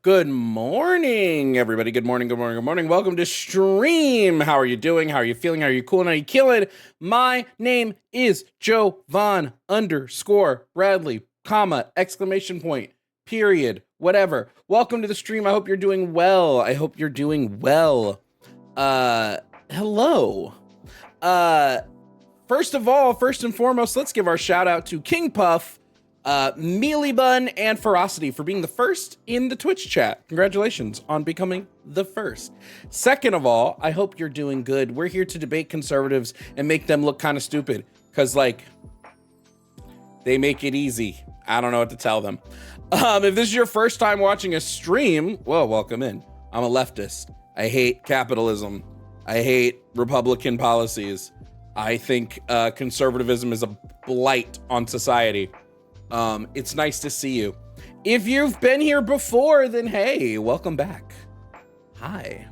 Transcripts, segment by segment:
Good morning, everybody. Good morning, good morning, good morning. Welcome to stream. How are you doing? How are you feeling? How are you cool? How are you killing? My name is Jovan _Bradley, comma, exclamation point, period, whatever. Welcome to the stream. I hope you're doing well. I hope you're doing well. Hello. First and foremost, let's give our shout out to King Puff, Mealy Bun, and Ferocity for being the first in the Twitch chat. Congratulations on becoming the first. Second of all, I hope you're doing good. We're here to debate conservatives and make them look kind of stupid because, like, they make it easy. I don't know what to tell them. If this is your first time watching a stream, well, welcome in. I'm a leftist. I hate capitalism. I hate Republican policies. I think conservatism is a blight on society. It's nice to see you. If you've been here before, then hey, welcome back. Hi.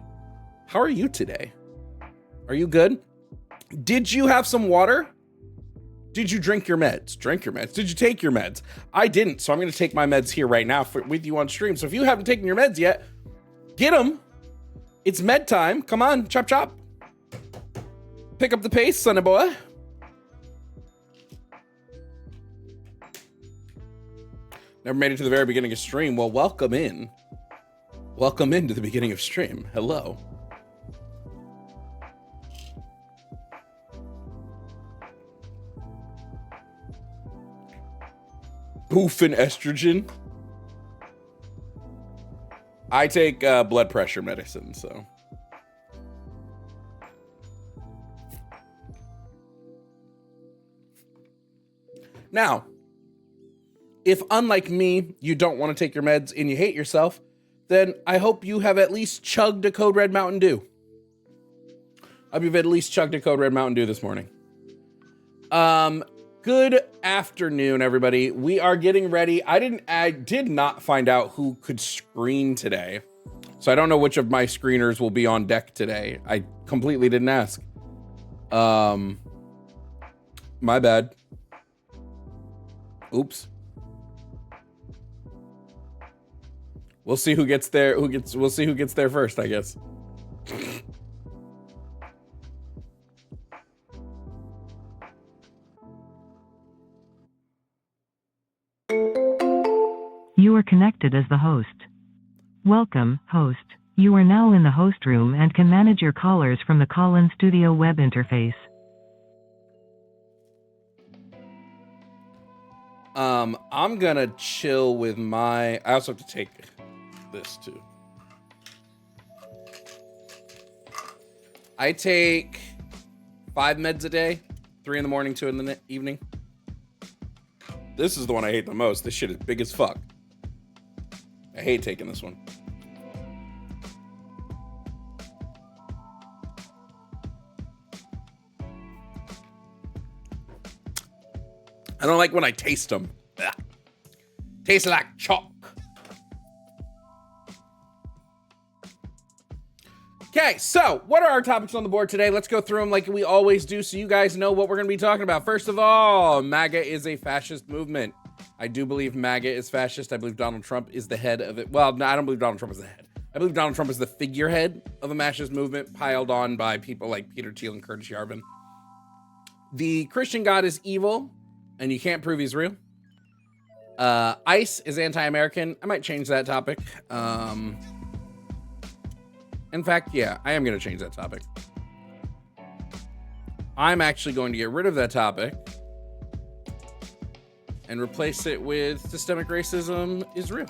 How are you today? Are you good? Did you have some water? Did you drink your meds? Drink your meds. Did you take your meds? I didn't, so I'm going to take my meds here right now with you on stream. So if you haven't taken your meds yet, get them. It's med time. Come on, chop chop. Pick up the pace, sonny boy. Never made it to the very beginning of stream. Well, welcome in. Welcome into the beginning of stream. Hello. Boof and estrogen. I take blood pressure medicine, so. Now, if unlike me, you don't want to take your meds and you hate yourself, then I hope you have at least chugged a Code Red Mountain Dew. I hope you've at least chugged a Code Red Mountain Dew this morning. Good afternoon, everybody. We are getting ready. I did not find out who could screen today, so I don't know which of my screeners will be on deck today. I completely didn't ask. My bad. Oops. We'll see who gets there. We'll see who gets there first, I guess. You are connected as the host. Welcome, host. You are now in the host room and can manage your callers from the call-in studio web interface. I'm gonna chill with I also have to take this too. I take 5 meds a day, 3 in the morning, 2 in the evening. This is the one I hate the most. This shit is big as fuck. I hate taking this one. I don't like when I taste them. Ugh. Tastes like chalk. Okay, so what are our topics on the board today? Let's go through them like we always do so you guys know what we're going to be talking about. First of all, MAGA is a fascist movement. I do believe MAGA is fascist. I believe Donald Trump is the head of it. Well, no, I don't believe Donald Trump is the head. I believe Donald Trump is the figurehead of a fascist movement piled on by people like Peter Thiel and Curtis Yarvin. The Christian God is evil, and you can't prove he's real. ICE is anti-American. I might change that topic. In fact, yeah, I am going to change that topic. I'm actually going to get rid of that topic and replace it with systemic racism is real.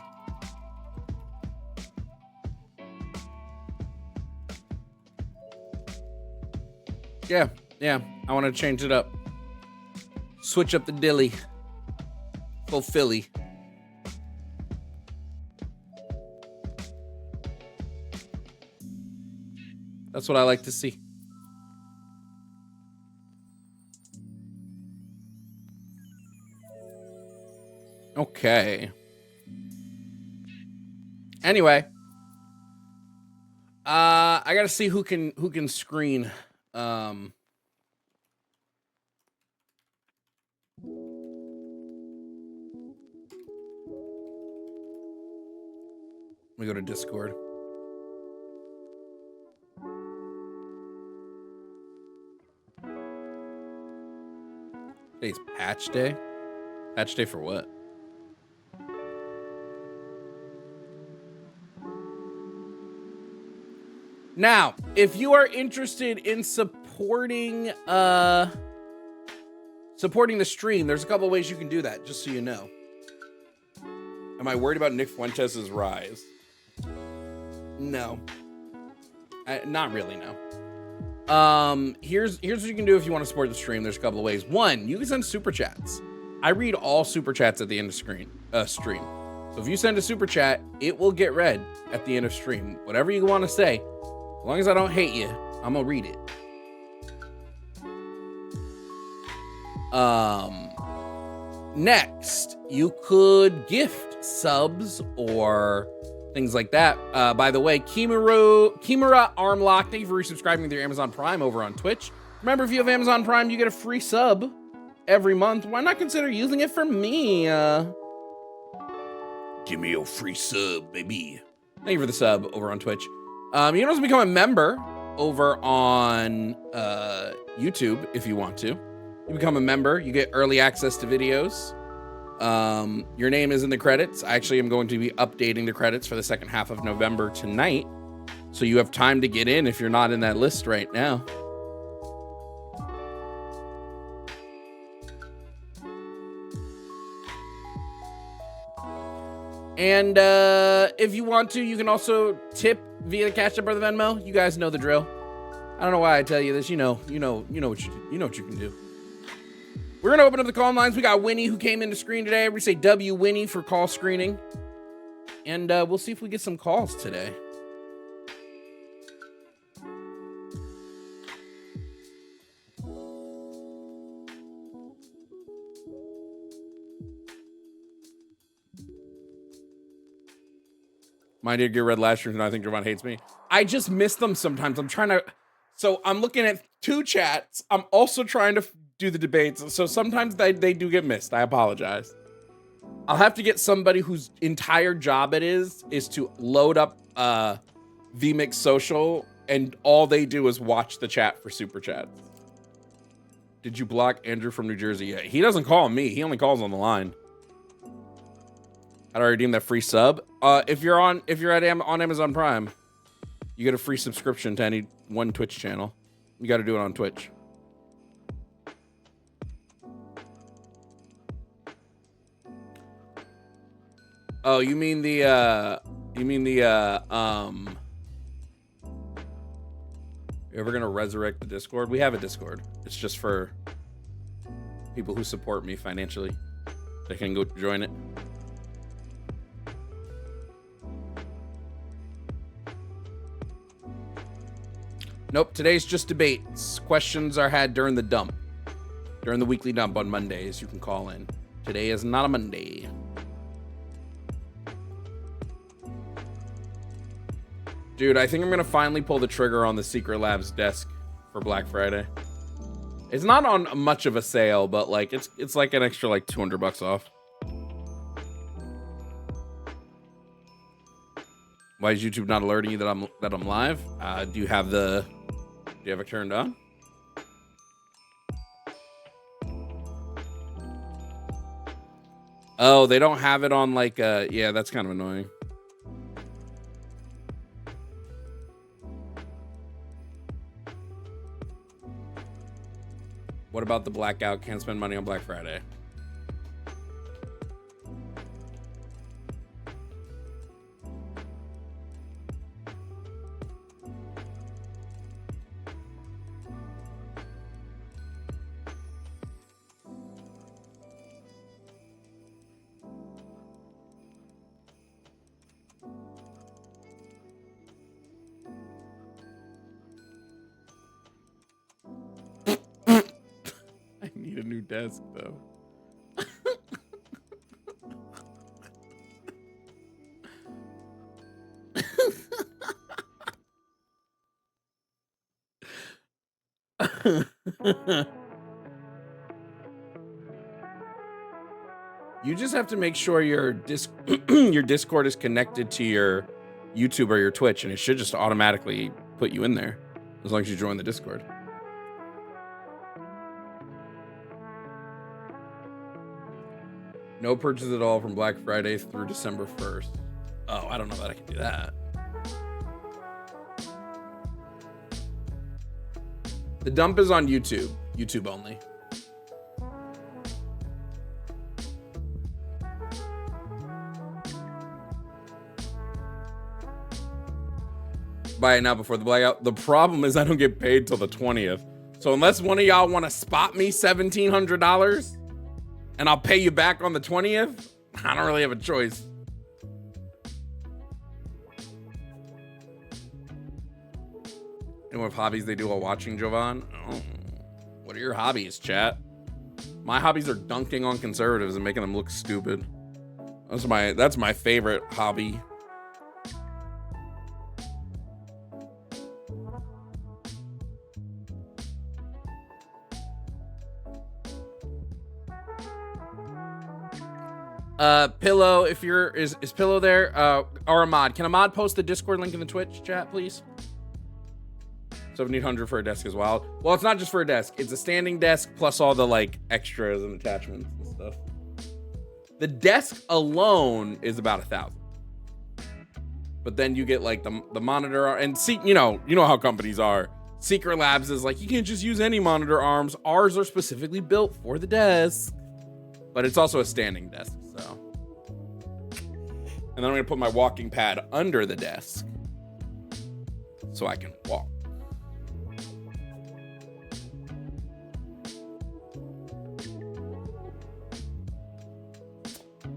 Yeah, I want to change it up. Switch up the dilly. Full Philly. That's what I like to see. Okay. Anyway, I gotta see who can screen. Let me go to Discord. Today's patch day. Patch day for what? Now, if you are interested in supporting the stream, there's a couple ways you can do that, just so you know. Am I worried about Nick Fuentes' rise? No. Not really, no. Here's what you can do if you want to support the stream. There's a couple of ways. One, you can send super chats. I read all super chats at the end of stream. So if you send a super chat, it will get read at the end of stream. Whatever you want to say, as long as I don't hate you, I'm gonna read it. Next, you could gift subs or things like that. By the way, Kimura Armlock, thank you for resubscribing with your Amazon Prime over on Twitch. Remember, if you have Amazon Prime, you get a free sub every month. Why not consider using it for me? Give me your free sub, baby. Thank you for the sub over on Twitch. You can also become a member over on YouTube if you want to. You become a member, you get early access to videos. Your name is in the credits. I actually am going to be updating the credits for the second half of November tonight. So you have time to get in if you're not in that list right now. And if you want to, you can also tip via the Cash App or the Venmo. You guys know the drill. I don't know why I tell you this. You know what you can do. We're gonna open up the call lines. We got Winnie who came into screen today. We say W Winnie for call screening, and we'll see if we get some calls today. My dear Gear Red last year, and I think Jovan hates me. I just miss them sometimes. So I'm looking at two chats. I'm also trying to do the debates. So sometimes they do get missed. I apologize. I'll have to get somebody whose entire job it is to load up VMix Social, and all they do is watch the chat for super chats. Did you block Andrew from New Jersey? Yeah, he doesn't call me. He only calls on the line. How do I redeem that free sub? If you're on Amazon Prime, you get a free subscription to any one Twitch channel. You got to do it on Twitch. Oh, you mean the you ever gonna resurrect the Discord? We have a Discord. It's just for people who support me financially. They can go join it. Nope, today's just debates. Questions are had during the dump. During the weekly dump on Mondays, you can call in. Today is not a Monday. Dude, I think I'm gonna finally pull the trigger on the Secret Labs desk for Black Friday. It's not on much of a sale, but like it's like an extra like $200 off. Why is YouTube not alerting you that I'm live? Do you have it turned on? Oh, they don't have it on like yeah, that's kind of annoying. What about the blackout? Can't spend money on Black Friday. I need a new desk though. You just have to make sure your Discord is connected to your YouTube or your Twitch, and it should just automatically put you in there as long as you join the Discord. No purchase at all from Black Friday through December 1st. Oh, I don't know that I can do that. The dump is on YouTube. YouTube only. Buy it now before the blackout. The problem is I don't get paid till the 20th. So unless one of y'all want to spot me $1,700 and I'll pay you back on the 20th, I don't really have a choice. And what hobbies they do while watching, Jovan? Oh, what are your hobbies, chat? My hobbies are dunking on conservatives and making them look stupid. That's my favorite hobby. Pillow, if you're is Pillow there? Or Ahmad. Can Ahmad post the Discord link in the Twitch chat, please? 1,700 for a desk as well. Well, it's not just for a desk. It's a standing desk plus all the like extras and attachments and stuff. The desk alone is about 1,000. But then you get like the monitor and see, you know how companies are. Secret Labs is like, you can't just use any monitor arms. Ours are specifically built for the desk. But it's also a standing desk, so. And then I'm gonna put my walking pad under the desk so I can walk.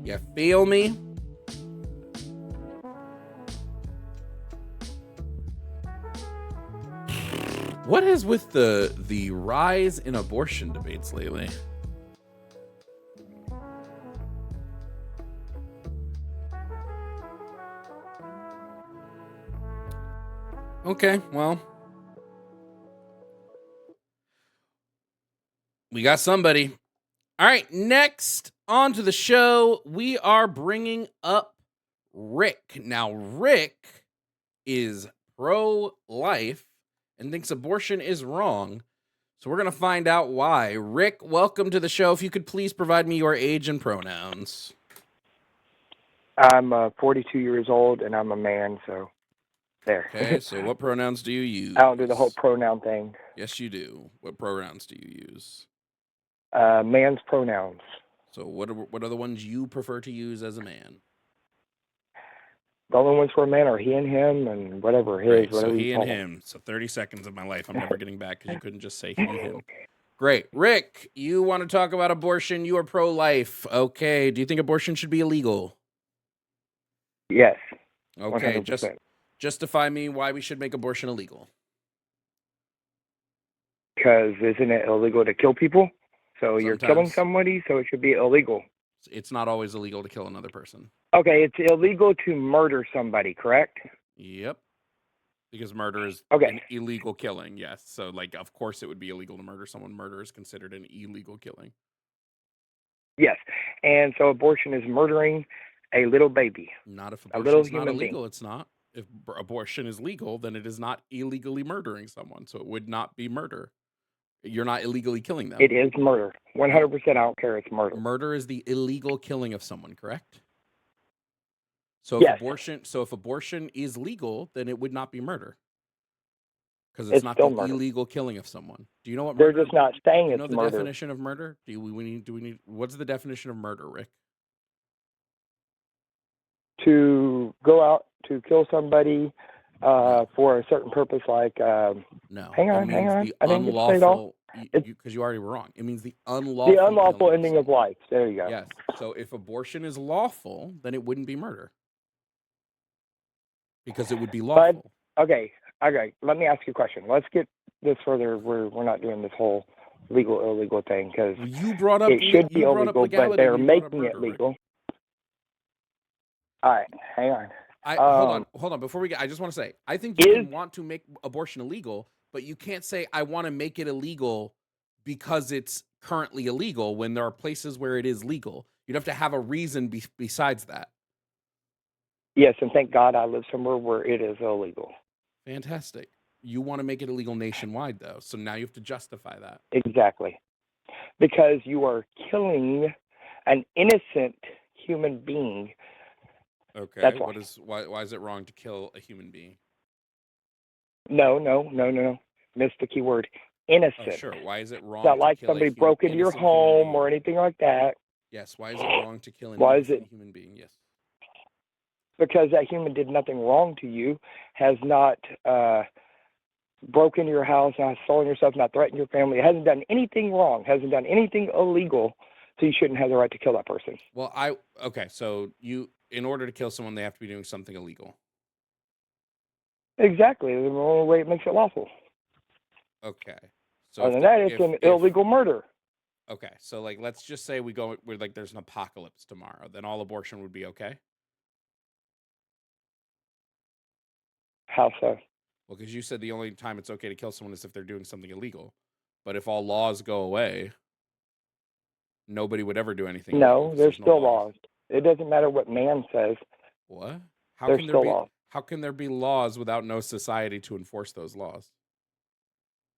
You feel me? What is with the rise in abortion debates lately? Okay, well, we got somebody. All right, next on to the show, we are bringing up Rick. Now, Rick is pro-life and thinks abortion is wrong. So we're going to find out why. Rick, welcome to the show. If you could please provide me your age and pronouns. I'm 42 years old, and I'm a man, so there. Okay, so what pronouns do you use? I don't do the whole pronoun thing. Yes, you do. What pronouns do you use? Man's pronouns. So what are the ones you prefer to use as a man? The only ones for a man are he and him and whatever his. Great, whatever so he you and call him. So 30 seconds of my life I'm never getting back because you couldn't just say he, him. Great. Rick, you want to talk about abortion. You are pro-life. Okay. Do you think abortion should be illegal? Yes. Okay. 100%. Justify me why we should make abortion illegal. Because isn't it illegal to kill people? So you're killing somebody, so it should be illegal. It's not always illegal to kill another person. Okay, it's illegal to murder somebody, correct? Yep. Because murder is an illegal killing, yes. So, like, of course it would be illegal to murder someone. Murder is considered an illegal killing. Yes. And so abortion is murdering a little baby. Not if abortion is not illegal, being. It's not. If abortion is legal, then it is not illegally murdering someone. So it would not be murder. You're not illegally killing them. It is murder. 100%, I don't care. It's murder. Murder is the illegal killing of someone, correct? So yes. If abortion is legal, then it would not be murder. Because it's not the illegal killing of someone. Do you know what murder? They're just not saying it's murder. Do you know the definition of murder? Do we need what's the definition of murder, Rick? To go out to kill somebody for a certain purpose, like no. Hang on. The I didn't get to say it all. Because you already were wrong. It means the unlawful. The unlawful ending of life. There you go. Yes. So if abortion is lawful, then it wouldn't be murder. Because it would be lawful. But, okay. Let me ask you a question. Let's get this further. We're not doing this whole legal illegal thing because you brought up it should be illegal, but they're making it legal. Right? All right, hang on. Hold on. Before we get, I just want to say, I think you can want to make abortion illegal, but you can't say I want to make it illegal because it's currently illegal when there are places where it is legal. You'd have to have a reason besides that. Yes, and thank God I live somewhere where it is illegal. Fantastic. You want to make it illegal nationwide, though, so now you have to justify that. Exactly. Because you are killing an innocent human being. Okay. That's why. Why is it wrong to kill a human being? No. Missed the key word. Innocent. Oh, sure. Why is it wrong? It's not like to kill somebody broke into your home or anything like that. Yes. Why is it wrong to kill an Why is innocent it? human being? Yes. Because that human did nothing wrong to you, has not broken into your house, not stolen your stuff, not threatened your family, hasn't done anything wrong, hasn't done anything illegal, so you shouldn't have the right to kill that person. Well, okay. So in order to kill someone, they have to be doing something illegal. Exactly. The only way it makes it lawful. Okay. So Other than that, it's an illegal murder. Okay. So like, let's just say we're like, there's an apocalypse tomorrow. Then all abortion would be okay. How so? Well, because you said the only time it's okay to kill someone is if they're doing something illegal. But if all laws go away, nobody would ever do anything illegal. No, there's still laws. It doesn't matter what man says. What? There's still laws. How can there be laws without no society to enforce those laws?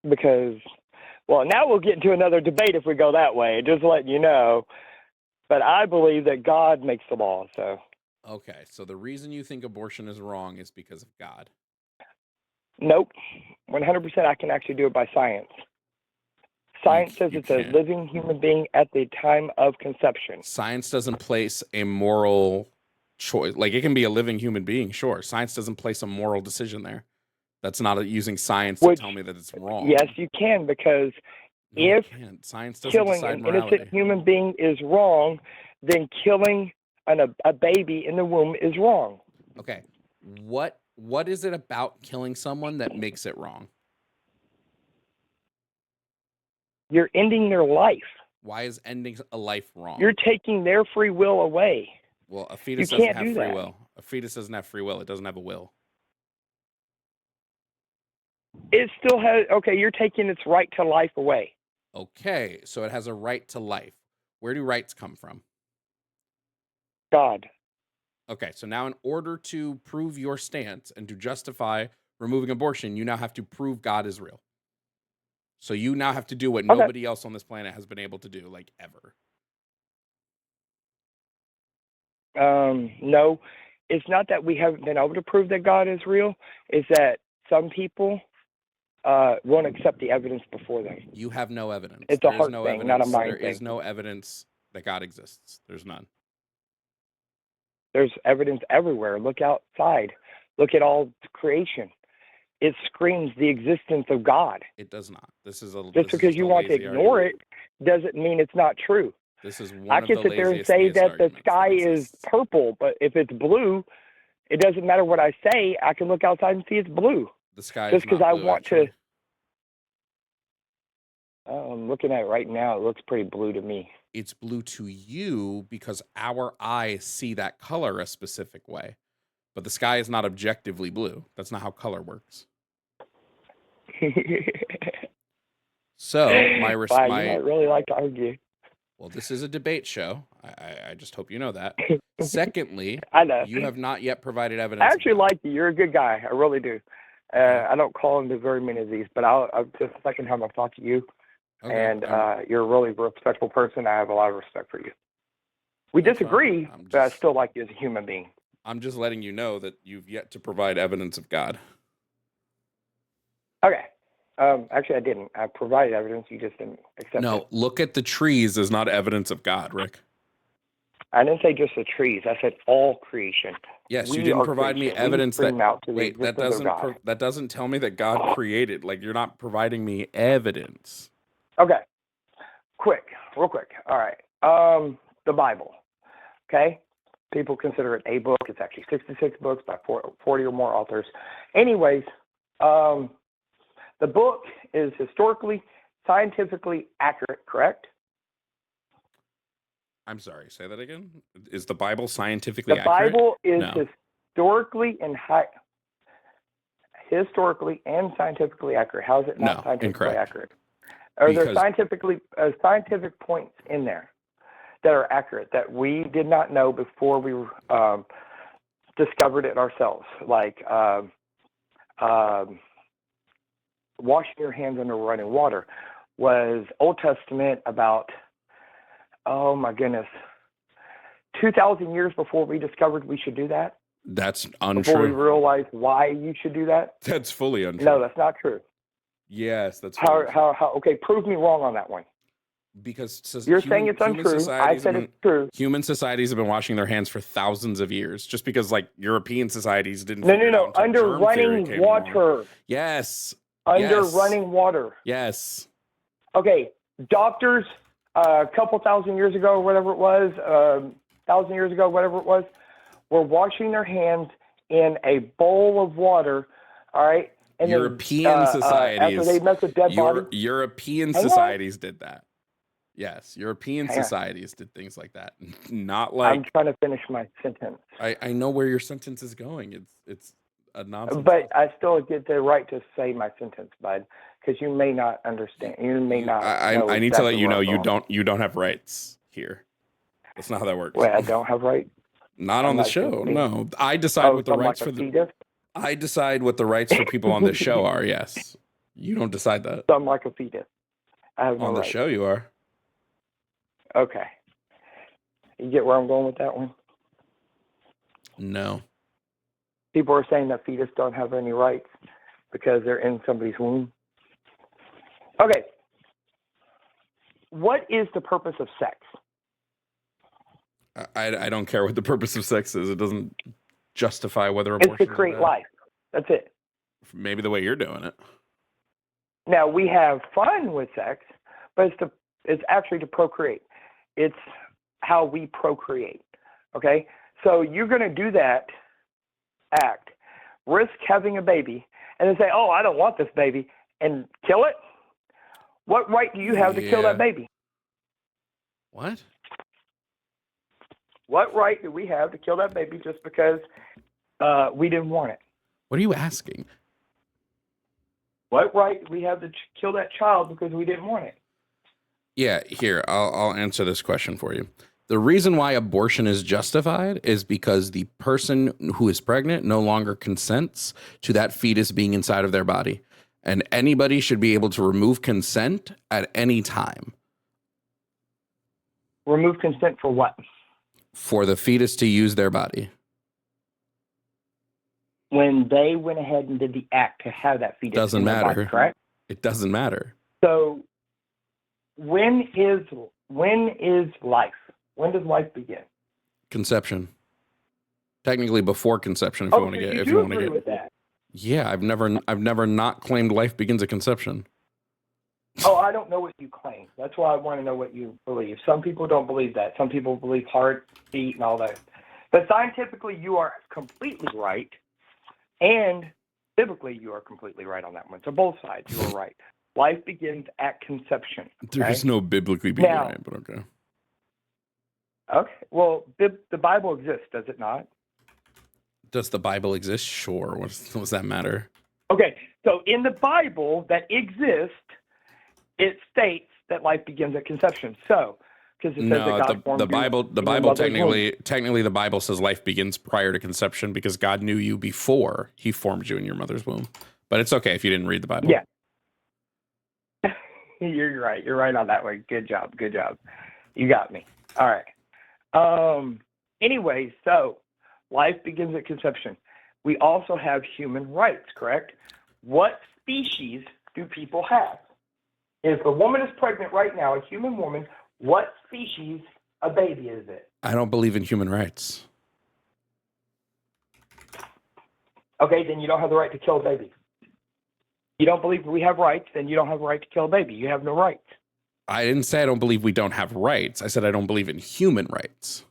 Because, well, now we'll get into another debate if we go that way, just letting you know. But I believe that God makes the law, so. Okay, so the reason you think abortion is wrong is because of God. Nope. 100% I can actually do it by science. Science says it's a living human being at the time of conception. Science doesn't place a moral choice. Like, it can be a living human being, sure. Science doesn't place a moral decision there. That's not using science to tell me that it's wrong. Yes, you can, because if science doesn't killing decide an morality. innocent human being is wrong, then killing a baby in the womb is wrong. Okay. What is it about killing someone that makes it wrong? You're ending their life. Why is ending a life wrong? You're taking their free will away. Well, a fetus doesn't have free will. A fetus doesn't have free will. It doesn't have a will. It still has, okay, you're taking its right to life away. Okay, so it has a right to life. Where do rights come from? God. Okay, so now in order to prove your stance and to justify removing abortion, you now have to prove God is real. So you now have to do what nobody else on this planet has been able to do, like, ever. No, it's not that we haven't been able to prove that God is real. It's that some people won't accept the evidence before them. You have no evidence. It's a heart thing, not a mind thing. There is no evidence that God exists. There's none. There's evidence everywhere. Look outside. Look at all creation. It screams the existence of God. It does not. Just because you want to ignore it doesn't mean it's not true. This is one I can sit there and say that the sky is purple, but if it's blue, it doesn't matter what I say. I can look outside and see it's blue. The sky just because I want actually. I'm looking at it right now. It looks pretty blue to me. It's blue to you because our eyes see that color a specific way. But the sky is not objectively blue. That's not how color works. So you might really like to argue. Well, this is a debate show. I just hope you know that. Secondly, I know you have not yet provided evidence. I actually like you. You're a good guy. I really do. I don't call into very many of these, but I'll just the second time I've talked to you, and you're a really respectful person. I have a lot of respect for you. We disagree, but I still like you as a human being. I'm just letting you know that you've yet to provide evidence of God. Okay. Actually, I didn't. I provided evidence. You just didn't accept it. No, look at the trees is not evidence of God, Rick. I didn't say just the trees. I said all creation. Yes, you didn't provide me evidence that. Wait, that doesn't tell me that God created. Like, you're not providing me evidence. Okay. Real quick. All right. The Bible. Okay. People consider it a book. It's actually 66 books by 40 or more authors. Anyways, the book is historically, scientifically accurate, correct? I'm sorry, say that again? Is the Bible scientifically accurate? The Bible is historically and scientifically accurate. How is it not scientifically accurate? Are there scientific points in there that are accurate that we did not know before we discovered it ourselves, like washing your hands under running water was Old Testament about, oh my goodness, 2,000 years before we discovered we should do that. That's untrue. Before we realized why you should do that. That's fully untrue. No, that's not true. Yes, that's how. Okay, prove me wrong on that one. Because you're saying it's untrue. I said it's true. Human societies have been washing their hands for thousands of years. Just because like European societies didn't. No. Under running water. Yes. Under running water. Yes. Okay, doctors a couple thousand years ago, whatever it was, 1,000 years ago, whatever it was, were washing their hands in a bowl of water. All right. And European societies. After they met the dead body. European societies did that. Yes, European societies did things like that. Not like. I'm trying to finish my sentence. I know where your sentence is going. It's a nonsense. But I still get the right to say my sentence, bud, because you may not understand. You may not. I need to let you know you don't have rights here. That's not how that works. Wait, I don't have rights. Not on the show. No, I decide what the rights for the. I decide what the rights for people on this show are. Yes, you don't decide that. So I'm like a fetus. I have no on the rights. show. You are. Okay. You get where I'm going with that one? No. People are saying that fetus don't have any rights because they're in somebody's womb. Okay. What is the purpose of sex? I don't care what the purpose of sex is. It doesn't justify whether abortion. It's to create life. That's it. Maybe the way you're doing it. Now, we have fun with sex, but it's actually to procreate. It's how we procreate. Okay? So you're going to do that act, risk having a baby, and then say, oh, I don't want this baby, and kill it? What right do you have to kill that baby? What? What right do we have to kill that baby just because we didn't want it? What are you asking? What right do we have to kill that child because we didn't want it? Yeah, here, I'll answer this question for you. The reason why abortion is justified is because the person who is pregnant no longer consents to that fetus being inside of their body. And anybody should be able to remove consent at any time. Remove consent for what? For the fetus to use their body. When they went ahead and did the act to have that fetus doesn't matter. Body, correct? It doesn't matter. So when is life? When does life begin? Conception. Technically before conception, if you want to get. If you want to get. With that? Yeah, I've never not claimed life begins at conception. Oh, I don't know what you claim. That's why I want to know what you believe. Some people don't believe that. Some people believe heart, feet, and all that. But scientifically, you are completely right, and biblically, you are completely right on that one. So both sides, you are right. Life begins at conception. There is no biblically being right, but okay. Okay. Well, the Bible exists, does it not? Does the Bible exist? Sure. What does that matter? Okay. So in the Bible that exists, it states that life begins at conception. So, because it says that God formed the Bible technically the Bible says life begins prior to conception because God knew you before He formed you in your mother's womb. But it's okay if you didn't read the Bible. Yeah. You're right. You're right on that one. Good job. Good job. You got me. All right. Anyway, so life begins at conception. We also have human rights, correct? What species do people have? If a woman is pregnant right now, a human woman, what species a baby is it? I don't believe in human rights. Okay, then you don't have the right to kill a baby. You don't believe we have rights, then you don't have the right to kill a baby. You have no rights. I didn't say I don't believe we don't have rights. I said I don't believe in human rights.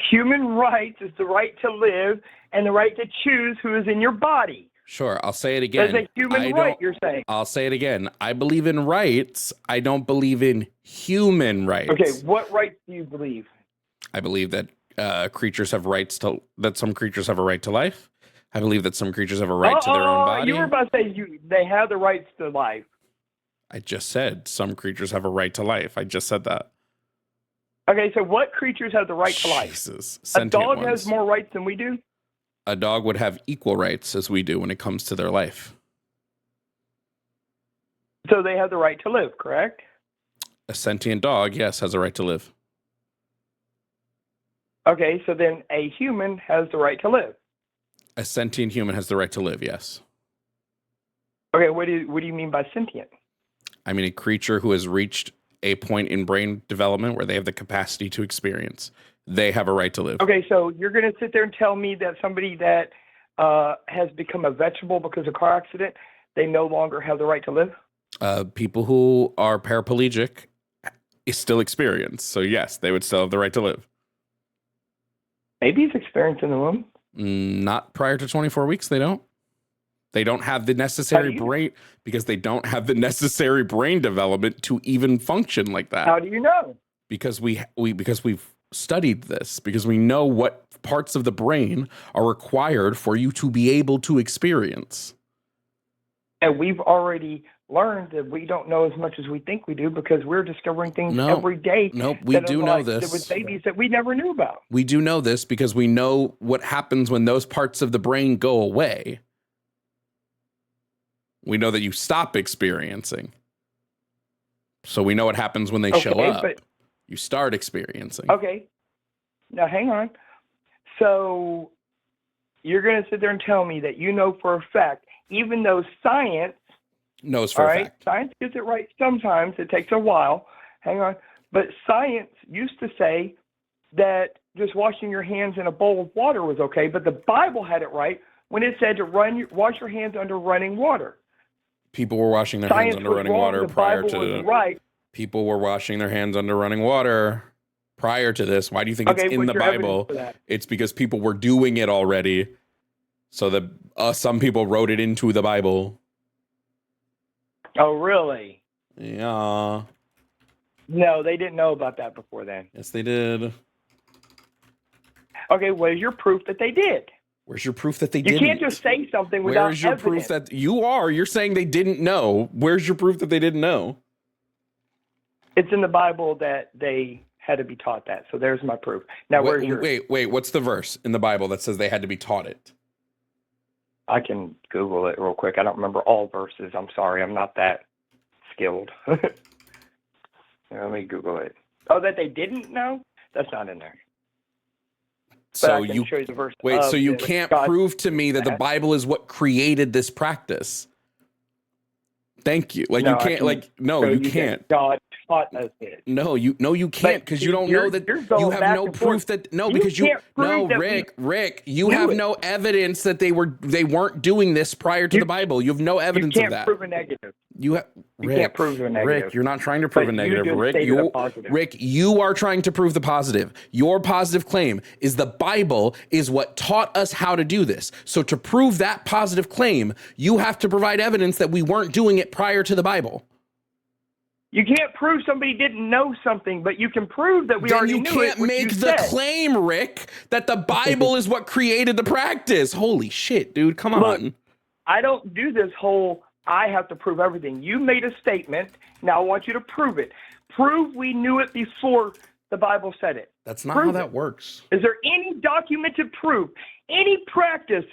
Human rights is the right to live and the right to choose who is in your body. Sure, I'll say it again. That's a human right, you're saying. I'll say it again. I believe in rights. I don't believe in human rights. Okay, what rights do you believe? I believe that creatures have rights to that some creatures have a right to life. I believe that some creatures have a right to their own body. You were about to say they have the rights to life. I just said some creatures have a right to life. I just said that. Okay, so what creatures have the right to life? Jesus. A Sentient dog ones. has more rights than we do? A dog would have equal rights as we do when it comes to their life. So they have the right to live, correct? A sentient dog, yes, has a right to live. Okay, so then a human has the right to live. A sentient human has the right to live, yes. Okay, what do you mean by sentient? I mean a creature who has reached a point in brain development where they have the capacity to experience. They have a right to live. Okay, so you're going to sit there and tell me that somebody that has become a vegetable because of a car accident, they no longer have the right to live? People who are paraplegic still experience. So yes, they would still have the right to live. Maybe he's experiencing the womb. Not prior to 24 weeks, they don't. They don't have the necessary brain because they don't have the necessary brain development to even function like that. How do you know? Because we've studied this, because we know what parts of the brain are required for you to be able to experience. And we've already learned that we don't know as much as we think we do because we're discovering things every day. Nope, we do know this. With babies that we never knew about. We do know this because we know what happens when those parts of the brain go away. We know that you stop experiencing. So we know what happens when they show up. You start experiencing. Okay. Now, hang on. So you're going to sit there and tell me that you know for a fact, even though science knows for a fact. Science gets it right sometimes. It takes a while. Hang on. But science used to say that just washing your hands in a bowl of water was okay, but the Bible had it right when it said to wash your hands under running water. People were washing their hands under running water prior to right. People were washing their hands under running water prior to this. Why do you think it's in the Bible? It's because people were doing it already. So that some people wrote it into the Bible. Oh, really? Yeah. No, they didn't know about that before then. Yes, they did. Okay, where's your proof that they did? Where's your proof that they didn't? You can't just say something without Where's your evidence. proof that you're saying they didn't know? Where's your proof that they didn't know? It's in the Bible that they had to be taught that. So there's my proof. Now, where's yours? Wait. What's the verse in the Bible that says they had to be taught it? I can Google it real quick. I don't remember all verses. I'm sorry. I'm not that skilled. Let me Google it. Oh, that they didn't know? That's not in there. So you show you the verse. Wait, so you can't prove to me that the Bible is what created this practice. Thank you. Like, no, you can't, you can't. God taught us it. No, you can't, because you don't know that you have no proof that Rick, you have no evidence that they weren't doing this prior to the Bible. You have no evidence of that. You can't prove a negative. You can't prove a negative. Rick, you're not trying to prove a negative. Rick, you are trying to prove the positive. Your positive claim is the Bible is what taught us how to do this. So to prove that positive claim, you have to provide evidence that we weren't doing it prior to the Bible. You can't prove somebody didn't know something, but you can prove that we already knew it. You can't make the claim, Rick, that the Bible is what created the practice. Holy shit, dude. Come on. Look, I don't do this whole I have to prove everything. You made a statement. Now I want you to prove it. Prove we knew it before the Bible said it. That's not how that works. Is there any documented proof, any practice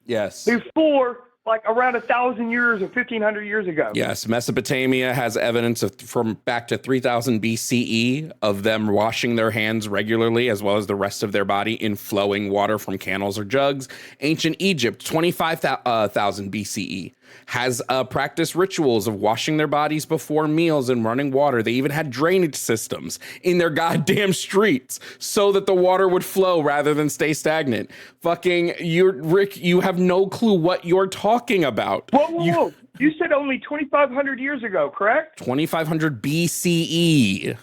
before, like around 1,000 years or 1,500 years ago? Yes, Mesopotamia has evidence from back to 3000 BCE of them washing their hands regularly as well as the rest of their body in flowing water from canals or jugs. Ancient Egypt, 25,000 BCE, has practiced rituals of washing their bodies before meals and running water. They even had drainage systems in their goddamn streets so that the water would flow rather than stay stagnant. Rick, you have no clue what you're talking about. Whoa. You said only 2,500 years ago, correct? 2,500 BCE.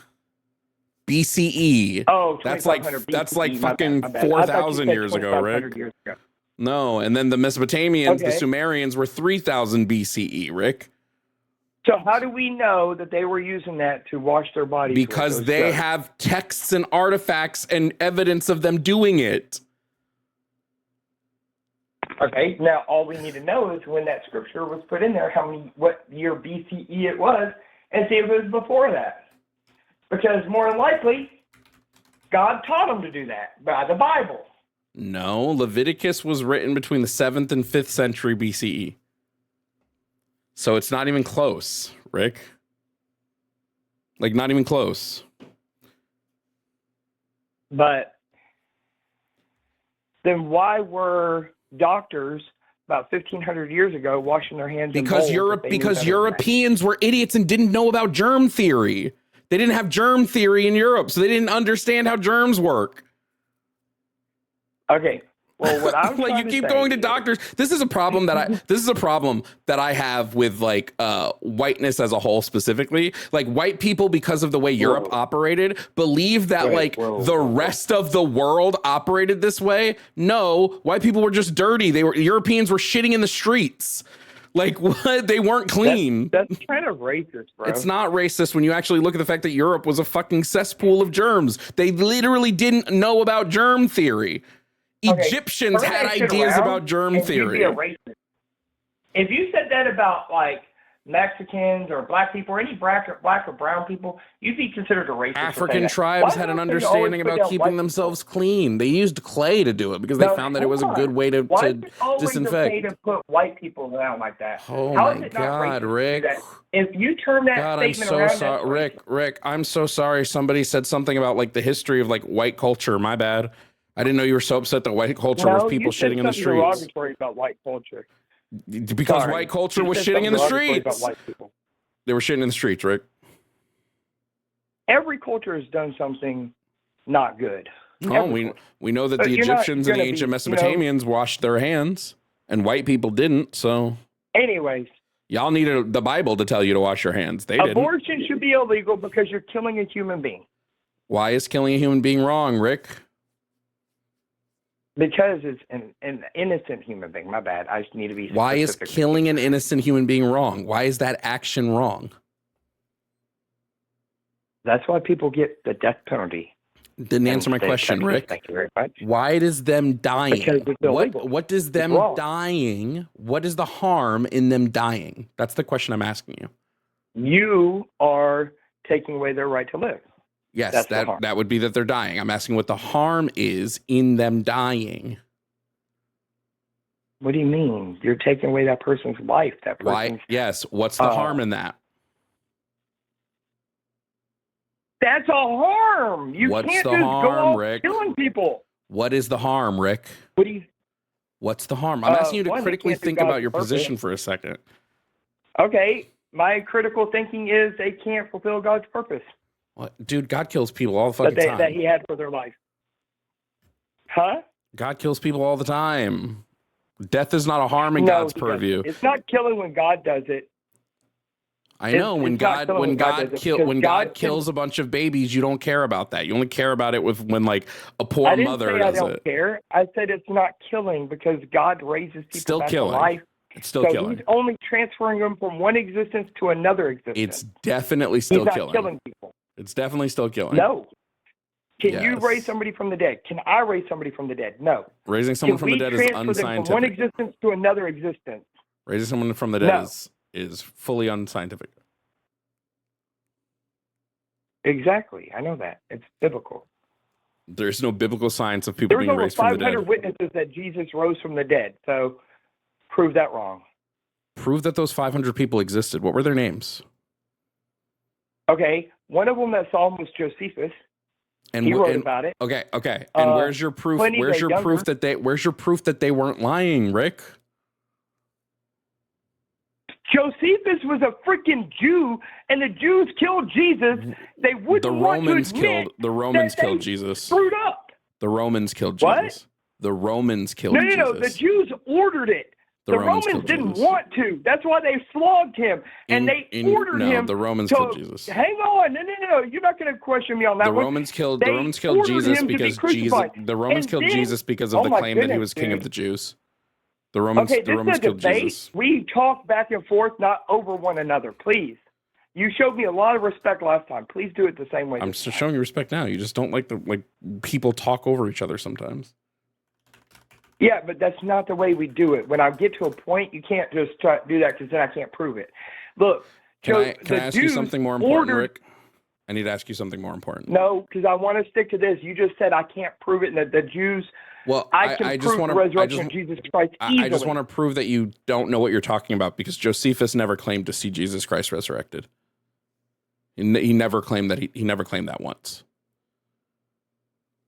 BCE. Oh, that's like fucking 4,000 years ago, Rick. Years ago. No, and then the Mesopotamians, the Sumerians were 3,000 BCE, Rick. So how do we know that they were using that to wash their bodies? Because they have texts and artifacts and evidence of them doing it. Okay, now all we need to know is when that scripture was put in there, what year BCE it was, and see if it was before that. Because more than likely, God taught them to do that by the Bible. No, Leviticus was written between the 7th and 5th century BCE. So it's not even close, Rick. Like, not even close. But then why were doctors about 1,500 years ago washing their hands because Europeans were idiots and didn't know about germ theory. They didn't have germ theory in Europe, so they didn't understand how germs work. Okay. Well, what I'm like, you keep going to doctors. This is a problem that I have with like whiteness as a whole specifically. Like, white people, because of the way Europe operated, believe that the rest of the world operated this way. No, white people were just dirty. Europeans were shitting in the streets. Like, what? They weren't clean. That's kind of racist, bro. It's not racist when you actually look at the fact that Europe was a fucking cesspool of germs. They literally didn't know about germ theory. Okay, Egyptians had ideas about germ theory. If you said that about like Mexicans or black people or any black or brown people, you'd be considered a racist. African tribes had an understanding about keeping themselves clean. They used clay to do it because they found that it was a good way to disinfect. Okay to put white people down like that? Oh my God, Rick! If you turn that statement around, I'm so sorry, Rick. I'm so sorry. Somebody said something about like the history of like white culture. My bad. I didn't know you were so upset that white culture was people shitting in the streets. Derogatory about white culture. Because white culture was shitting in the streets. They were shitting in the streets, Rick. Every culture has done something not good. Oh, we know that the Egyptians and the ancient Mesopotamians washed their hands, and white people didn't. So, anyways, y'all needed the Bible to tell you to wash your hands. They didn't. Abortion should be illegal because you're killing a human being. Why is killing a human being wrong, Rick? Because it's an innocent human being. My bad. I just need to be specific. Why is killing an innocent human being wrong? Why is that action wrong? That's why people get the death penalty. Didn't answer my question, Rick. Thank you very much. Why does them dying? Because it's illegal. What does them dying? What is the harm in them dying? That's the question I'm asking you. You are taking away their right to live. Yes, that would be that they're dying. I'm asking what the harm is in them dying. What do you mean? You're taking away that person's life. Why? Yes. What's the harm in that? That's a harm. You can't just go out killing people. What is the harm, Rick? What's the harm? I'm asking you to critically think about your position for a second. Okay. My critical thinking is they can't fulfill God's purpose. What? Dude, God kills people all the fucking time. That he had for their life. Huh? God kills people all the time. Death is not a harm in God's purview. It's not killing when God does it. I know when God kills a bunch of babies, you don't care about that. You only care about it when like a poor mother does it. I don't care. I said it's not killing because God raises people back to life. It's still killing. He's only transferring them from one existence to another existence. It's definitely still killing. He's not killing people. It's definitely still killing. No. Can you raise somebody from the dead? Can I raise somebody from the dead? No. Raising someone from the dead is unscientific. From one existence to another existence. Raising someone from the dead is fully unscientific. Exactly. I know that. It's biblical. There's no biblical science of people being raised from the dead. There's over 500 witnesses that Jesus rose from the dead. So prove that wrong. Prove that those 500 people existed. What were their names? Okay. One of them that saw him was Josephus. And he wrote about it. Okay. And where's your proof? Where's your proof that they weren't lying, Rick? Josephus was a freaking Jew, and the Jews killed Jesus. They wouldn't the Romans killed Jesus. Screwed up. The Romans killed Jesus. What? The Romans killed Jesus. No. The Jews ordered it. The Romans didn't want to. That's why they flogged him, and they ordered him. The Romans killed Jesus. Hang on, no. You're not going to question me on that. The Romans killed Jesus because Jesus. The Romans killed Jesus because of the claim that he was king of the Jews. The Romans killed Jesus. We talk back and forth, not over one another, please. You showed me a lot of respect last time. Please do it the same way. I'm just showing you respect now. You just don't like people talk over each other sometimes. Yeah, but that's not the way we do it. When I get to a point, you can't just try to do that because then I can't prove it. Look, can I ask you something more important, Rick? I need to ask you something more important. No, because I want to stick to this. You just said I can't prove it, and that the Jews. Well, I can prove the resurrection of Jesus Christ easily. I just want to prove that you don't know what you're talking about, because Josephus never claimed to see Jesus Christ resurrected. He never claimed that. He never claimed that once.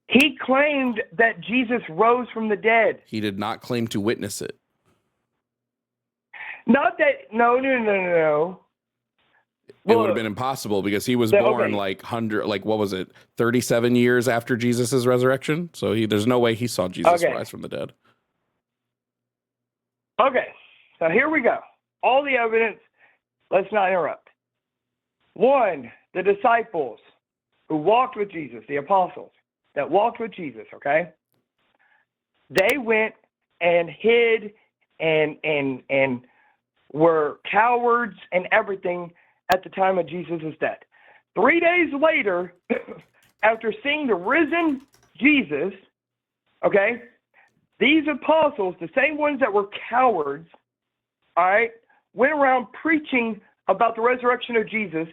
He claimed that Jesus rose from the dead. He did not claim to witness it. Not that. No. It would have been impossible, because he was born what was it, 37 years after Jesus' resurrection? So there's no way he saw Jesus rise from the dead. Okay, so here we go. All the evidence. Let's not interrupt. One, the disciples who walked with Jesus, the apostles that walked with Jesus, okay? They went and hid and were cowards and everything at the time of Jesus' death. 3 days later, after seeing the risen Jesus, okay, these apostles, the same ones that were cowards, all right, went around preaching about the resurrection of Jesus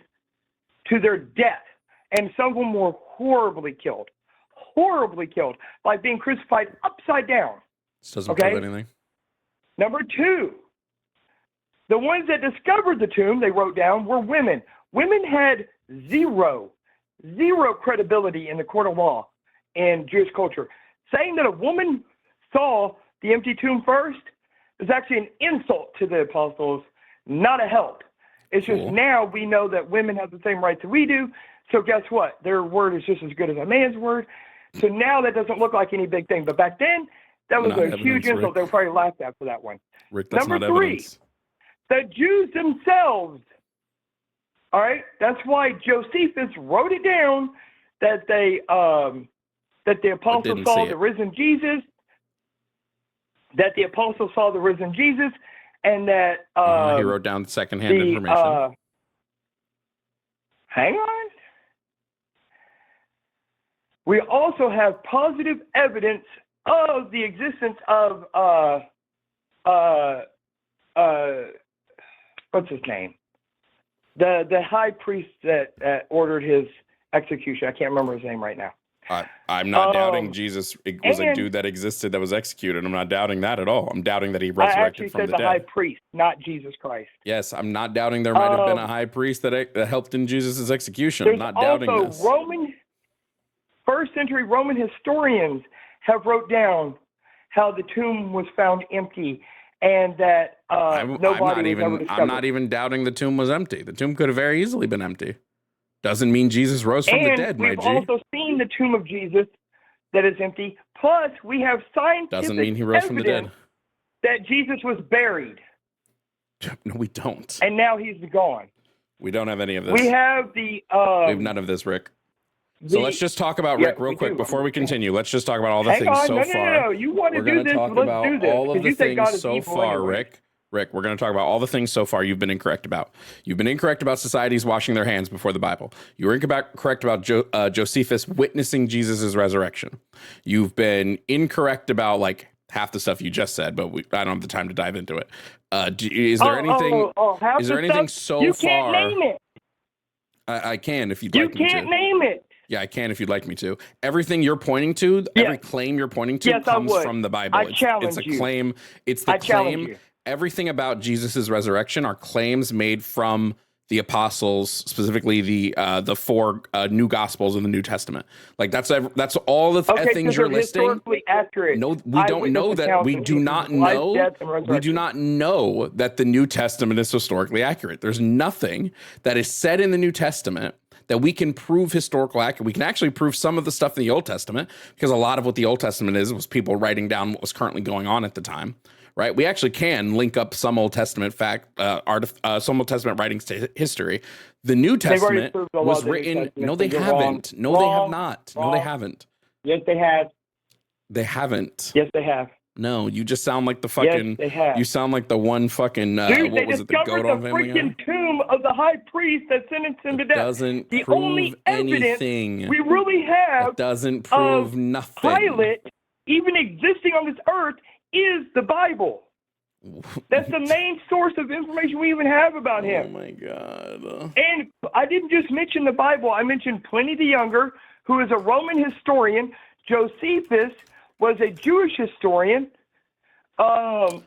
to their death. And some of them were horribly killed by being crucified upside down. This doesn't prove anything. Number two, the ones that discovered the tomb, they wrote down, were women. Women had zero credibility in the court of law in Jewish culture. Saying that a woman saw the empty tomb first is actually an insult to the apostles, not a help. It's just now we know that women have the same rights that we do. So guess what? Their word is just as good as a man's word. So now that doesn't look like any big thing. But back then, that was a huge insult. They were probably laughed at for that one. Rick, that's Number not three. Evidence. The Jews themselves, all right, that's why Josephus wrote it down that the apostles saw the risen Jesus, and that he wrote down secondhand information. Hang on. We also have positive evidence of the existence of what's his name? The high priest that ordered his execution. I can't remember his name right now. I'm not doubting Jesus was a dude that existed that was executed. I'm not doubting that at all. I'm doubting that he resurrected from the dead. I actually said the high priest, not Jesus Christ. Yes, I'm not doubting there might have been a high priest that helped in Jesus' execution. I'm not doubting this. First century Roman historians have wrote down how the tomb was found empty, and that nobody was ever discovered. I'm not even doubting the tomb was empty. The tomb could have very easily been empty. Doesn't mean Jesus rose from the dead, my G. We've also seen the tomb of Jesus that is empty. Plus, we have scientific doesn't mean he rose from the dead. That Jesus was buried. No, we don't. And now he's gone. We don't have any of this. We have we have none of this, Rick. So let's just talk about Rick real quick before we continue. Let's just talk about all the things so far. No. You want to do this? We're going to talk about all of the things so far, Rick. Rick, we're going to talk about all the things so far you've been incorrect about. You've been incorrect about societies washing their hands before the Bible. You were incorrect about Josephus witnessing Jesus' resurrection. You've been incorrect about like half the stuff you just said, but I don't have the time to dive into it. Is there anything? Is there anything so far? You can't name it. I can if you'd like me to. You can't name it. Yeah, I can if you'd like me to. Everything you're pointing to, every claim you're pointing to comes from the Bible. It's a claim. It's the claim. Everything about Jesus' resurrection are claims made from the apostles, specifically the four new gospels in the New Testament. Like that's all the things you're listing. Accurate. No, we don't know that. We do not know. We do not know that the New Testament is historically accurate. There's nothing that is said in the New Testament that we can prove historical accurate. We can actually prove some of the stuff in the Old Testament, because a lot of what the Old Testament was people writing down what was currently going on at the time. Right, we actually can link up some Old Testament some Old Testament writings to history. The New Testament was written. No, they haven't. No, they have not. No, they haven't. Yes, they have. They haven't. Yes, they have. No, you just sound like the fucking. Yes, they have. You sound like the one fucking. Dude, what was it? The goat on Family Guy? Freaking tomb of the high priest that sentenced him to death. Doesn't the prove only anything. We really have. It doesn't prove nothing. Pilate even existing on this earth is the Bible. That's the main source of information we even have about him. Oh my God. And I didn't just mention the Bible. I mentioned Pliny the Younger, who is a Roman historian. Josephus was a Jewish historian.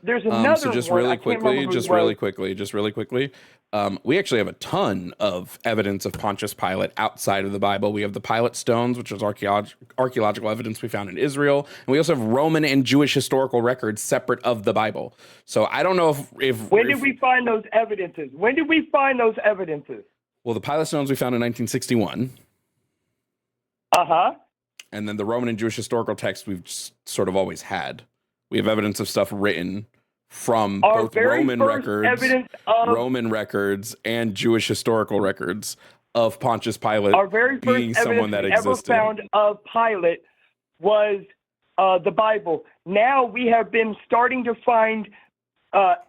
There's another so just one. really quickly, we actually have a ton of evidence of Pontius Pilate outside of the Bible. We have the Pilate stones, which is archaeological evidence we found in Israel. And we also have Roman and Jewish historical records separate of the Bible. So I don't know if when did we find those evidences? When did we find those evidences? Well, the Pilate stones we found in 1961. Uh-huh. And then the Roman and Jewish historical texts we've just sort of always had. We have evidence of stuff written from both Roman records and Jewish historical records of Pontius Pilate being someone that existed. Ever found of Pilate was the Bible. Now we have been starting to find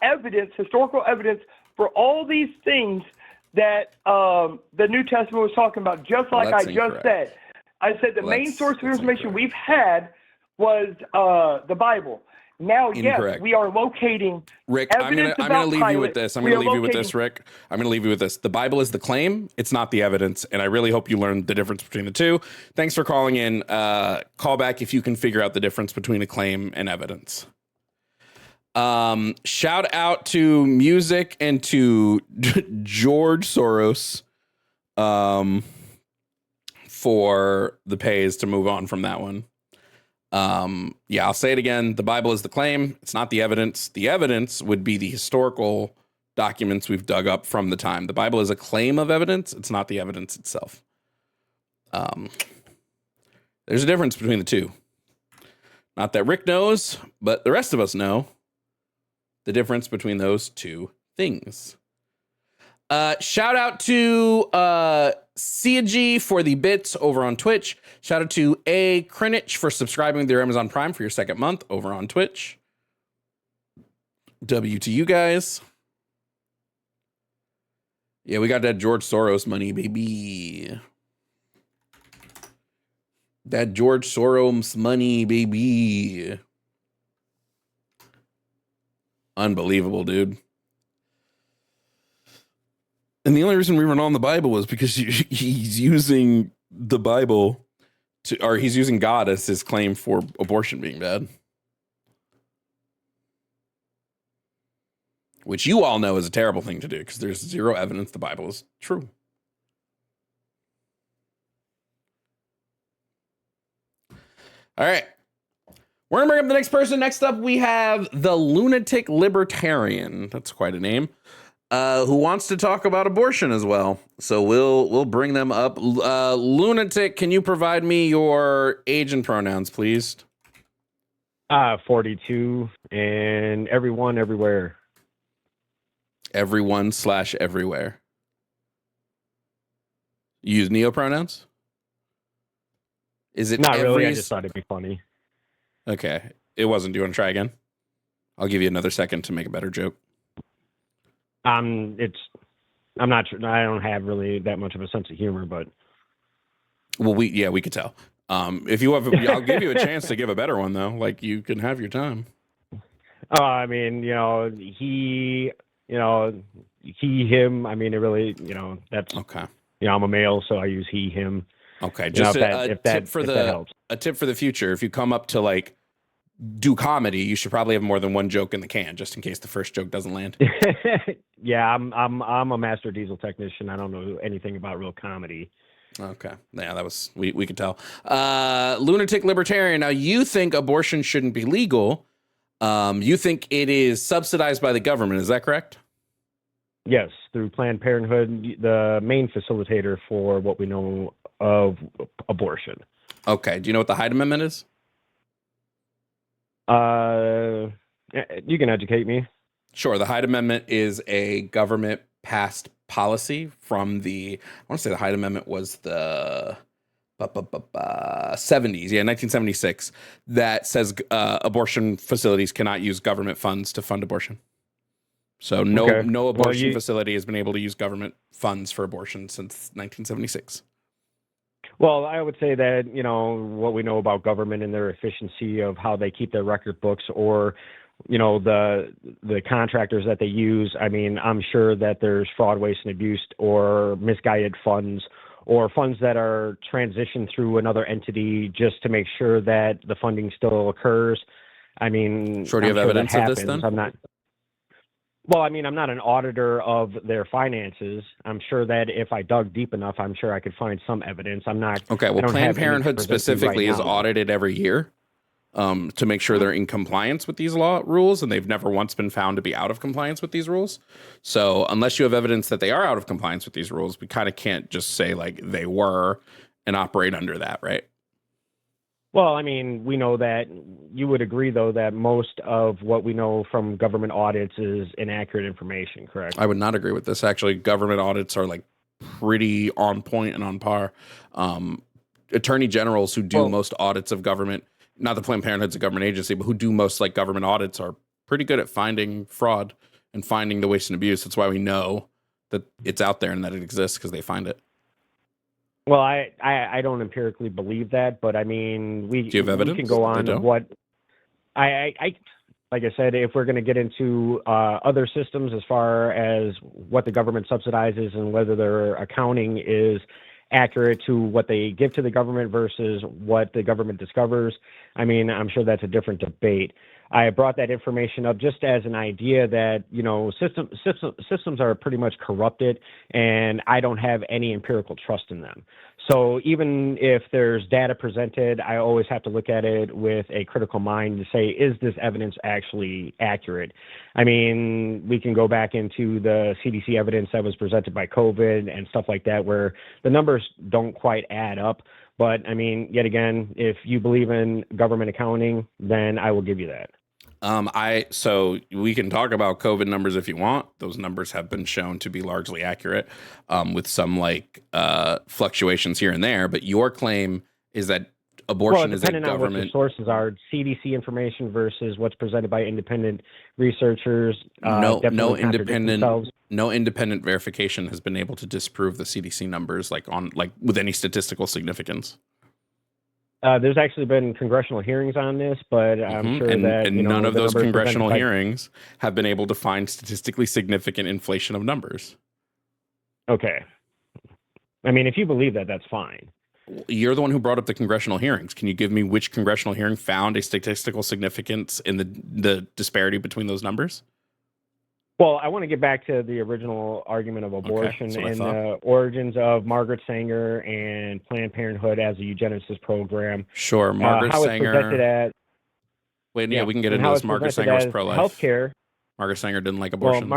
evidence, historical evidence, for all these things that the New Testament was talking about, just like I just said. I said the main source of information we've had was the Bible. Now, yes, we are locating Rick, I'm going to leave you with this. Rick. I'm going to leave you with this. The Bible is the claim. It's not the evidence. And I really hope you learned the difference between the two. Thanks for calling in. Call back if you can figure out the difference between a claim and evidence. Shout out to music and to George Soros for the pays to move on from that one. I'll say it again. The Bible is the claim. It's not the evidence. The evidence would be the historical documents we've dug up from the time. The Bible is a claim of evidence. It's not the evidence itself. There's a difference between the two. Not that Rick knows, but the rest of us know the difference between those two things. Shout out to Siaji for the bits over on Twitch. Shout out to A. Krinich for subscribing to their Amazon Prime for your second month over on Twitch. W to you guys. Yeah, we got that George Soros money, baby. That George Soros money, baby. Unbelievable, dude. And the only reason we were on the Bible was because he's using the Bible or he's using God as his claim for abortion being bad. Which you all know is a terrible thing to do because there's zero evidence the Bible is true. All right. We're going to bring up the next person. Next up, we have the Lunatic Libertarian. That's quite a name. Who wants to talk about abortion as well. So we'll bring them up. Lunatic, can you provide me your age and pronouns, please? 42 and everyone, everywhere. Everyone/everywhere. You use neo pronouns? Is it not really? I just thought it'd be funny. Okay. It wasn't. Do you want to try again? I'll give you another second to make a better joke. I'm not sure. I don't have really that much of a sense of humor, but. Well, we could tell. If you have, I'll give you a chance to give a better one though. Like you can have your time. I mean, he, him. I mean, it really, that's okay. I'm a male, so I use he, him. Okay. Just a tip for the future. If you come up to like do comedy, you should probably have more than one joke in the can, just in case the first joke doesn't land. Yeah, I'm a master diesel technician. I don't know anything about real comedy. Okay. Yeah, that was we could tell. Lunatic Libertarian. Now you think abortion shouldn't be legal. You think it is subsidized by the government, is that correct? Yes, through Planned Parenthood, the main facilitator for what we know of abortion. Okay. Do you know what the Hyde Amendment is? You can educate me. Sure. The Hyde Amendment is a government passed policy from I want to say the Hyde Amendment was the 70s. Yeah, 1976. That says abortion facilities cannot use government funds to fund abortion. So no abortion facility has been able to use government funds for abortion since 1976. Well, I would say that, what we know about government and their efficiency of how they keep their record books or the contractors that they use. I mean, I'm sure that there's fraud, waste, and abuse, or misguided funds, or funds that are transitioned through another entity just to make sure that the funding still occurs. I mean, Sure, do you have evidence of this then? I'm not. Well, I mean, I'm not an auditor of their finances. I'm sure that if I dug deep enough, I'm sure I could find some evidence. I'm not. Okay, well, Planned Parenthood specifically is audited every year to make sure they're in compliance with these law rules, and they've never once been found to be out of compliance with these rules. So unless you have evidence that they are out of compliance with these rules, we kind of can't just say like they were and operate under that, right? Well, I mean, we know that you would agree, though, that most of what we know from government audits is inaccurate information, correct? I would not agree with this. Actually, government audits are like pretty on point and on par. Attorney generals who do most audits of government, not that Planned Parenthood's a government agency, but who do most like government audits are pretty good at finding fraud and finding the waste and abuse. That's why we know that it's out there and that it exists, because they find it. Well, I don't empirically believe that, but I mean, we can go on what I like I said, if we're going to get into other systems as far as what the government subsidizes and whether their accounting is accurate to what they give to the government versus what the government discovers, I mean, I'm sure that's a different debate. I brought that information up just as an idea that, systems are pretty much corrupted, and I don't have any empirical trust in them. So even if there's data presented, I always have to look at it with a critical mind to say, is this evidence actually accurate? I mean, we can go back into the CDC evidence that was presented by COVID and stuff like that, where the numbers don't quite add up. But I mean, yet again, if you believe in government accounting, then I will give you that. So we can talk about COVID numbers if you want. Those numbers have been shown to be largely accurate, with some fluctuations here and there. But your claim is that abortion is a government. On what the sources are, CDC information versus what's presented by independent researchers. No independent verification has been able to disprove the CDC numbers with any statistical significance. There's actually been congressional hearings on this, but I'm sure that none of those congressional hearings have been able to find statistically significant inflation of numbers. Okay. I mean, if you believe that, that's fine. You're the one who brought up the congressional hearings. Can you give me which congressional hearing found a statistical significance in the disparity between those numbers? Well, I want to get back to the original argument of abortion and the origins of Margaret Sanger and Planned Parenthood as a eugenicist program. Sure, Margaret Sanger. We can get into this. Margaret Sanger was pro-life. Healthcare. Margaret Sanger didn't like abortions.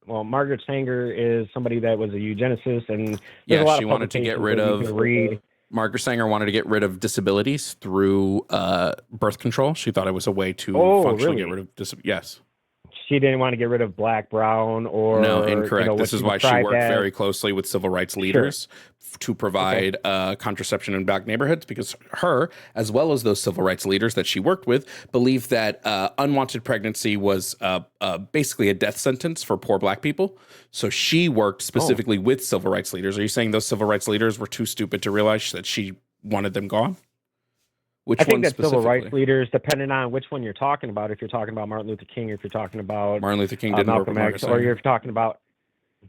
Margaret Sanger is somebody that was a eugenicist, and she wanted to get rid of. Margaret Sanger wanted to get rid of disabilities through birth control. She thought it was a way to functionally get rid of disabilities. Yes. She didn't want to get rid of black, brown, or... No, incorrect. This is why she worked very closely with civil rights leaders to provide contraception in black neighborhoods, because her, as well as those civil rights leaders that she worked with, believed that unwanted pregnancy was basically a death sentence for poor black people. So she worked specifically with civil rights leaders. Are you saying those civil rights leaders were too stupid to realize that she wanted them gone? I think that civil rights leaders, depending on which one you're talking about, if you're talking about Martin Luther King, if you're talking about Martin Luther King didn't work with Margaret Sanger, or you're talking about,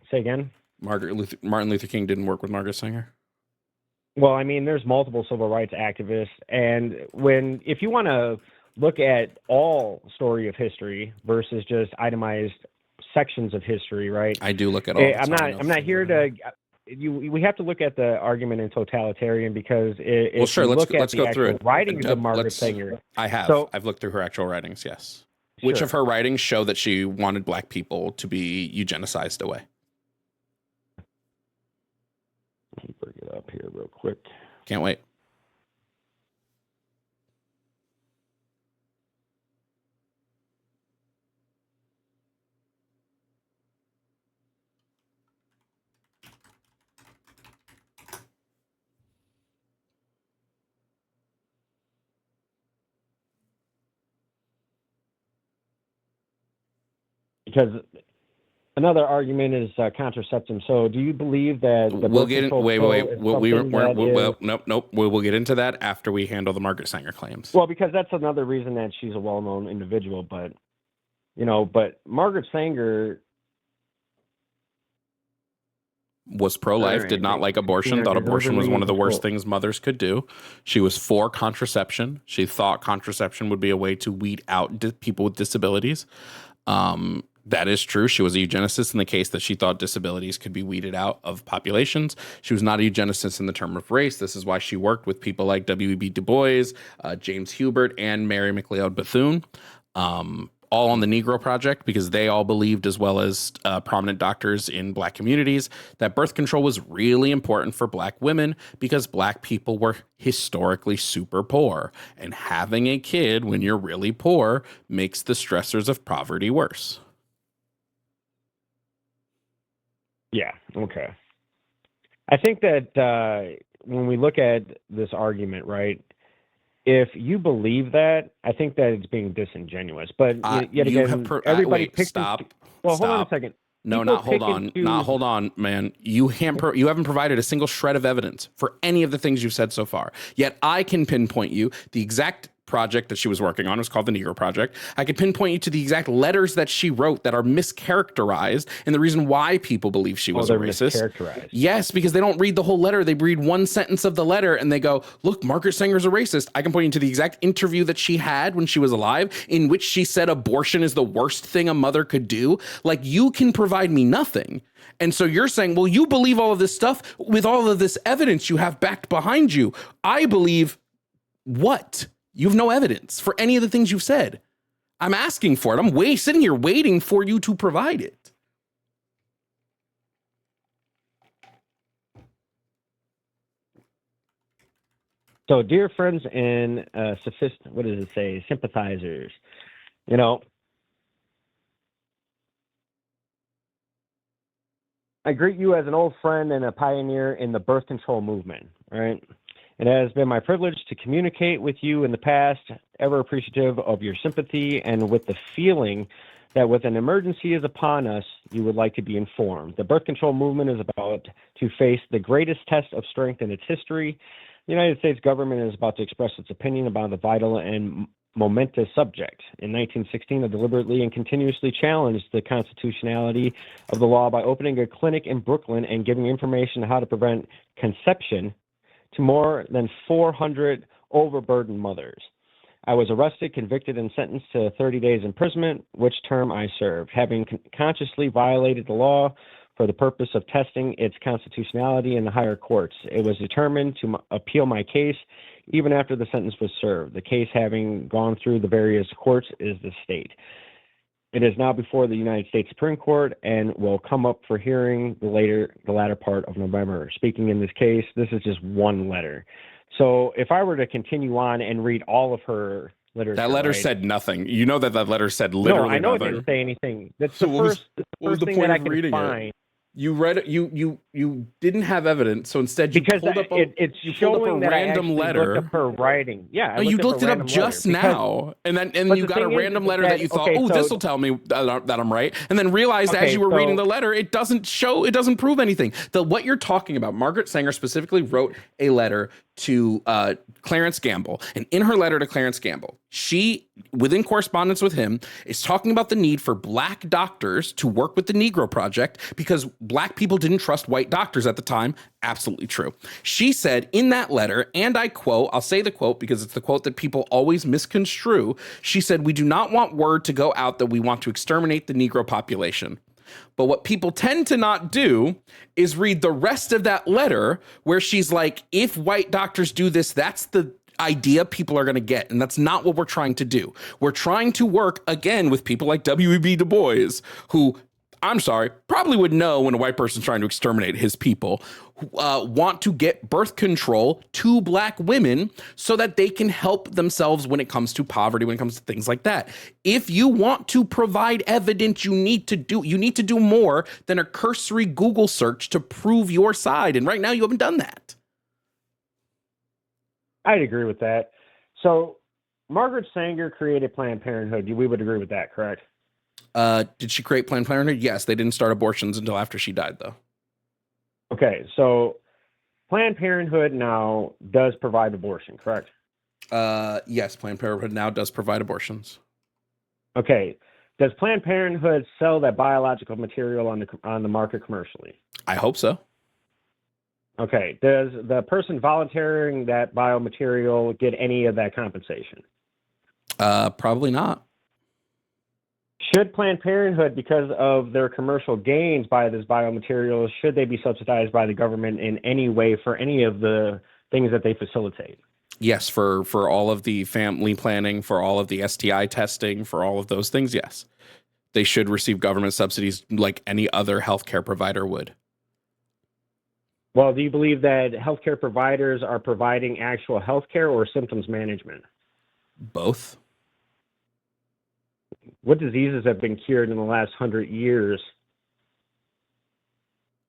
say again? Martin Luther King didn't work with Margaret Sanger. Well, I mean, there's multiple civil rights activists, and if you want to look at all story of history versus just itemized sections of history, right? I do look at all. I'm not here to. We have to look at the argument in totalitarian, because let's go through it. Writings of Margaret Sanger. I've looked through her actual writings. Yes. Sure. Which of her writings show that she wanted black people to be eugenicized away? Let me bring it up here real quick. Can't wait. Because Another argument is contraception. So, do you believe that the we'll get in, wait. Nope. We'll get into that after we handle the Margaret Sanger claims. Well, because that's another reason that she's a well-known individual. But but Margaret Sanger was pro-life, did not like abortion, thought abortion was one of the worst things mothers could do. She was for contraception. She thought contraception would be a way to weed out people with disabilities. That is true. She was a eugenicist in the case that she thought disabilities could be weeded out of populations. She was not a eugenicist in the term of race. This is why she worked with people like W.E.B. Du Bois, James Hubert, and Mary McLeod Bethune, all on the Negro Project, because they all believed, as well as prominent doctors in Black communities, that birth control was really important for Black women because Black people were historically super poor. And having a kid when you're really poor makes the stressors of poverty worse. Yeah, okay. I think that when we look at this argument, right, if you believe that, I think that it's being disingenuous. But yet again, everybody picks. Stop. Well, hold on a second. No, hold on, man. You haven't provided a single shred of evidence for any of the things you've said so far. Yet I can pinpoint you the exact project that she was working on. It was called the Negro Project. I could pinpoint you to the exact letters that she wrote that are mischaracterized, and the reason why people believe she was a racist. Mischaracterized. Yes, because they don't read the whole letter. They read one sentence of the letter and they go, look, Margaret Sanger's a racist. I can point you to the exact interview that she had when she was alive in which she said abortion is the worst thing a mother could do. Like, you can provide me nothing. And so you're saying, well, you believe all of this stuff with all of this evidence you have backed behind you. I believe what? You have no evidence for any of the things you've said. I'm asking for it. I'm sitting here waiting for you to provide it. So, dear friends and what does it say? Sympathizers, I greet you as an old friend and a pioneer in the birth control movement, right? It has been my privilege to communicate with you in the past, ever appreciative of your sympathy and with the feeling that with an emergency is upon us, you would like to be informed. The birth control movement is about to face the greatest test of strength in its history. The United States government is about to express its opinion about the vital and momentous subject. In 1916, I deliberately and continuously challenged the constitutionality of the law by opening a clinic in Brooklyn and giving information on how to prevent conception to more than 400 overburdened mothers. I was arrested, convicted, and sentenced to 30 days imprisonment, which term I served, having consciously violated the law for the purpose of testing its constitutionality in the higher courts. It was determined to appeal my case even after the sentence was served. The case, having gone through the various courts, is the state. It is now before the United States Supreme Court and will come up for hearing the latter part of November. Speaking in this case, this is just one letter. So if I were to continue on and read all of her literature, that letter said nothing. You know that letter said literally nothing. No, I know it didn't say anything. That's the first thing that I can find. You read it. You didn't have evidence, so instead you pulled up it's showing a random letter. Looked up her writing. Yeah, you looked it up just now, and you got a random letter that you thought, this will tell me that I'm right, and then realized as you were reading the letter, it doesn't prove anything. What you're talking about, Margaret Sanger specifically wrote a letter to Clarence Gamble, and in her letter to Clarence Gamble, she, within correspondence with him, is talking about the need for Black doctors to work with the Negro Project because Black people didn't trust white doctors at the time. Absolutely true. She said in that letter, and I quote, I'll say the quote because it's the quote that people always misconstrue. She said, "We do not want word to go out that we want to exterminate the Negro population." But what people tend to not do is read the rest of that letter where she's like, if white doctors do this, that's the idea people are going to get. And that's not what we're trying to do. We're trying to work, again, with people like W.E.B. Du Bois, who, I'm sorry, probably would know when a white person's trying to exterminate his people, want to get birth control to Black women so that they can help themselves when it comes to poverty, when it comes to things like that. If you want to provide evidence, you need to do more than a cursory Google search to prove your side. And right now you haven't done that. I'd agree with that. So Margaret Sanger created Planned Parenthood. We would agree with that, correct? Did she create Planned Parenthood? Yes, they didn't start abortions until after she died, though. Okay, so Planned Parenthood now does provide abortion, correct? Yes, Planned Parenthood now does provide abortions. Okay, does Planned Parenthood sell that biological material on the market commercially? I hope so. Okay, does the person volunteering that biomaterial get any of that compensation? Probably not. Should Planned Parenthood, because of their commercial gains by this biomaterial, should they be subsidized by the government in any way for any of the things that they facilitate? Yes, for all of the family planning, for all of the STI testing, for all of those things, yes. They should receive government subsidies like any other healthcare provider would. Well, do you believe that healthcare providers are providing actual healthcare or symptoms management? Both. What diseases have been cured in the last 100 years?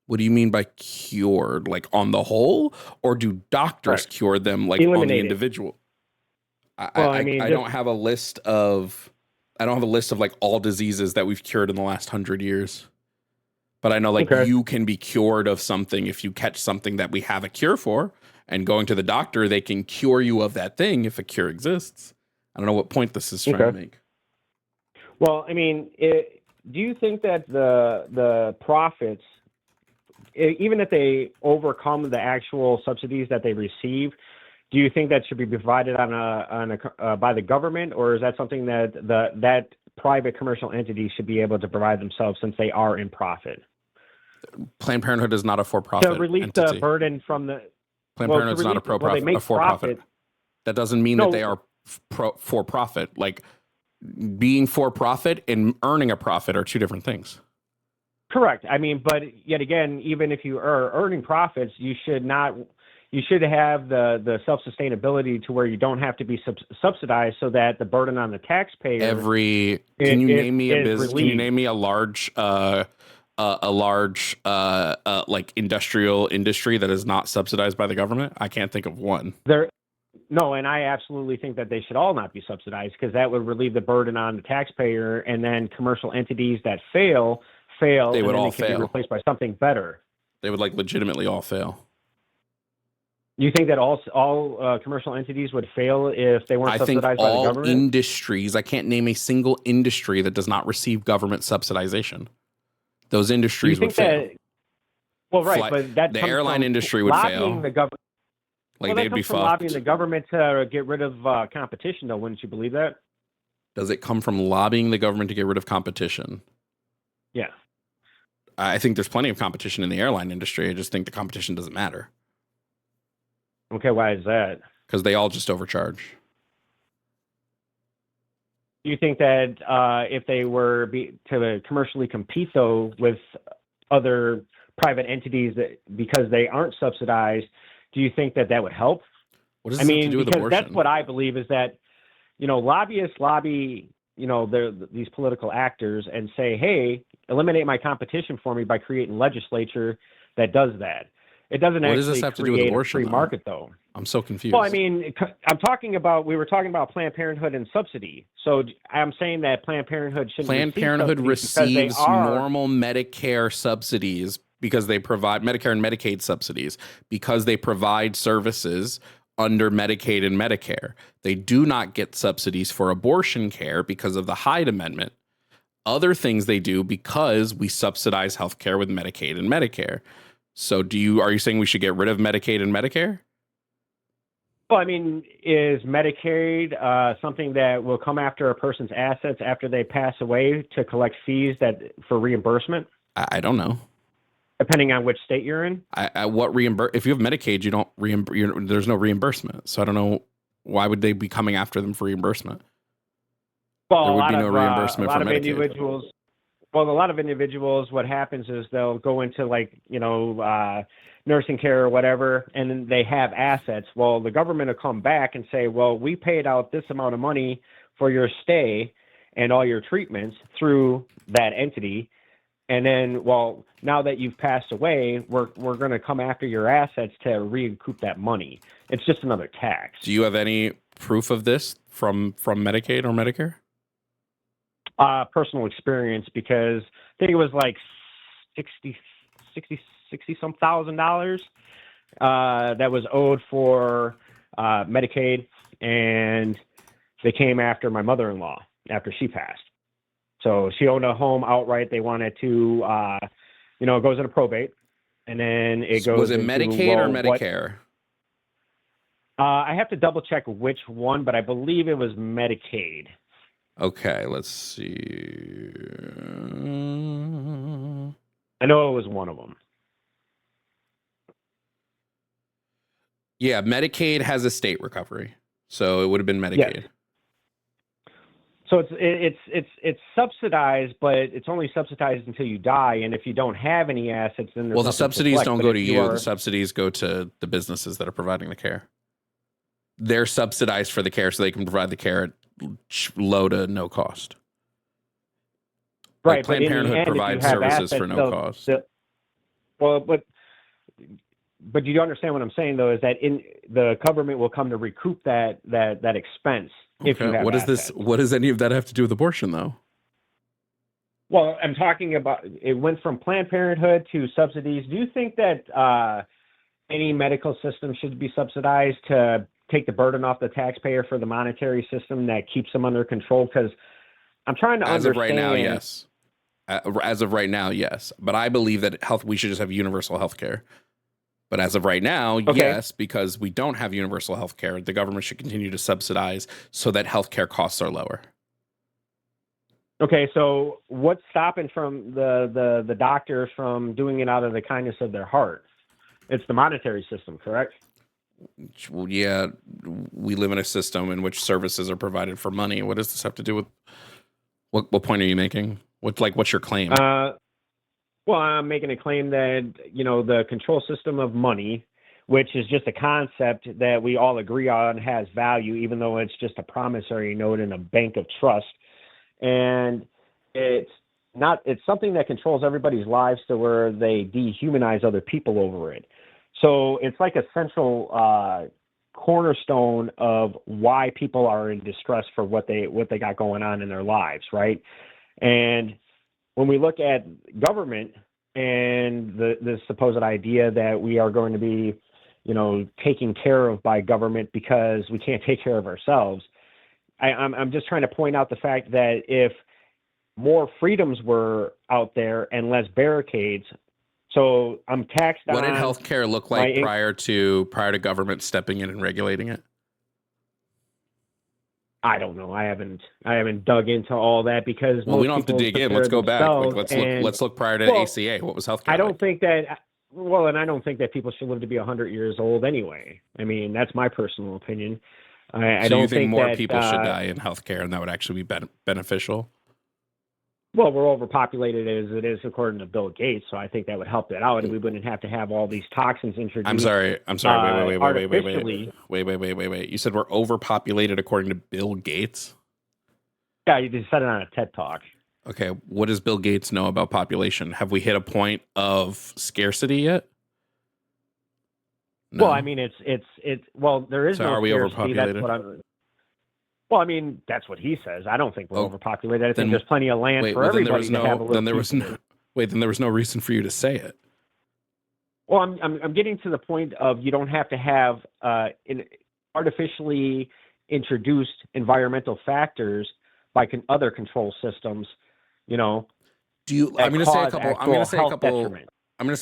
What do you mean by cured? Like on the whole? Or do doctors cure them like on the individual? I don't have a list of like all diseases that we've cured in the last 100 years. But I know like you can be cured of something if you catch something that we have a cure for, and going to the doctor, they can cure you of that thing if a cure exists. I don't know what point this is trying to make. Well, I mean, do you think that the profits, even if they overcome the actual subsidies that they receive, do you think that should be provided by the government, or is that something that that private commercial entities should be able to provide themselves since they are in profit? Planned Parenthood is not a for-profit to release entity. The burden from the Planned Parenthood is not a for-profit. That doesn't mean that they are for-profit. Like being for-profit and earning a profit are two different things. Correct. I mean, but yet again, even if you are earning profits, you should have the self-sustainability to where you don't have to be subsidized, so that the burden on the taxpayer. Can you name me a business? Can you name me a large like industrial industry that is not subsidized by the government? I can't think of one. No, and I absolutely think that they should all not be subsidized, because that would relieve the burden on the taxpayer, and then commercial entities that fail, they would all fail. Be replaced by something better. They would like legitimately all fail. You think that all commercial entities would fail if they weren't subsidized by the government? All industries, I can't name a single industry that does not receive government subsidization. Those industries would fail. Well, right, but the airline industry would fail. The government. Like they'd be fucked. Lobbying the government to get rid of competition, though. Wouldn't you believe that? Does it come from lobbying the government to get rid of competition? Yeah. I think there's plenty of competition in the airline industry. I just think the competition doesn't matter. Okay, why is that? Because they all just overcharge. Do you think that if they were to commercially compete, though, with other private entities because they aren't subsidized, do you think that would help? What does this have to do with abortion? That's what I believe, is that, lobbyists lobby, these political actors and say, hey, eliminate my competition for me by creating legislature that does that. It doesn't what actually does this have to create do with abortion, a free market, though. I'm so confused. Well, I mean, we were talking about Planned Parenthood and subsidy. So I'm saying that Planned Parenthood shouldn't Planned Parenthood receives normal Medicare subsidies because they provide Medicare and Medicaid subsidies because they provide services under Medicaid and Medicare. They do not get subsidies for abortion care because of the Hyde Amendment. Other things they do because we subsidize healthcare with Medicaid and Medicare. So are you saying we should get rid of Medicaid and Medicare? Well, I mean, is Medicaid something that will come after a person's assets after they pass away to collect fees for reimbursement? I don't know. Depending on which state you're in? If you have Medicaid, you don't there's no reimbursement. So I don't know, why would they be coming after them for reimbursement? Well, there would be no reimbursement for Medicaid. A lot of individuals, what happens is they'll go into nursing care or whatever, and then they have assets. Well, the government will come back and say, well, we paid out this amount of money for your stay and all your treatments through that entity. And then, well, now that you've passed away, we're going to come after your assets to recoup that money. It's just another tax. Do you have any proof of this from Medicaid or Medicare? personal experience, because I think it was like 60 some $1,000 that was owed for Medicaid, and they came after my mother-in-law after she passed. So she owned a home outright. They wanted to, it goes into probate, and then it goes. Was it Medicaid or Medicare? I have to double check which one, but I believe it was Medicaid. Okay, let's see. I know it was one of them. Yeah, Medicaid has a state recovery, so it would have been Medicaid. Yes. So it's subsidized, but it's only subsidized until you die, and if you don't have any assets, then the subsidies don't go to you. The subsidies go to the businesses that are providing the care. They're subsidized for the care, so they can provide the care at low to no cost. Right, like Planned Parenthood provides services for no cost. But you understand what I'm saying, though, is that the government will come to recoup that expense. Okay. If you have assets. What does any of that have to do with abortion, though? Well, I'm talking about it went from Planned Parenthood to subsidies. Do you think that any medical system should be subsidized to take the burden off the taxpayer for the monetary system that keeps them under control? Because I'm trying to understand. As of right now, yes. As of right now, yes. But I believe that we should just have universal health care. But as of right now, yes, because we don't have universal health care, the government should continue to subsidize so that health care costs are lower. Okay, so what's stopping from the doctors from doing it out of the kindness of their heart? It's the monetary system, correct? Well, yeah, we live in a system in which services are provided for money. What does this have to do with what point are you making? What's your claim? Well, I'm making a claim that, the control system of money, which is just a concept that we all agree on has value, even though it's just a promissory note in a bank of trust. And it's something that controls everybody's lives to where they dehumanize other people over it. So it's like a central cornerstone of why people are in distress for what they got going on in their lives, right? And when we look at government and the supposed idea that we are going to be, taken care of by government because we can't take care of ourselves, I'm just trying to point out the fact that if more freedoms were out there and less barricades, so I'm taxed on. What did healthcare look like prior to government stepping in and regulating it? I don't know. I haven't dug into all that because we don't have to dig in. Let's go back. Let's look prior to ACA. What was healthcare? I don't think that. Well, and I don't think that people should live to be 100 years old anyway. I mean, that's my personal opinion. I don't think more people should die in healthcare, and that would actually be beneficial. Well, we're overpopulated as it is according to Bill Gates, so I think that would help that out, and we wouldn't have to have all these toxins introduced. I'm sorry. Wait. You said we're overpopulated according to Bill Gates? Yeah, you just said it on a TED Talk. Okay, what does Bill Gates know about population? Have we hit a point of scarcity yet? No. Well, I mean, there is no scarcity. Are we overpopulated? Well, I mean, that's what he says. I don't think we're overpopulated. I think there's plenty of land for everybody to have a little. Then there was no reason for you to say it. Well, I'm getting to the point of you don't have to have artificially introduced environmental factors by other control systems. I'm going to say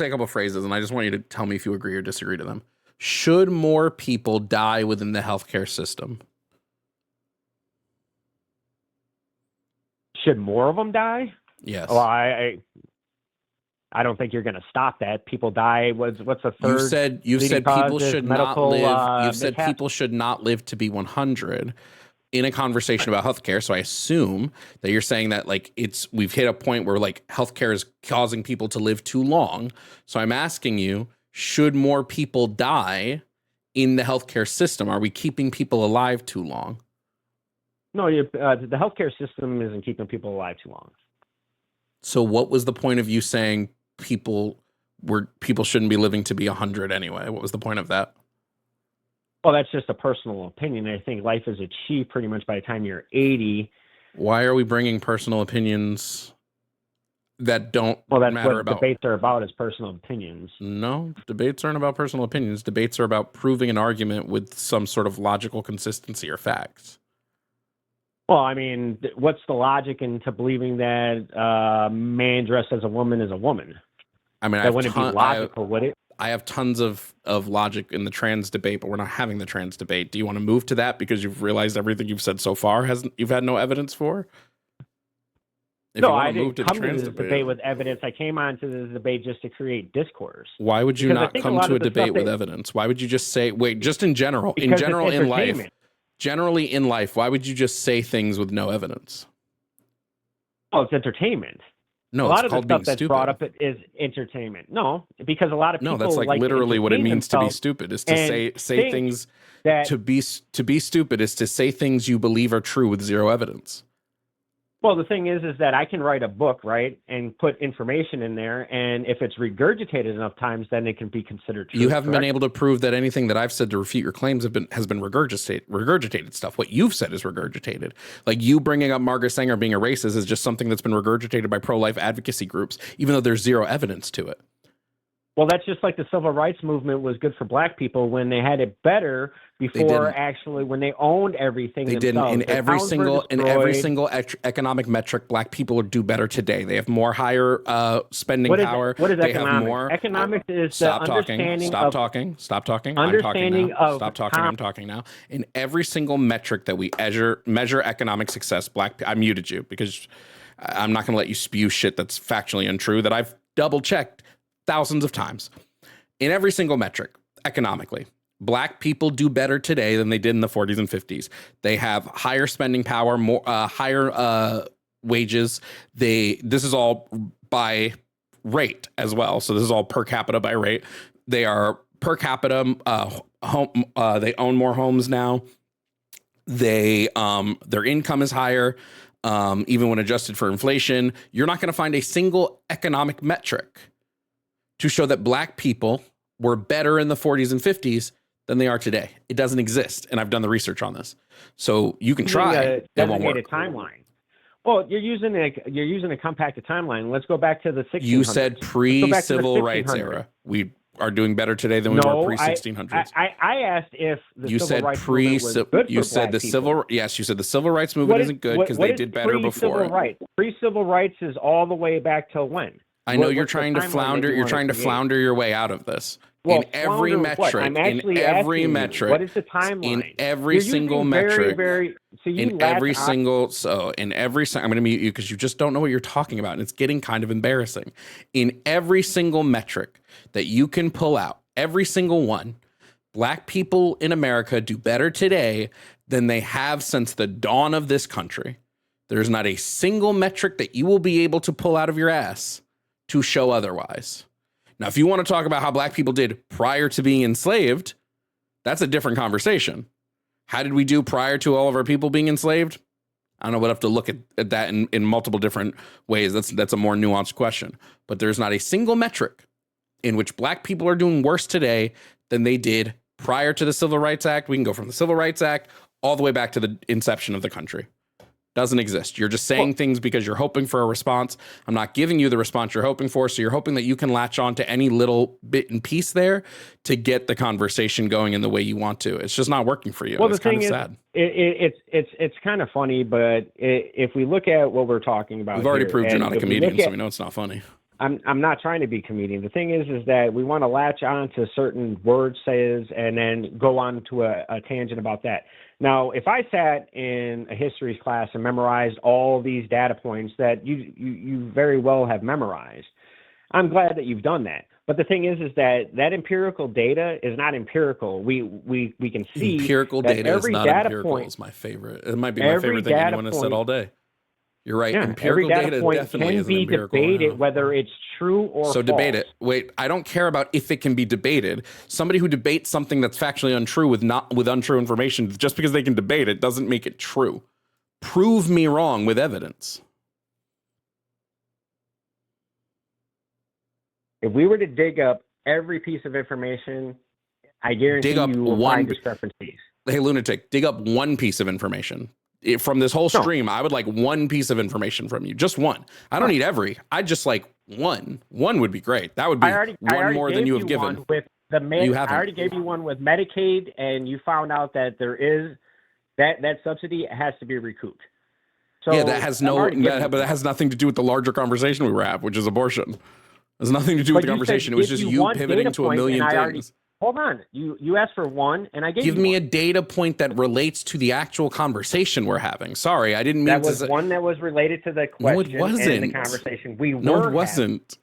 a couple phrases, and I just want you to tell me if you agree or disagree to them. Should more people die within the healthcare system? Should more of them die? Yes. Well, I don't think you're going to stop that. People die. What's the third? You said people should not live. You've said people should not live to be 100 in a conversation about healthcare. So I assume that you're saying that we've hit a point where healthcare is causing people to live too long. So I'm asking you, should more people die in the healthcare system? Are we keeping people alive too long? No, the healthcare system isn't keeping people alive too long. So what was the point of you saying people shouldn't be living to be 100 anyway? What was the point of that? Well, that's just a personal opinion. I think life is achieved pretty much by the time you're 80. Why are we bringing personal opinions that don't Well, that's matter what about? Debates are about, is personal opinions. No, debates aren't about personal opinions. Debates are about proving an argument with some sort of logical consistency or facts. Well, I mean, what's the logic into believing that a man dressed as a woman is a woman? I mean, that wouldn't be logical, would it? I have tons of logic in the trans debate, but we're not having the trans debate. Do you want to move to that because you've realized everything you've said so far you've had no evidence for? No, I didn't come to this debate with evidence. I came on to this debate just to create discourse. Why would you not come to a debate with evidence? Why would you just say, wait, just in general, in life, generally in life, why would you just say things with no evidence? Oh, it's entertainment. No, a lot it's of the stuff that's brought up is entertainment. No, because a lot of people that's like literally what it means to be stupid, is to say things that to be stupid is to say things you believe are true with zero evidence. Well, the thing is that I can write a book, right, and put information in there, and if it's regurgitated enough times, then it can be considered true. You haven't been able to prove that anything that I've said to refute your claims has been regurgitated stuff. What you've said is regurgitated. Like you bringing up Margaret Sanger being a racist is just something that's been regurgitated by pro-life advocacy groups, even though there's zero evidence to it. Well, that's just like the civil rights movement was good for black people when they had it better before actually when they owned everything. They didn't. In every single economic metric, black people do better today. They have more higher spending power. What is they economics? Have more. Economics is stop the talking. understanding. Stop talking. Stop talking. Understanding I'm talking now. Stop talking. I'm talking now. In every single metric that we measure economic success, I muted you because I'm not going to let you spew shit that's factually untrue that I've double checked thousands of times. In every single metric, economically, black people do better today than they did in the 40s and 50s. They have higher spending power, higher wages. This is all by rate as well. So this is all per capita by rate. They are per capita they own more homes now. Their income is higher, even when adjusted for inflation. You're not going to find a single economic metric to show that black people were better in the 40s and 50s than they are today. It doesn't exist, and I've done the research on this. So you can try. It won't work. Timeline. Well, you're using a compacted timeline. Let's go back to the 1600s. You said pre-civil rights era. We are doing better today than we were pre-1600s. I asked if the civil rights movement was good. You said the civil. Yes, you said the civil rights movement isn't good because they did better before. Pre-civil rights is all the way back till when? I know you're trying to flounder. You're trying to flounder your way out of this. Well, in every metric, what is the timeline? In every single metric, I'm going to mute you because you just don't know what you're talking about, and it's getting kind of embarrassing. In every single metric that you can pull out, every single one, black people in America do better today than they have since the dawn of this country. There's not a single metric that you will be able to pull out of your ass to show otherwise. Now, if you want to talk about how black people did prior to being enslaved, that's a different conversation. How did we do prior to all of our people being enslaved? I don't know. We'll have to look at that in multiple different ways. That's a more nuanced question. But there's not a single metric in which black people are doing worse today than they did prior to the Civil Rights Act. We can go from the Civil Rights Act all the way back to the inception of the country. Doesn't exist. You're just saying things because you're hoping for a response. I'm not giving you the response you're hoping for, so you're hoping that you can latch on to any little bit and piece there to get the conversation going in the way you want to. It's just not working for you. Well, it's the thing kind of is, sad. It's kind of funny, but if we look at what we're talking about, we've already proved you're not a comedian, so we know it's not funny. I'm not trying to be a comedian. The thing is that we want to latch on to certain word says and then go on to a tangent about that. Now, if I sat in a history class and memorized all these data points that you very well have memorized, I'm glad that you've done that. But the thing is that empirical data is not empirical. We can see empirical data is not empirical. Is my favorite. It might be my favorite thing anyone has said all day. You're right. Yeah, empirical data definitely isn't empirical. Can be debated whether it's true or false. So debate it. Wait, I don't care about if it can be debated. Somebody who debates something that's factually untrue with untrue information, just because they can debate it doesn't make it true. Prove me wrong with evidence. If we were to dig up every piece of information, I guarantee you will find discrepancies. Hey, lunatic, dig up one piece of information. from this whole stream, I would like one piece of information from you, just one. I don't need every. I just like one. One would be great. That would be one more than you have given. With I already gave you one with Medicaid, and you found out that there is that subsidy has to be recouped. So yeah, that has but that has nothing to do with the larger conversation we were having, which is abortion. It has nothing to do with the conversation. It was just you pivoting to a million things. Hold on. You asked for one, and I gave you Give me a data point that relates to the actual conversation we're having. Sorry, I didn't mean that was one that was related to the question no, it wasn't. and the conversation we were No, it wasn't.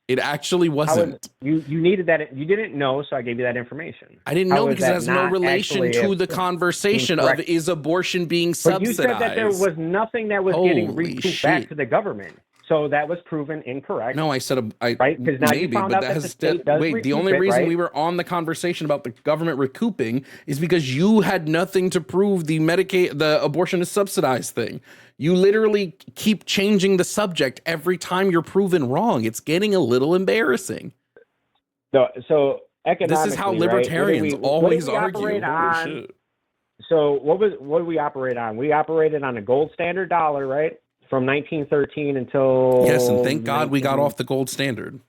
It actually wasn't. You needed that. You didn't know, so I gave you that information. I didn't know because it has no relation to the conversation of is abortion being subsidized. But you said that there was nothing that was getting recouped back to the government. So that was proven incorrect. No, I said right because now you found out that the state does wait. The only reason we were on the conversation about the government recouping is because you had nothing to prove the abortion is subsidized thing. You literally keep changing the subject every time you're proven wrong. It's getting a little embarrassing. So economically, this is how libertarians always argue. Holy shit. So what do we operate on? We operated on a gold standard dollar, right? From 1913 until... Yes, and thank God we got off the gold standard.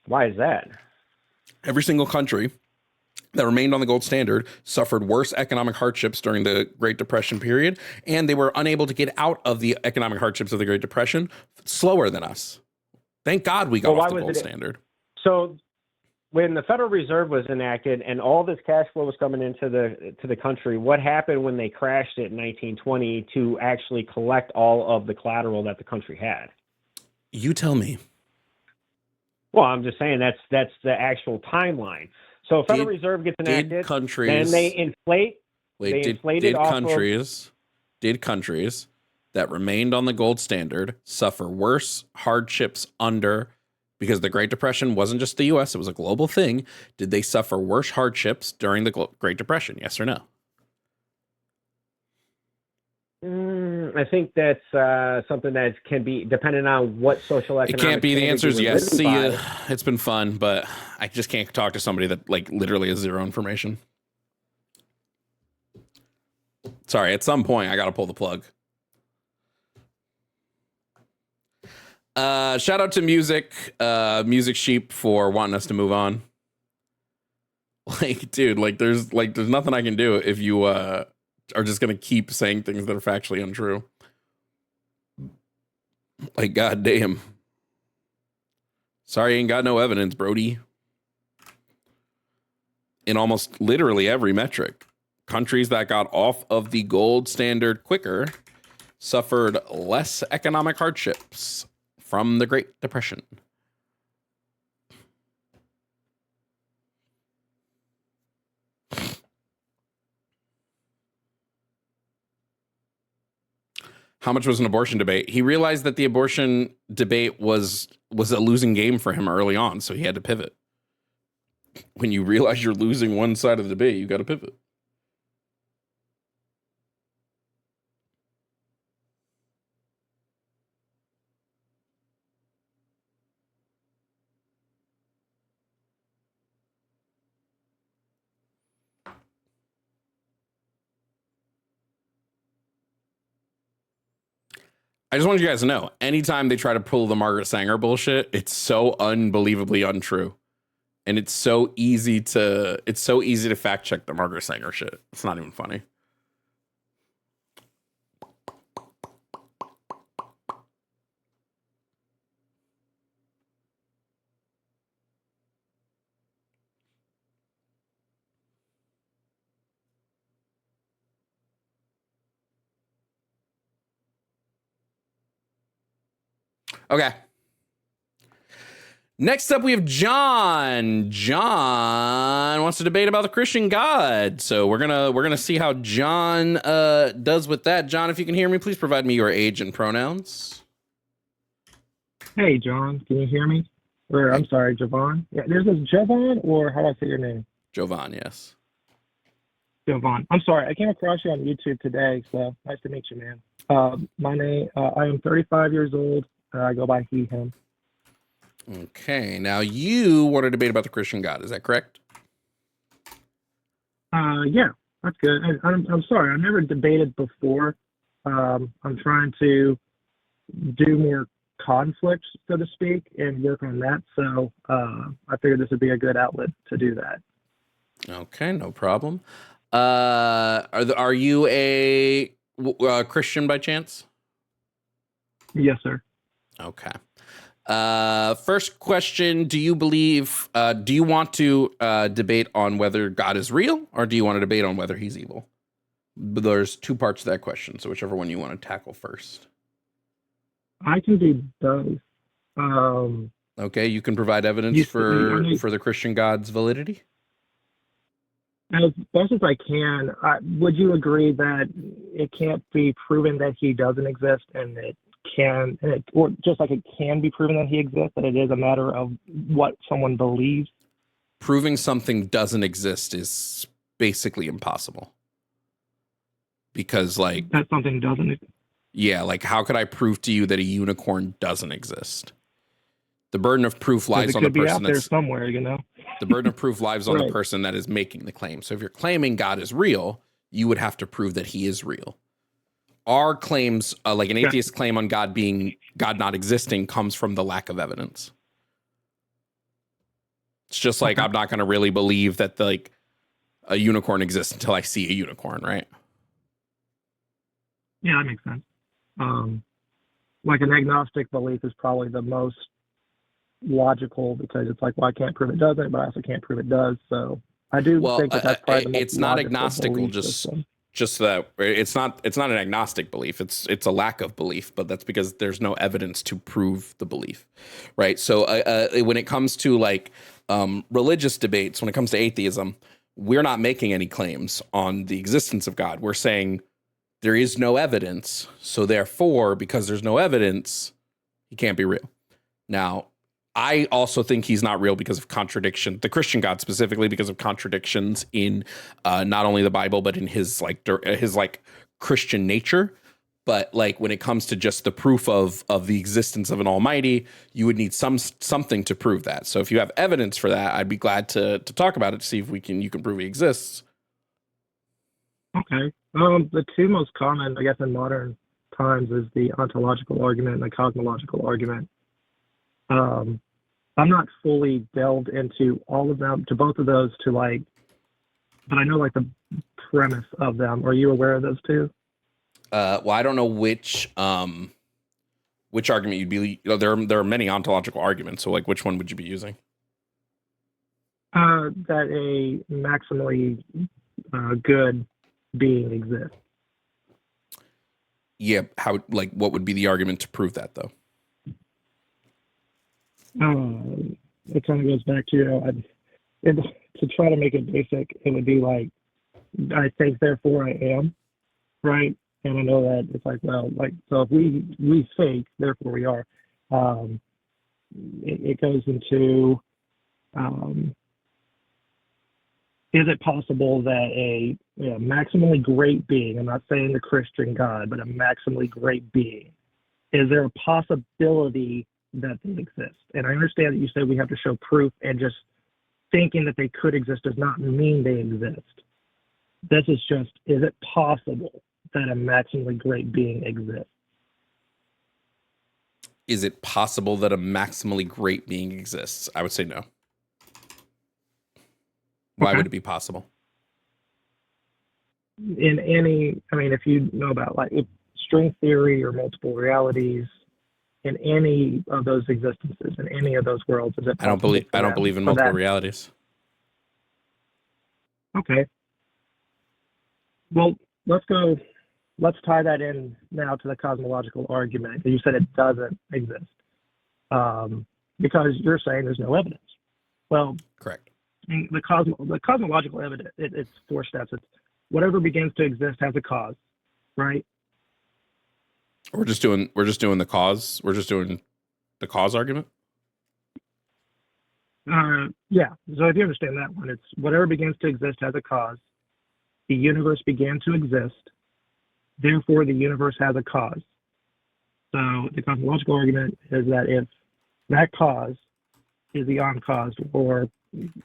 Why is that? Every single country that remained on the gold standard suffered worse economic hardships during the Great Depression period, and they were unable to get out of the economic hardships of the Great Depression slower than us. Thank God we got off the gold standard. So when the Federal Reserve was enacted and all this cash flow was coming into the country, what happened when they crashed it in 1920 to actually collect all of the collateral that the country had? You tell me. Well, I'm just saying that's the actual timeline. So Federal Reserve gets enacted, then they inflate. Did countries that remained on the gold standard suffer worse hardships because the Great Depression wasn't just the U.S., it was a global thing. Did they suffer worse hardships during the Great Depression? Yes or no? I think that's something that can be dependent on what social economic... It can't be. The answer is yes. See, it's been fun, but I just can't talk to somebody that like literally has zero information. Sorry, at some point I got to pull the plug. Shout out to Music Sheep for wanting us to move on. Like, dude, there's nothing I can do if you are just gonna keep saying things that are factually untrue. Like, goddamn. Sorry, ain't got no evidence, Brody. In almost literally every metric, countries that got off of the gold standard quicker suffered less economic hardships from the Great Depression. How much was an abortion debate? He realized that the abortion debate was a losing game for him early on, so he had to pivot. When you realize you're losing one side of the debate, you got to pivot. I just wanted you guys to know, anytime they try to pull the Margaret Sanger bullshit, it's so unbelievably untrue. And it's so easy to fact check the Margaret Sanger shit. It's not even funny. Okay. Next up, we have John. John wants to debate about the Christian God. So we're gonna see how John does with that. John, if you can hear me, please provide me your age and pronouns. Hey, John, can you hear me? Or I'm sorry, Jovan. Yeah, there's this Jovan, or how do I say your name? Jovan, yes. Jovan. I'm sorry, I came across you on YouTube today, so nice to meet you, man. My name, I am 35 years old. I go by he, him. Okay, now you want to debate about the Christian God, is that correct? Yeah. That's good. I'm sorry, I never debated before. I'm trying to do more conflict, so to speak, and work on that. So I figured this would be a good outlet to do that. Okay, no problem. Are you a Christian by chance? Yes, sir. Okay. First question, do you want to debate on whether God is real, or do you want to debate on whether he's evil? But there's two parts to that question, so whichever one you want to tackle first. I can do both. Okay, you can provide evidence for the Christian God's validity? As best as I can. Would you agree that it can't be proven that he doesn't exist, and or just like it can be proven that he exists, that it is a matter of what someone believes? Proving something doesn't exist is basically impossible. Because, like... That something doesn't exist? Yeah, like, how could I prove to you that a unicorn doesn't exist? The burden of proof lies on the person out there somewhere, you know? The burden of proof lies on the person that is making the claim. So if you're claiming God is real, you would have to prove that he is real. Our claims, like an atheist claim on God not existing, comes from the lack of evidence. It's just like, I'm not going to really believe that like a unicorn exists until I see a unicorn, right? Yeah, that makes sense. Like an agnostic belief is probably the most logical, because it's like, well, I can't prove it doesn't, but I also can't prove it does. So I do think that's probably the most it's not agnostical, just that it's not an agnostic belief. It's a lack of belief, but that's because there's no evidence to prove the belief, right? So when it comes to like religious debates, when it comes to atheism, we're not making any claims on the existence of God. We're saying there is no evidence, so therefore, because there's no evidence, he can't be real. Now, I also think he's not real because of contradiction, the Christian God specifically, because of contradictions in not only the Bible, but in his Christian nature. But like when it comes to just the proof of the existence of an almighty, you would need something to prove that. So if you have evidence for that, I'd be glad to talk about it to see if you can prove he exists. Okay. The two most common, I guess, in modern times is the ontological argument and the cosmological argument. I'm not fully delved into all of them, to both of those, but I know like the premise of them. Are you aware of those two? Well, I don't know which argument you'd be. There are many ontological arguments. So, like, which one would you be using? That a maximally good being exists. Yeah. How? Like, what would be the argument to prove that, though? It kind of goes back to to try to make it basic. It would be like, I think, therefore I am, right? And I know that it's like, well, like, so if we think, therefore we are. It goes into, is it possible that a maximally great being, I'm not saying the Christian God, but a maximally great being, is there a possibility that they exist? And I understand that you say we have to show proof, and just thinking that they could exist does not mean they exist. This is just, is it possible that a maximally great being exists? Is it possible that a maximally great being exists? I would say no. Why would it be possible? In any, I mean, if you know about like string theory or multiple realities, in any of those existences, in any of those worlds, is it possible? I don't believe in multiple realities. Okay. Well, let's tie that in now to the cosmological argument. You said it doesn't exist because you're saying there's no evidence. Well, correct. The cosmological evidence, it's 4 steps. It's whatever begins to exist has a cause, right? We're just doing the cause. We're just doing the cause argument. Yeah. So if you understand that one, it's whatever begins to exist has a cause. The universe began to exist. Therefore, the universe has a cause. So the cosmological argument is that if that cause is the uncaused or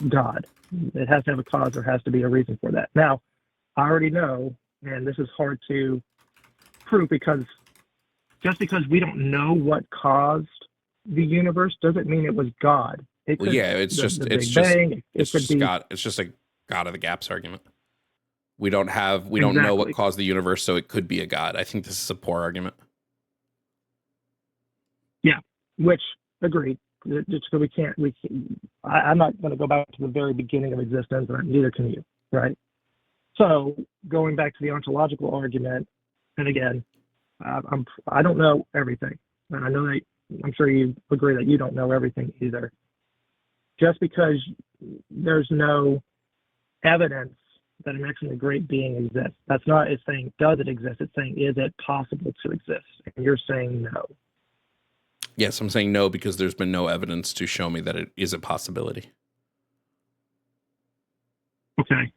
God, it has to have a cause. There has to be a reason for that. Now, I already know, and this is hard to prove because just because we don't know what caused the universe doesn't mean it was God. Well, yeah, it's just God. It's just a God of the gaps argument. We don't know what caused the universe, so it could be a God. I think this is a poor argument. Yeah, which agreed. Just so I'm not going to go back to the very beginning of existence, and neither can you, right? So going back to the ontological argument, and again, I don't know everything, and I know that I'm sure you agree that you don't know everything either. Just because there's no evidence that an excellently great being exists, that's not it's saying does it exist. It's saying is it possible to exist, and you're saying no. Yes, I'm saying no because there's been no evidence to show me that it is a possibility. Okay.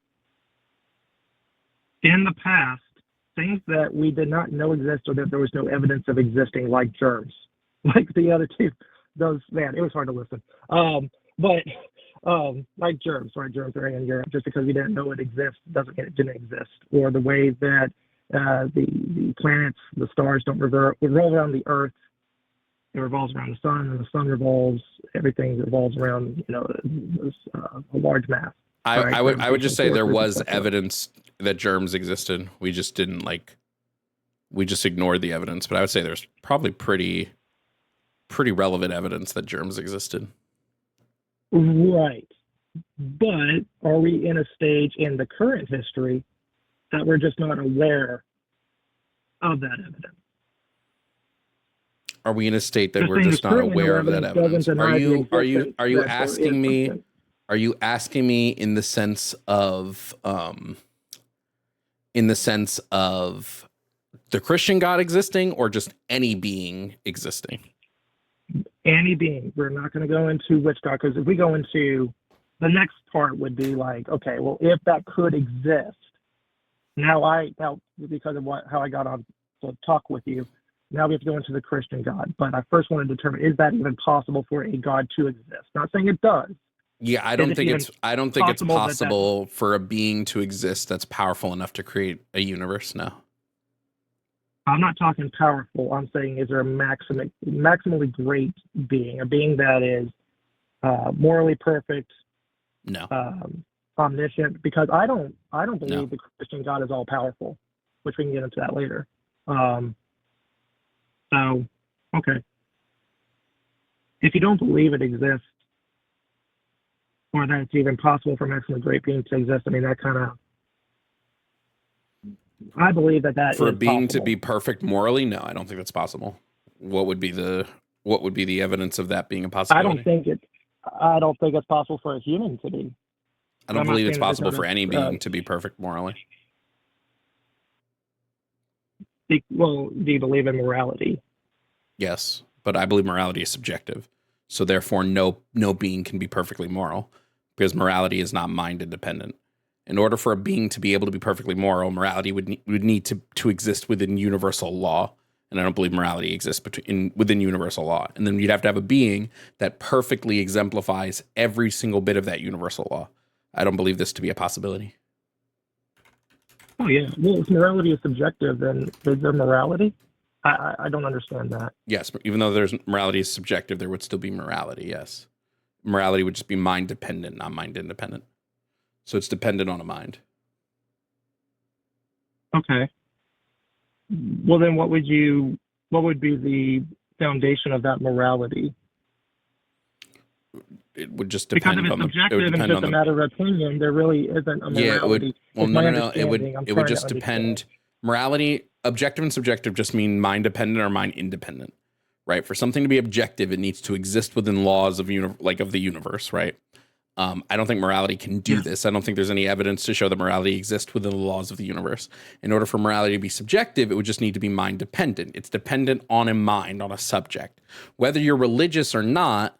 In the past, things that we did not know exist or that there was no evidence of existing, like germs, like the other two, those, man, it was hard to listen. Like germs, right? Germs are in Europe. Just because we didn't know it exists doesn't mean it didn't exist. Or the way that the planets, the stars don't revolve around the Earth. It revolves around the sun, and the sun revolves. Everything revolves around, a large mass. I would just say there was evidence that germs existed. We just didn't we just ignored the evidence. But I would say there's probably pretty relevant evidence that germs existed. Right. But are we in a stage in the current history that we're just not aware of that evidence? Are we in a state that we're just not aware of that evidence? Are you asking me? Are you asking me in the sense of the Christian God existing, or just any being existing? Any being. We're not going to go into which God, because if we go into the next part would be like, okay, well, if that could exist, now because of how I got on to talk with you, now we have to go into the Christian God. But I first want to determine, is that even possible for a God to exist? Not saying it does. Yeah, I don't think it's possible for a being to exist that's powerful enough to create a universe. No. I'm not talking powerful. I'm saying, is there a maximally great being, a being that is morally perfect? No. Omniscient? Because I don't believe the Christian God is all powerful, which we can get into that later. So, okay. If you don't believe it exists, or that it's even possible for maximally great being to exist, I mean, that kind of, I believe that for is a being possible. To be perfect morally, no, I don't think that's possible. What would be the evidence of that being a possibility? I don't think it's possible for a human to be. I don't believe it's possible for any being to be perfect morally. Well, do you believe in morality? Yes, but I believe morality is subjective. So therefore, no being can be perfectly moral, because morality is not mind independent. In order for a being to be able to be perfectly moral, morality would need to exist within universal law. And I don't believe morality exists within universal law. And then you'd have to have a being that perfectly exemplifies every single bit of that universal law. I don't believe this to be a possibility. Oh, yeah. Well, if morality is subjective, then is there morality? I don't understand that. Yes, even though morality is subjective, there would still be morality, yes. Morality would just be mind dependent, not mind independent. So it's dependent on a mind. Okay. Well, then what would be the foundation of that morality? It would just depend on the... Because if it's subjective and just a matter of opinion, there really isn't a morality. Yeah, no. It would just depend. Morality, objective and subjective just mean mind dependent or mind independent, right? For something to be objective, it needs to exist within laws of the universe, right? I don't think morality can do this. I don't think there's any evidence to show that morality exists within the laws of the universe. In order for morality to be subjective, it would just need to be mind dependent. It's dependent on a mind, on a subject. Whether you're religious or not,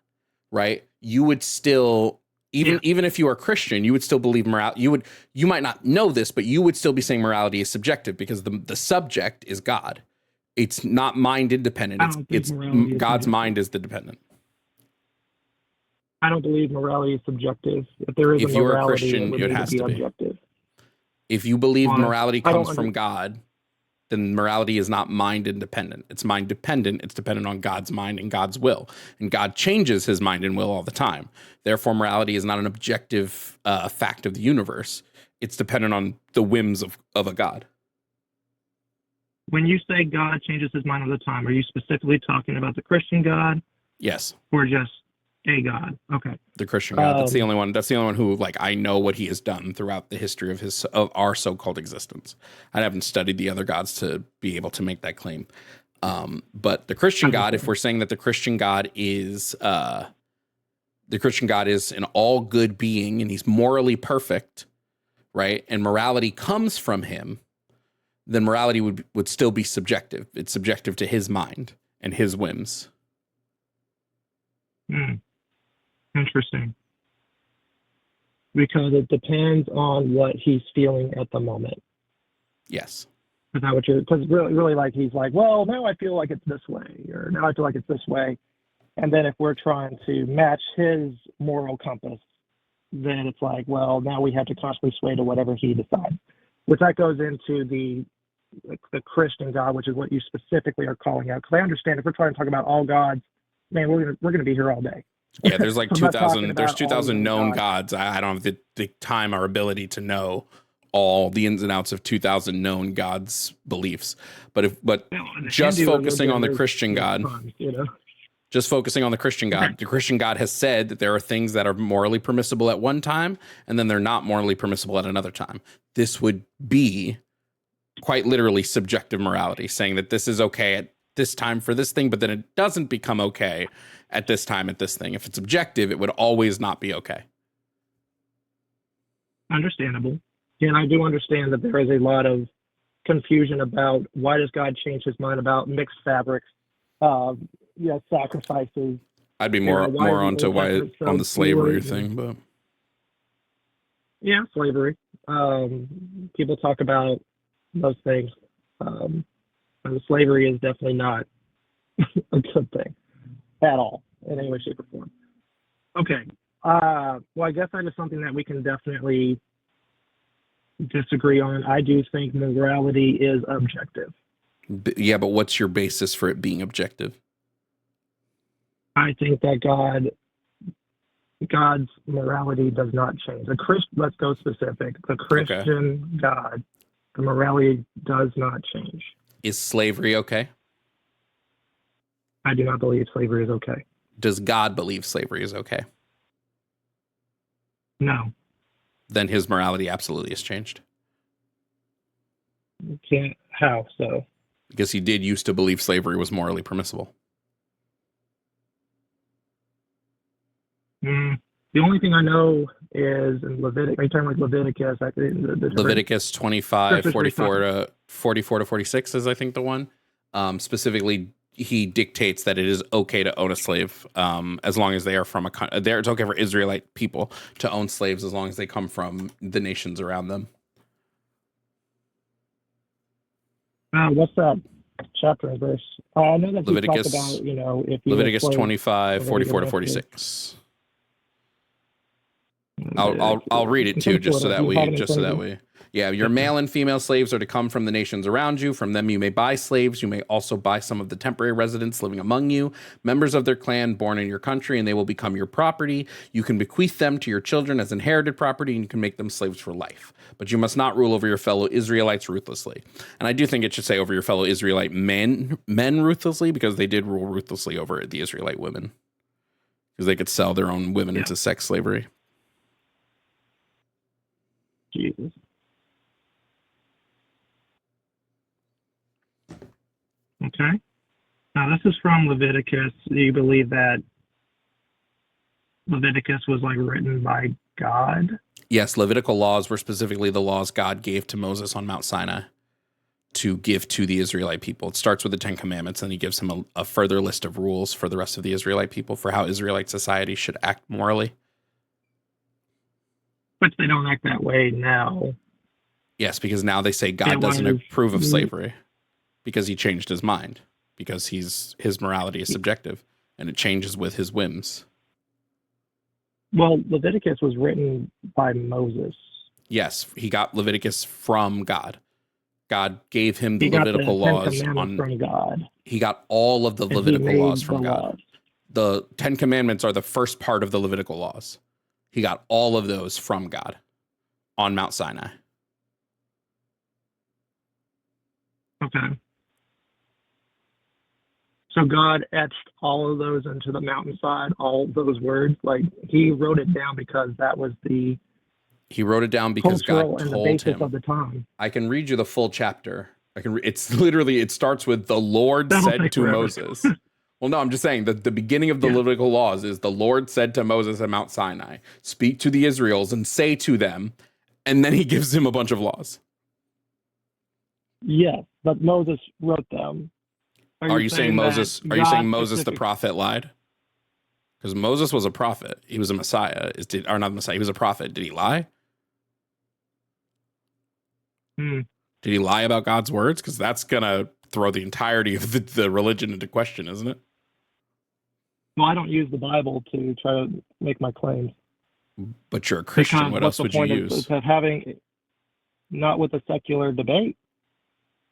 right? You would still, even if you are Christian, you would still believe morality. You might not know this, but you would still be saying morality is subjective because the subject is God. It's not mind independent. It's God's mind is the dependent. I don't believe morality is subjective. If there is a morality, Christian, it has to be objective. If you believe morality comes from God, then morality is not mind independent. It's mind dependent. It's dependent on God's mind and God's will. And God changes his mind and will all the time. Therefore, morality is not an objective fact of the universe. It's dependent on the whims of a God. When you say God changes his mind all the time, are you specifically talking about the Christian God? Yes. Or just a God? Okay. The Christian God. That's the only one. That's the only one who, like, I know what he has done throughout the history of our so-called existence. I haven't studied the other gods to be able to make that claim. But the Christian God, if we're saying that the Christian God is an all good being and he's morally perfect, right? And morality comes from him, then morality would still be subjective. It's subjective to his mind and his whims. Interesting. Because it depends on what he's feeling at the moment. Yes. Is that what because really, like, he's like, well, now I feel like it's this way, or now I feel like it's this way. And then if we're trying to match his moral compass, then it's like, well, now we have to constantly sway to whatever he decides. Which that goes into the Christian God, which is what you specifically are calling out. Because I understand if we're trying to talk about all gods, man, we're gonna be here all day. Yeah, there's like 2,000. There's 2,000 known gods. I don't have the time or ability to know all the ins and outs of 2,000 known gods' beliefs. But just focusing on the Christian God, just focusing on the Christian God, the Christian God has said that there are things that are morally permissible at one time, and then they're not morally permissible at another time. This would be quite literally subjective morality, saying that this is okay at this time for this thing, but then it doesn't become okay at this time at this thing. If it's objective, it would always not be okay. Understandable. And I do understand that there is a lot of confusion about why does God change his mind about mixed fabrics, sacrifices. I'd be more onto on the slavery thing, but yeah, slavery. People talk about those things. And slavery is definitely not a good thing at all in any way, shape, or form. Okay. Well, I guess that is something that we can definitely disagree on. I do think morality is objective. Yeah, but what's your basis for it being objective? I think that God's morality does not change. Let's go specific. The Christian God, the morality does not change. Is slavery okay? I do not believe slavery is okay. Does God believe slavery is okay? No. Then his morality absolutely has changed. How so? Because he did used to believe slavery was morally permissible. The only thing I know is in Leviticus, a term like Leviticus. Leviticus 25, 44 to 46 is, I think, the one. Specifically, he dictates that it is okay to own a slave as long as they are from it's okay for Israelite people to own slaves as long as they come from the nations around them. What's that chapter and verse? I know that Leviticus, talked about, if you Leviticus 25, 44 to 46. I'll read it too, just so that we. Yeah, your male and female slaves are to come from the nations around you. From them you may buy slaves. You may also buy some of the temporary residents living among you, members of their clan born in your country, and they will become your property. You can bequeath them to your children as inherited property, and you can make them slaves for life. But you must not rule over your fellow Israelites ruthlessly. And I do think it should say over your fellow Israelite men ruthlessly, because they did rule ruthlessly over the Israelite women, because they could sell their own women into sex slavery. Jesus. Okay. Now this is from Leviticus. Do you believe that Leviticus was written by God? Yes, Levitical laws were specifically the laws God gave to Moses on Mount Sinai to give to the Israelite people. It starts with the 10 Commandments, and he gives him a further list of rules for the rest of the Israelite people for how Israelite society should act morally. But they don't act that way now. Yes, because now they say God doesn't approve of slavery because he changed his mind, because his morality is subjective and it changes with his whims. Well, Leviticus was written by Moses. Yes, he got Leviticus from God. God gave him the Levitical laws from God. He got all of the Levitical laws from God. The 10 Commandments are the first part of the Levitical laws. He got all of those from God on Mount Sinai. Okay. So God etched all of those into the mountainside, all those words, like he wrote it down because that was the He wrote it down because God told him. Of the time. I can read you the full chapter. It's literally, it starts with the Lord said to Moses. Well, no, I'm just saying that the beginning of the Levitical laws is the Lord said to Moses at Mount Sinai, speak to the Israels and say to them, and then he gives him a bunch of laws. Yes, but Moses wrote them. Are you saying Moses the prophet lied? Because Moses was a prophet. He was a Messiah. Or not a Messiah. He was a prophet. Did he lie? Did he lie about God's words? Because that's going to throw the entirety of the religion into question, isn't it? Well, I don't use the Bible to try to make my claims. But you're a Christian. Because what else would you use? Not with a secular debate.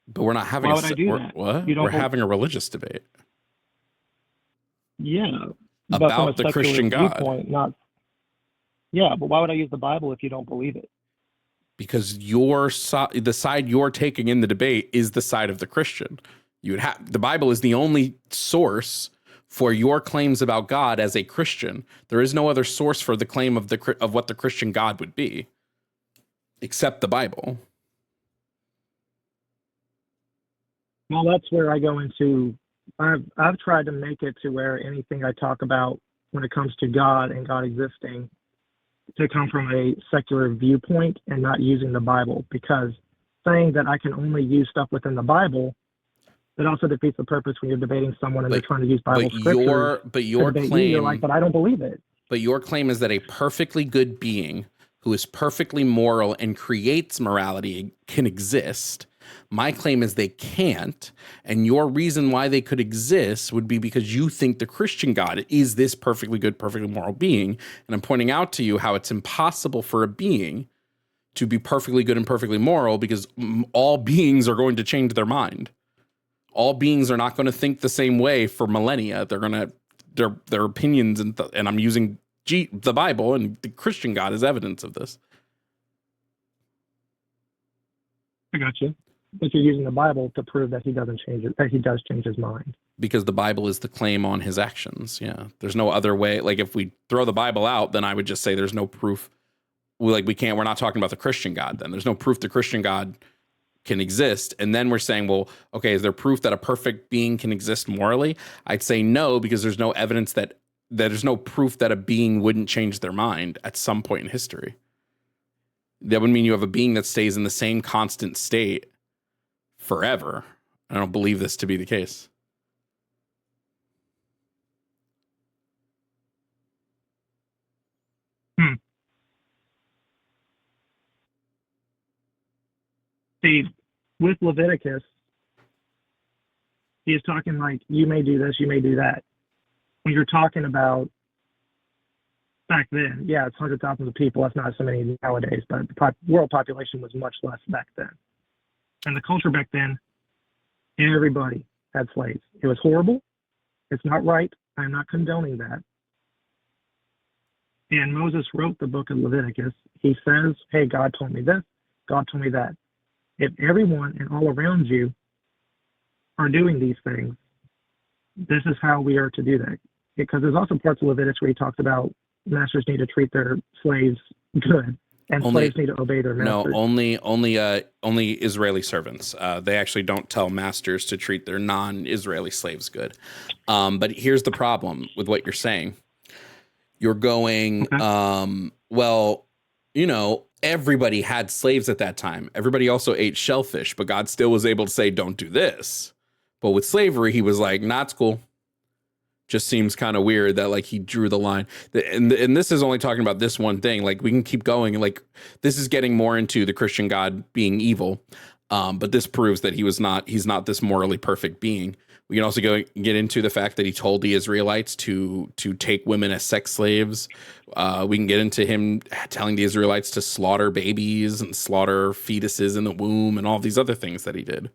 But we're not having We're having a religious debate. Yeah. About the Christian God. But why would I use the Bible if you don't believe it? Because the side you're taking in the debate is the side of the Christian. The Bible is the only source for your claims about God as a Christian. There is no other source for the claim of what the Christian God would be, except the Bible. Well, that's where I go into. I've tried to make it to where anything I talk about when it comes to God and God existing to come from a secular viewpoint and not using the Bible, because saying that I can only use stuff within the Bible, that also defeats the purpose when you're debating someone and they're trying to use Bible scripture. But your claim, you're like, but I don't believe it. But your claim is that a perfectly good being who is perfectly moral and creates morality can exist. My claim is they can't, and your reason why they could exist would be because you think the Christian God is this perfectly good, perfectly moral being, and I'm pointing out to you how it's impossible for a being to be perfectly good and perfectly moral, because all beings are going to change their mind. All beings are not going to think the same way for millennia. They're going to their opinions, and I'm using the Bible and the Christian God as evidence of this. I got you. But you're using the Bible to prove that he doesn't change it, that he does change his mind. Because the Bible is the claim on his actions. Yeah. There's no other way. Like, if we throw the Bible out, then I would just say there's no proof. We're not talking about the Christian God then. There's no proof the Christian God can exist. And then we're saying, well, okay, is there proof that a perfect being can exist morally? I'd say no, because there's no evidence that there's no proof that a being wouldn't change their mind at some point in history. That would mean you have a being that stays in the same constant state forever. I don't believe this to be the case. See, with Leviticus, he is talking like, you may do this, you may do that. When you're talking about back then, yeah, it's hundreds of thousands of people. That's not so many nowadays, but the world population was much less back then. And the culture back then, everybody had slaves. It was horrible. It's not right. I'm not condoning that. And Moses wrote the book of Leviticus. He says, hey, God told me this. God told me that. If everyone and all around you are doing these things, this is how we are to do that. Because there's also parts of Leviticus where he talks about masters need to treat their slaves good. And slaves need to obey their masters. No, only Israeli servants. They actually don't tell masters to treat their non-Israeli slaves good. But here's the problem with what you're saying. You're going, well, everybody had slaves at that time. Everybody also ate shellfish, but God still was able to say, don't do this. But with slavery, he was like, nah, it's cool. Just seems kind of weird that he drew the line. And this is only talking about this one thing. We can keep going. This is getting more into the Christian God being evil. But this proves that he's not this morally perfect being. We can also get into the fact that he told the Israelites to take women as sex slaves. We can get into him telling the Israelites to slaughter babies and slaughter fetuses in the womb and all these other things that he did.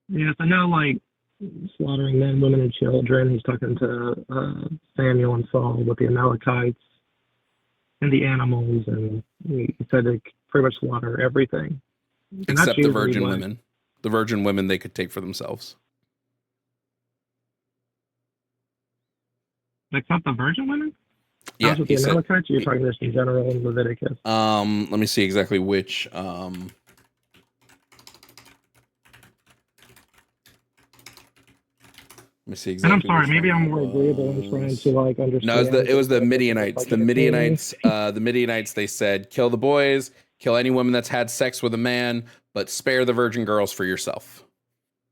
Yes, I know, like, slaughtering men, women, and children. He's talking to Samuel and Saul with the Amalekites and the animals, and he said they pretty much slaughter everything. Except the virgin women. The virgin women they could take for themselves. Except the virgin women? Yeah. The Amalekites? You're talking this in general in Leviticus. Let me see exactly which. Let me see exactly. And I'm sorry, maybe I'm more agreeable in trying to like understand. No, it was the Midianites. The Midianites, they said, kill the boys, kill any woman that's had sex with a man, but spare the virgin girls for yourself.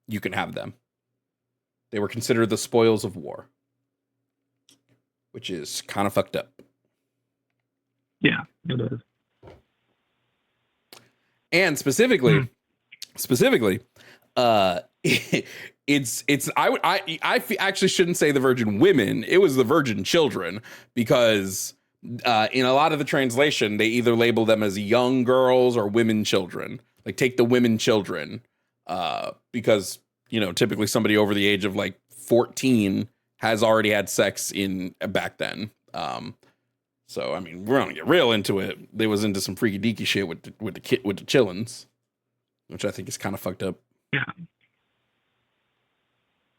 You can have them. They were considered the spoils of war, which is kind of fucked up. Yeah, it is. And specifically, I actually shouldn't say the virgin women. It was the virgin children, because in a lot of the translation, they either label them as young girls or women children. Like, take the women children, because, you know, typically somebody over the age of like 14 has already had sex back then. So I mean, we're gonna get real into it. They was into some freaky deaky shit with the chillins, which I think is kind of fucked up. Yeah.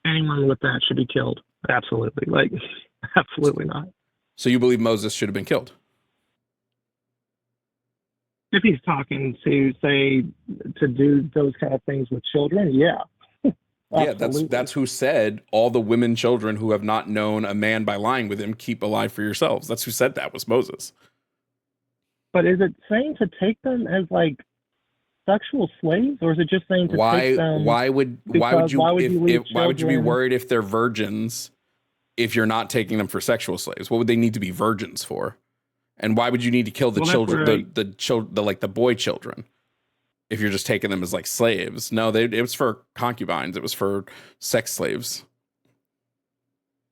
Anyone with that should be killed. Absolutely. Like, absolutely not. So you believe Moses should have been killed? If he's talking to, say, to do those kind of things with children, yeah. Yeah, that's who said all the women children who have not known a man by lying with him keep alive for yourselves. That's who said that, was Moses. But is it saying to take them as like sexual slaves, or is it just saying to take them? Why would you be worried if they're virgins if you're not taking them for sexual slaves? What would they need to be virgins for? And why would you need to kill the children, the boy children, if you're just taking them as like slaves? No, it was for concubines. It was for sex slaves.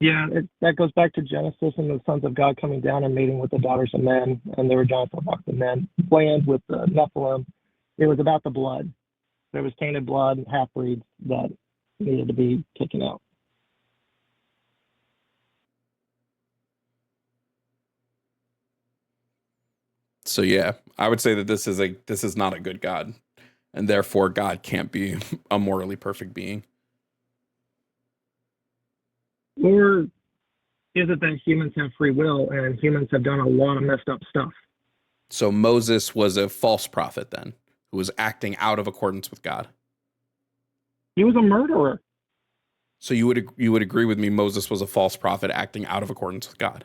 Yeah, that goes back to Genesis and the sons of God coming down and mating with the daughters of men, and they were giants among the men, land with the Nephilim. It was about the blood. There was tainted blood, half-breeds that needed to be taken out. So yeah, I would say that this is not a good God, and therefore God can't be a morally perfect being. Or is it that humans have free will and humans have done a lot of messed up stuff? So Moses was a false prophet then, who was acting out of accordance with God. He was a murderer. So you would agree with me, Moses was a false prophet acting out of accordance with God?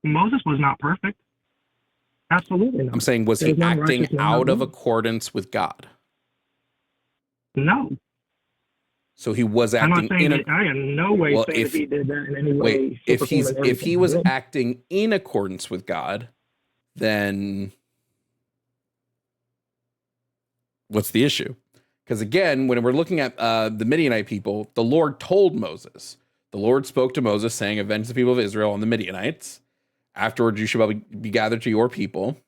Moses was not perfect. Absolutely not. I'm saying, was he acting out of accordance with God? No. So he was acting I am no way saying if he did that in any way. If he was acting in accordance with God, then what's the issue? Because again, when we're looking at the Midianite people, the Lord told Moses. The Lord spoke to Moses, saying, "Avenge the people of Israel on the Midianites. Afterwards, you shall be gathered to your people."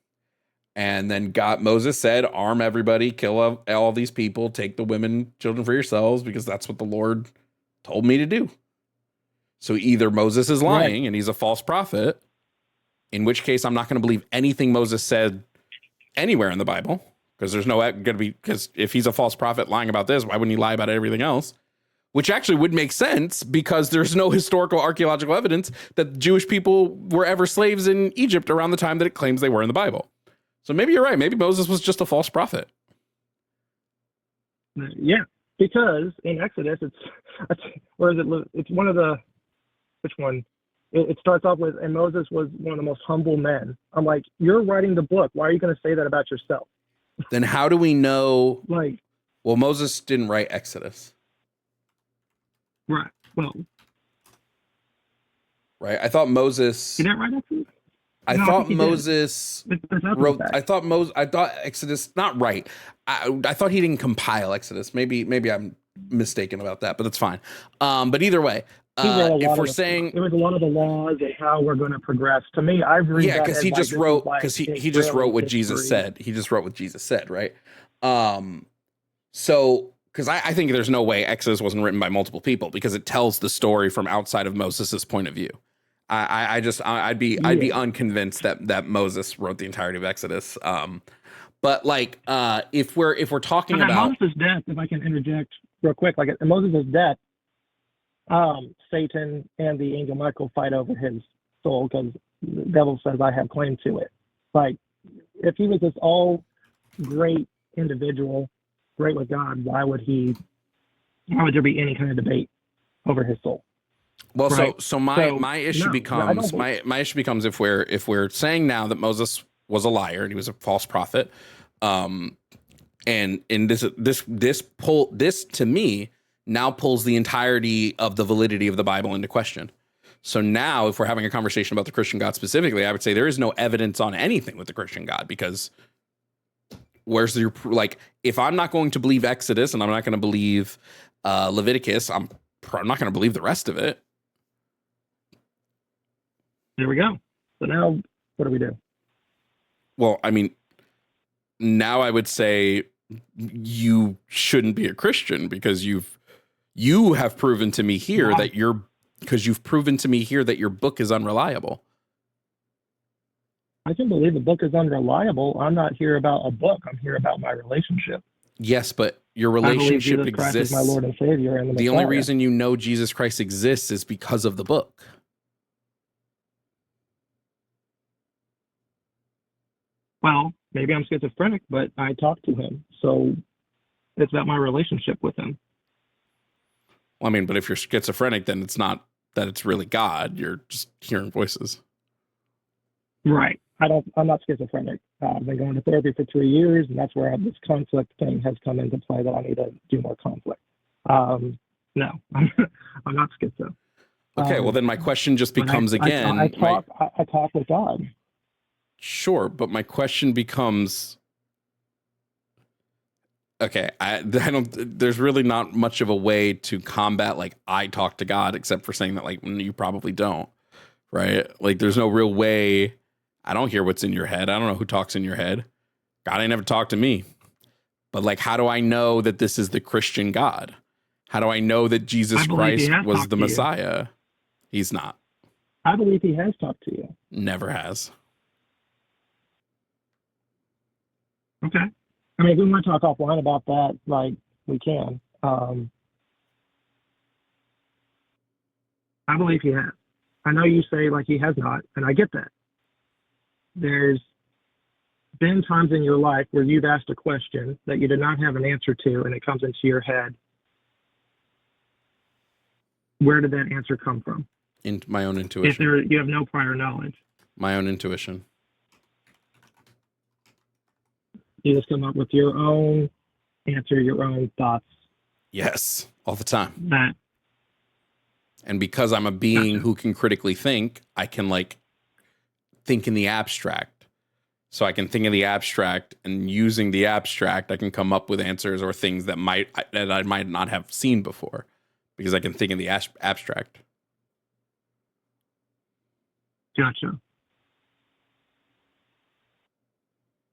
And then Moses said, "Arm everybody, kill all these people, take the women, children for yourselves, because that's what the Lord told me to do." So either Moses is lying and he's a false prophet, in which case I'm not going to believe anything Moses said anywhere in the Bible, because there's no going to be, because if he's a false prophet lying about this, why wouldn't he lie about everything else? Which actually would make sense, because there's no historical archaeological evidence that Jewish people were ever slaves in Egypt around the time that it claims they were in the Bible. So maybe you're right. Maybe Moses was just a false prophet. Yeah, because in Exodus, it's one of the, which one? It starts off with, and Moses was one of the most humble men. I'm like, you're writing the book. Why are you going to say that about yourself? Then how do we know? Well, Moses didn't write Exodus. Right. Well. Right. I thought Moses. Did that write Exodus? I thought Moses wrote. I thought Exodus. Not right. I thought he didn't compile Exodus. Maybe I'm mistaken about that, but that's fine. But either way, if we're saying there was a lot of the laws and how we're going to progress. To me, I've read that because he just wrote he just wrote what Jesus said. He just wrote what Jesus said, right? So because I think there's no way Exodus wasn't written by multiple people because it tells the story from outside of Moses's point of view. I'd be unconvinced that Moses wrote the entirety of Exodus. But like if we're talking about Moses' death, if I can interject real quick, like at Moses' death, Satan and the angel Michael fight over his soul because the devil says, I have claim to it. Like if he was this all great individual, great with God, why would there be any kind of debate over his soul? Well, right. so my issue becomes my issue becomes if we're saying now that Moses was a liar and he was a false prophet, and in this to me now pulls the entirety of the validity of the Bible into question. So now, if we're having a conversation about the Christian God specifically, I would say there is no evidence on anything with the Christian God because where's your like? If I'm not going to believe Exodus and I'm not going to believe Leviticus, I'm not going to believe the rest of it. There we go. So now what do we do? Well, I mean, now I would say you shouldn't be a Christian because you have proven to me here that you've proven to me here that your book is unreliable. I can believe the book is unreliable. I'm not here about a book. I'm here about my relationship. Yes, but your relationship Jesus Christ exists. Is my Lord and Savior. And the only reason you know Jesus Christ exists is because of the book. Well, maybe I'm schizophrenic, but I talk to him. So it's about my relationship with him. Well, I mean, but if you're schizophrenic, then it's not that it's really God. You're just hearing voices. Right. I'm not schizophrenic. I've been going to therapy for 3 years, and that's where this conflict thing has come into play that I need to do more conflict. No, I'm not schizo. Okay, well, then my question just becomes again. I talk with God. Sure, but my question becomes, okay, I don't. There's really not much of a way to combat like I talk to God, except for saying that like you probably don't, right? Like there's no real way. I don't hear what's in your head. I don't know who talks in your head. God ain't never talked to me. But like, how do I know that this is the Christian God? How do I know that Jesus Christ was the Messiah? He's not. I believe he has talked to you. Never has. Okay. I mean, if we want to talk offline about that, like, we can. I believe he has. I know you say, like, he has not, and I get that. There's been times in your life where you've asked a question that you did not have an answer to, and it comes into your head. Where did that answer come from? In my own intuition. If you have no prior knowledge. My own intuition. You just come up with your own answer, your own thoughts. Yes, all the time. That. And because I'm a being who can critically think, I can like think in the abstract. So I can think in the abstract, and using the abstract, I can come up with answers or things that I might not have seen before, because I can think in the abstract. Gotcha.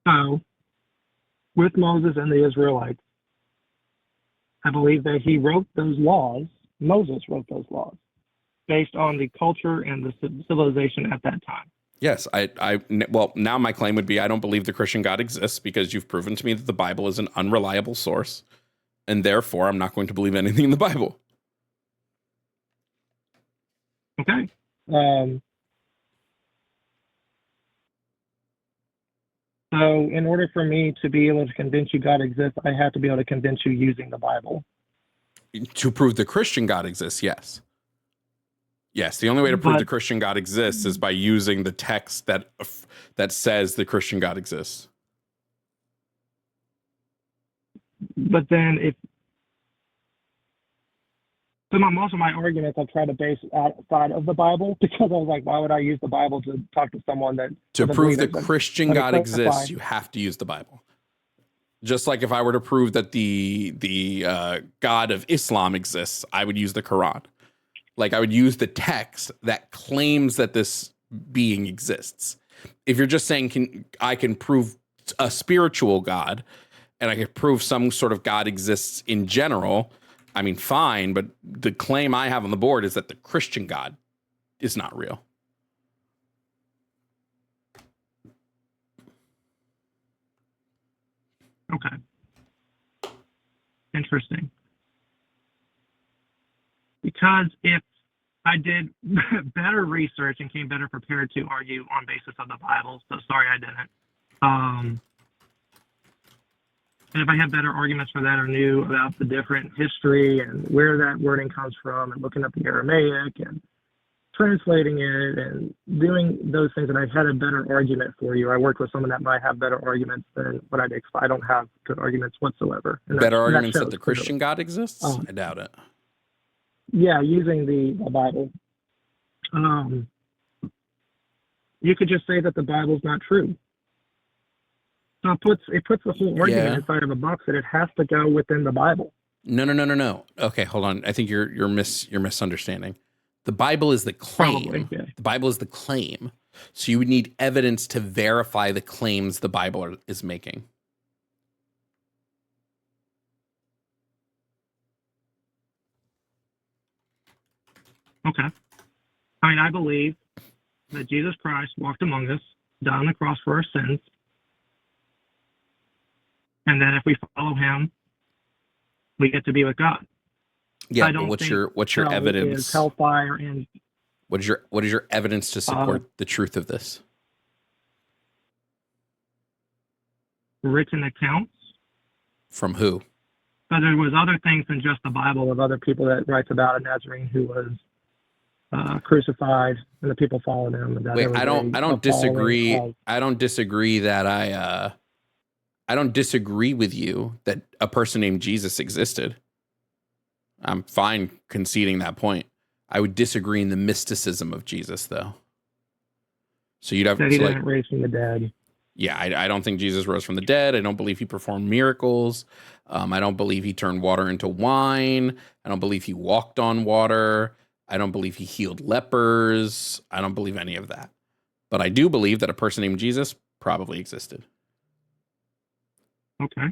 So, with Moses and the Israelites, I believe that he wrote those laws, Moses wrote those laws, based on the culture and the civilization at that time. Yes, well, now my claim would be I don't believe the Christian God exists because you've proven to me that the Bible is an unreliable source, and therefore I'm not going to believe anything in the Bible. Okay. So in order for me to be able to convince you God exists, I have to be able to convince you using the Bible. To prove the Christian God exists, yes. Yes, the only way to prove the Christian God exists is by using the text that says the Christian God exists. But then So most of my arguments I've tried to base outside of the Bible because I was like, why would I use the Bible to talk to someone that to prove that Christian God exists? You have to use the Bible. Just like if I were to prove that the God of Islam exists, I would use the Quran. Like I would use the text that claims that this being exists. If you're just saying I can prove a spiritual God and I can prove some sort of God exists in general, I mean, fine, but the claim I have on the board is that the Christian God is not real. Okay. Interesting. Because if I did better research and came better prepared to argue on basis of the Bible, so sorry I didn't. And if I had better arguments for that or knew about the different history and where that wording comes from and looking up the Aramaic and translating it and doing those things, and I had a better argument for you. I worked with someone that might have better arguments than what I did. I don't have good arguments whatsoever. And better arguments that the Christian God exists? I doubt it. Yeah, using the Bible. You could just say that the Bible's not true. So it puts the whole argument inside of a box that it has to go within the Bible. No. Okay, hold on. I think you're misunderstanding. The Bible is the claim. Probably, yeah. The Bible is the claim. So you would need evidence to verify the claims the Bible is making. Okay. I mean, I believe that Jesus Christ walked among us, died on the cross for our sins, and that if we follow him, we get to be with God. Yeah, but what's your evidence? Hellfire and what is your evidence to support the truth of this? Written accounts. From who? But there was other things than just the Bible of other people that writes about a Nazarene who was crucified and the people followed him. And that Wait, I don't disagree. I don't disagree that I don't disagree with you that a person named Jesus existed. I'm fine conceding that point. I would disagree in the mysticism of Jesus, though. So you'd have that he didn't raise from the dead. Yeah, I don't think Jesus rose from the dead. I don't believe he performed miracles. I don't believe he turned water into wine. I don't believe he walked on water. I don't believe he healed lepers. I don't believe any of that. But I do believe that a person named Jesus probably existed. Okay.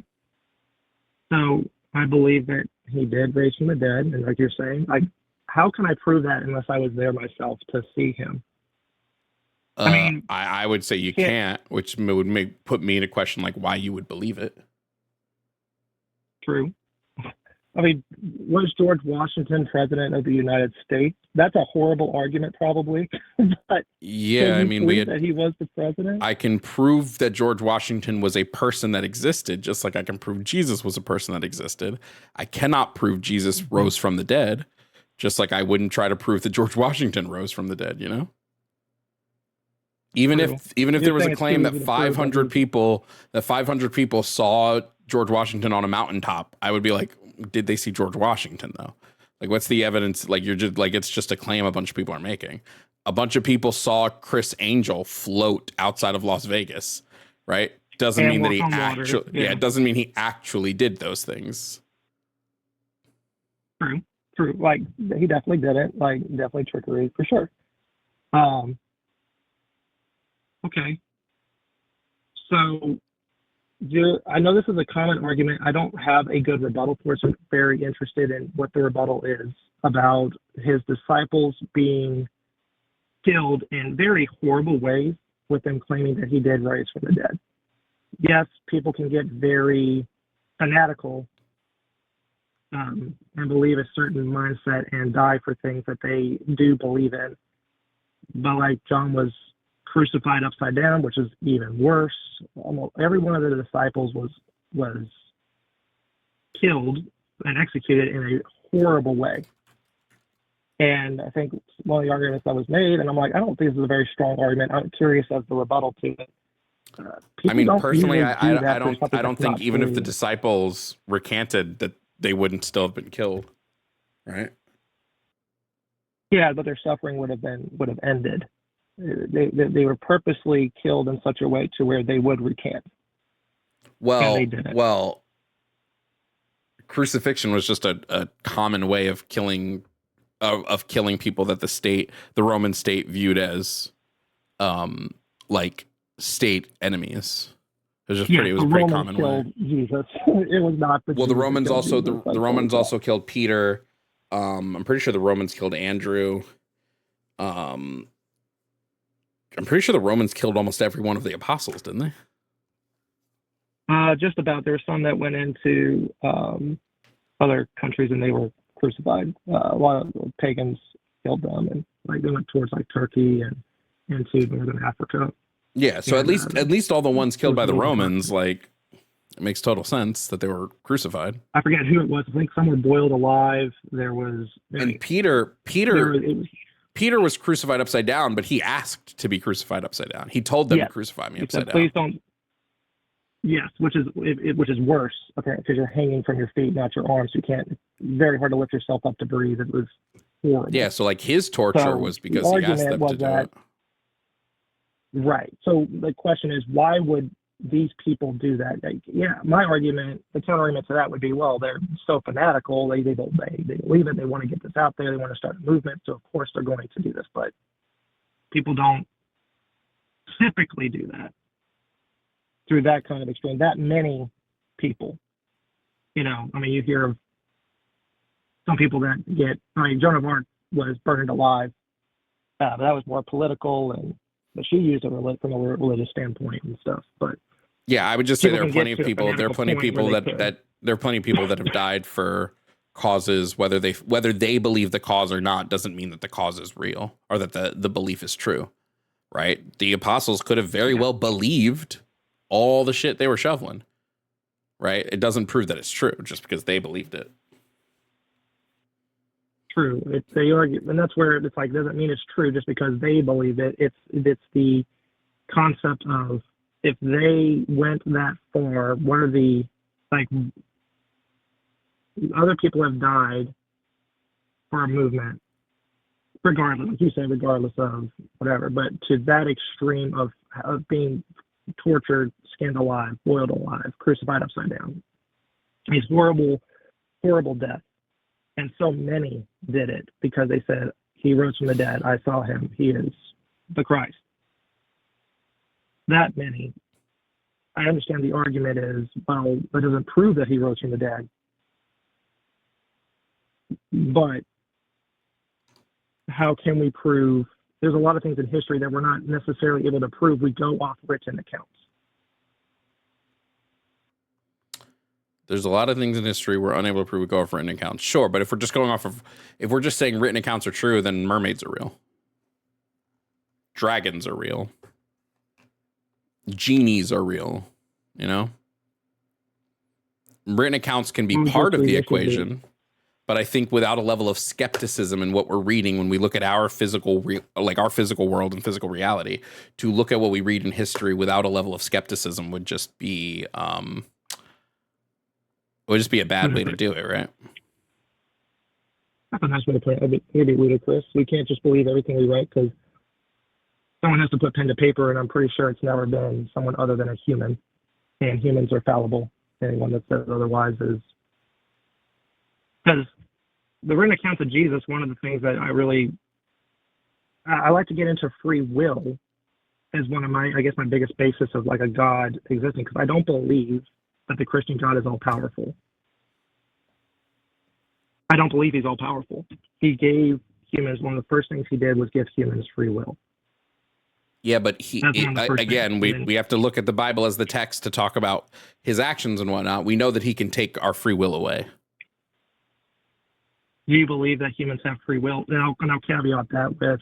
So I believe that he did raise from the dead. And like you're saying, how can I prove that unless I was there myself to see him? I mean, I would say you can't, which would put me in a question like why you would believe it. True. I mean, was George Washington president of the United States? That's a horrible argument, probably. But yeah, I mean, that he was the president. I can prove that George Washington was a person that existed, just like I can prove Jesus was a person that existed. I cannot prove Jesus rose from the dead, just like I wouldn't try to prove that George Washington rose from the dead. You know. Even if there was a claim that 500 people saw George Washington on a mountaintop, I would be like, did they see George Washington though? Like, what's the evidence? Like, you're just like, it's just a claim a bunch of people are making. A bunch of people saw Chris Angel float outside of Las Vegas, right? Doesn't mean that he actually, it doesn't mean he actually did those things. True. Like, he definitely did it. Like, definitely trickery for sure. Okay. So, I know this is a common argument. I don't have a good rebuttal for it, so I'm very interested in what the rebuttal is about his disciples being killed in very horrible ways with them claiming that he did rise from the dead. Yes, people can get very fanatical and believe a certain mindset and die for things that they do believe in. But like John was crucified upside down, which is even worse. Almost every one of the disciples was killed and executed in a horrible way. And I think one of the arguments that was made, and I'm like, I don't think this is a very strong argument. I'm curious as the rebuttal to it. I mean, personally, I don't think if the disciples recanted that they wouldn't still have been killed, right? Yeah, but their suffering would have ended. They were purposely killed in such a way to where they would recant. Well, crucifixion was just a common way of killing people that the Roman state viewed as like state enemies. It was just pretty common way. Jesus. It was not the the Romans also the Romans also killed Peter. I'm pretty sure the Romans killed Andrew. I'm pretty sure the Romans killed almost every one of the apostles, didn't they? Just about. There were some that went into other countries and they were crucified. A lot of pagans killed them, and like they went towards like Turkey and into northern Africa. Yeah, so at least all the ones killed by the Romans, like, it makes total sense that they were crucified. I forget who it was. I think some were boiled alive. There was Peter was crucified upside down, but he asked to be crucified upside down. He told them to crucify me upside down. Please don't. Yes, which is worse. Okay, because you're hanging from your feet, not your arms. You can't. It's very hard to lift yourself up to breathe. It was horrible. Yeah, so like his torture was because he asked them to do it. Right. So the question is, why would these people do that? Like, yeah, my argument, the counter argument to that would be, well, they're so fanatical. They believe it. They want to get this out there. They want to start a movement. So of course they're going to do this. But people don't typically do that through that kind of extreme. That many people, you hear of some people that Joan of Arc was burned alive. But that was more political, but she used it from a religious standpoint and stuff. But yeah, I would just say there are plenty of people. There are plenty of people that have died for causes, whether they believe the cause or not, doesn't mean that the cause is real or that the belief is true, right? The apostles could have very well believed all the shit they were shoveling, right? It doesn't prove that it's true just because they believed it. True. They argue, and that's where it's like, doesn't mean it's true just because they believe it. It's the concept of, if they went that far, what are the, like, other people have died for a movement, regardless, like you say, regardless of whatever, but to that extreme of being tortured, skinned alive, boiled alive, crucified upside down. These horrible, horrible deaths. And so many did it because they said, he rose from the dead. I saw him. He is the Christ. That many. I understand the argument is, well, that doesn't prove that he rose from the dead. But how can we prove? There's a lot of things in history that we're not necessarily able to prove. We go off written accounts. There's a lot of things in history we're unable to prove. We go off written accounts. Sure, but if we're just saying written accounts are true, then mermaids are real. Dragons are real. Genies are real. Written accounts can be part of the equation, but I think without a level of skepticism in what we're reading, when we look at our physical world and physical reality, to look at what we read in history without a level of skepticism would just be a bad way to do it, right? That's a nice way to put it. It'd be ludicrous. We can't just believe everything we write because someone has to put pen to paper, and I'm pretty sure it's never been someone other than a human. And humans are fallible. Anyone that says otherwise is... Because the written accounts of Jesus, one of the things that I like to get into free will as one of my biggest basis of like a God existing, because I don't believe that the Christian God is all-powerful. I don't believe he's all-powerful. He gave humans, one of the first things he did was give humans free will. Yeah, but we have to look at the Bible as the text to talk about his actions and whatnot. We know that he can take our free will away. Do you believe that humans have free will? And I'll caveat that with,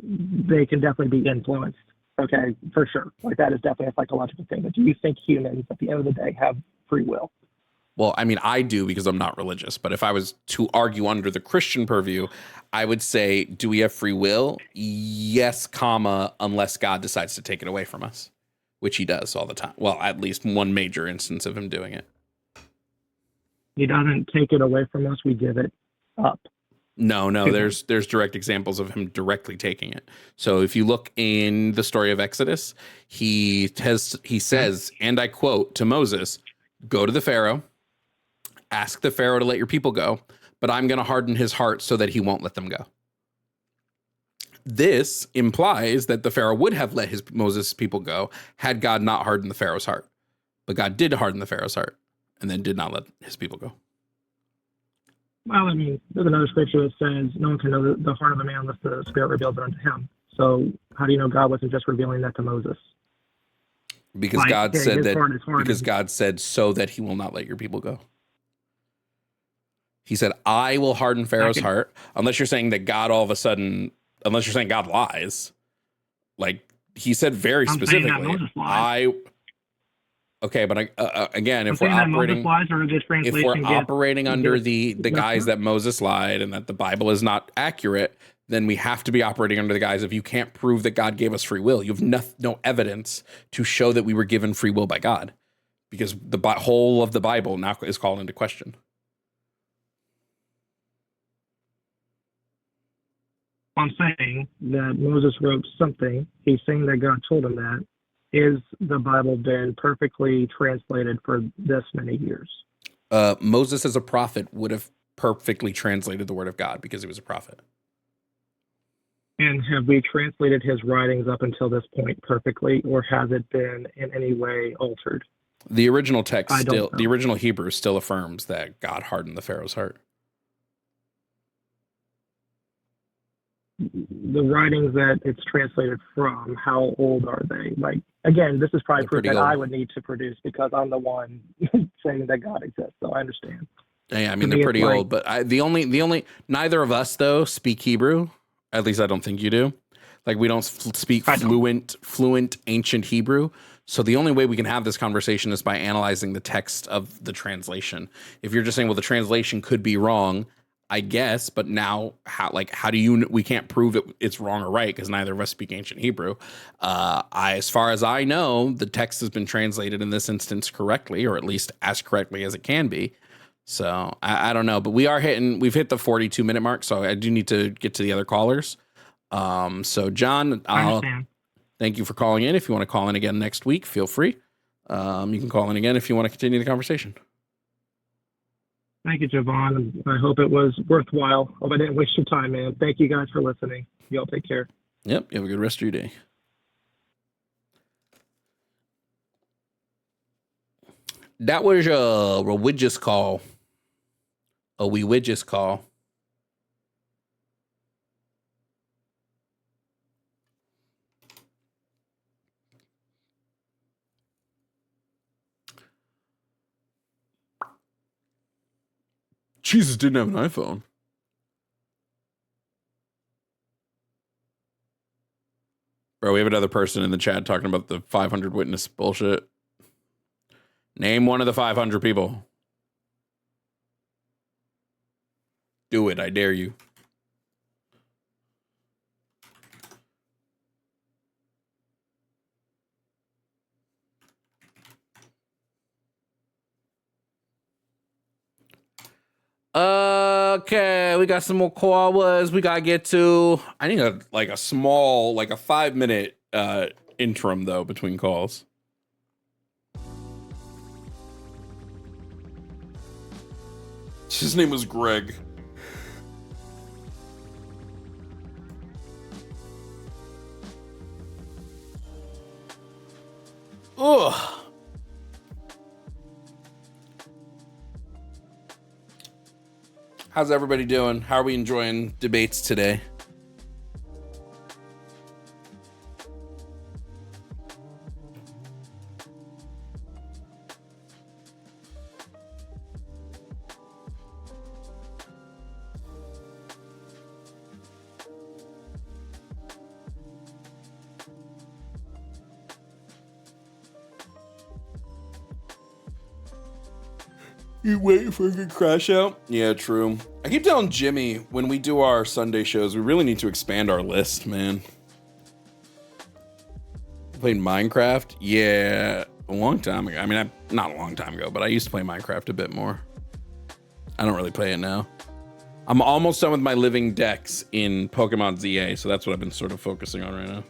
they can definitely be influenced. Okay, for sure. Like, that is definitely a psychological thing. But do you think humans, at the end of the day, have free will? Well, I mean, I do because I'm not religious. But if I was to argue under the Christian purview, I would say, do we have free will? Yes, unless God decides to take it away from us, which he does all the time. Well, at least one major instance of him doing it. He doesn't take it away from us. We give it up. No, there's direct examples of him directly taking it. So if you look in the story of Exodus, he says, and I quote to Moses, "Go to the Pharaoh, ask the Pharaoh to let your people go, but I'm going to harden his heart so that he won't let them go." This implies that the Pharaoh would have let Moses' people go had God not hardened the Pharaoh's heart. But God did harden the Pharaoh's heart and then did not let his people go. Well, I mean, there's another scripture that says no one can know the heart of a man unless the Spirit reveals it unto him. So how do you know God wasn't just revealing that to Moses? Because God said that. Because God said so that he will not let your people go. He said, "I will harden Pharaoh's heart." Unless you're saying that God all of a sudden, unless you're saying God lies, like he said very specifically, Okay, but again, if we're operating under the guise that Moses lied and that the Bible is not accurate, then we have to be operating under the guise of you can't prove that God gave us free will. You have no evidence to show that we were given free will by God, because the whole of the Bible now is called into question. I'm saying that Moses wrote something. He's saying that God told him that. Is the Bible been perfectly translated for this many years? Moses as a prophet would have perfectly translated the word of God because he was a prophet. And have we translated his writings up until this point perfectly, or has it been in any way altered? The original text the original Hebrew still affirms that God hardened the Pharaoh's heart. The writings that it's translated from, how old are they? Like, again, this is probably proof that I would need to produce because I'm the one saying that God exists. So I understand. Yeah, I mean, they're pretty old, but neither of us though speak Hebrew. At least I don't think you do. Like, we don't speak fluent ancient Hebrew. So the only way we can have this conversation is by analyzing the text of the translation. If you're just saying, well, the translation could be wrong, I guess, but now how do we can't prove it's wrong or right because neither of us speak ancient Hebrew. As far as I know, the text has been translated in this instance correctly, or at least as correctly as it can be. So I don't know, but we've hit the 42-minute mark. So I do need to get to the other callers. So John, thank you for calling in. If you want to call in again next week, feel free. You can call in again if you want to continue the conversation. Thank you, Jovan. I hope it was worthwhile. Hope I didn't waste your time, man. Thank you guys for listening. Y'all take care. Yep. You have a good rest of your day. That was a religious call. A religious call. Jesus didn't have an iPhone. Bro, we have another person in the chat talking about the 500 witness bullshit. Name one of the 500 people. Do it, I dare you. Okay, we got some more callers we gotta get to. I need a 5-minute interim though between calls. His name was Greg. Ugh. How's everybody doing? How are we enjoying debates today? You waiting for a good crash out? Yeah, true. I keep telling Jimmy when we do our Sunday shows, we really need to expand our list, man. Played Minecraft? Yeah, a long time ago. I mean, not a long time ago, but I used to play Minecraft a bit more. I don't really play it now. I'm almost done with my living decks in Pokemon ZA, so that's what I've been sort of focusing on right now.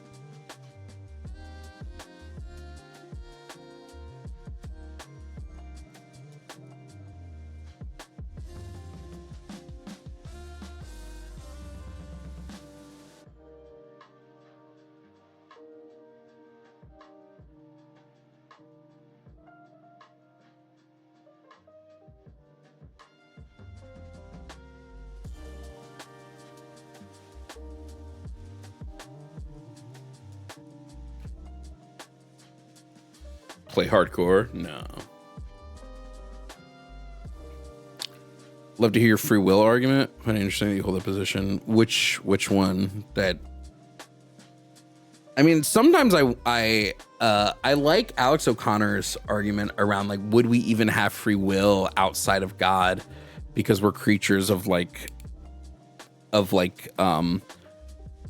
Play hardcore? No. Love to hear your free will argument. Find it interesting that you hold that position. Which one? That, I mean, sometimes I like Alex O'Connor's argument around like, would we even have free will outside of God because we're creatures of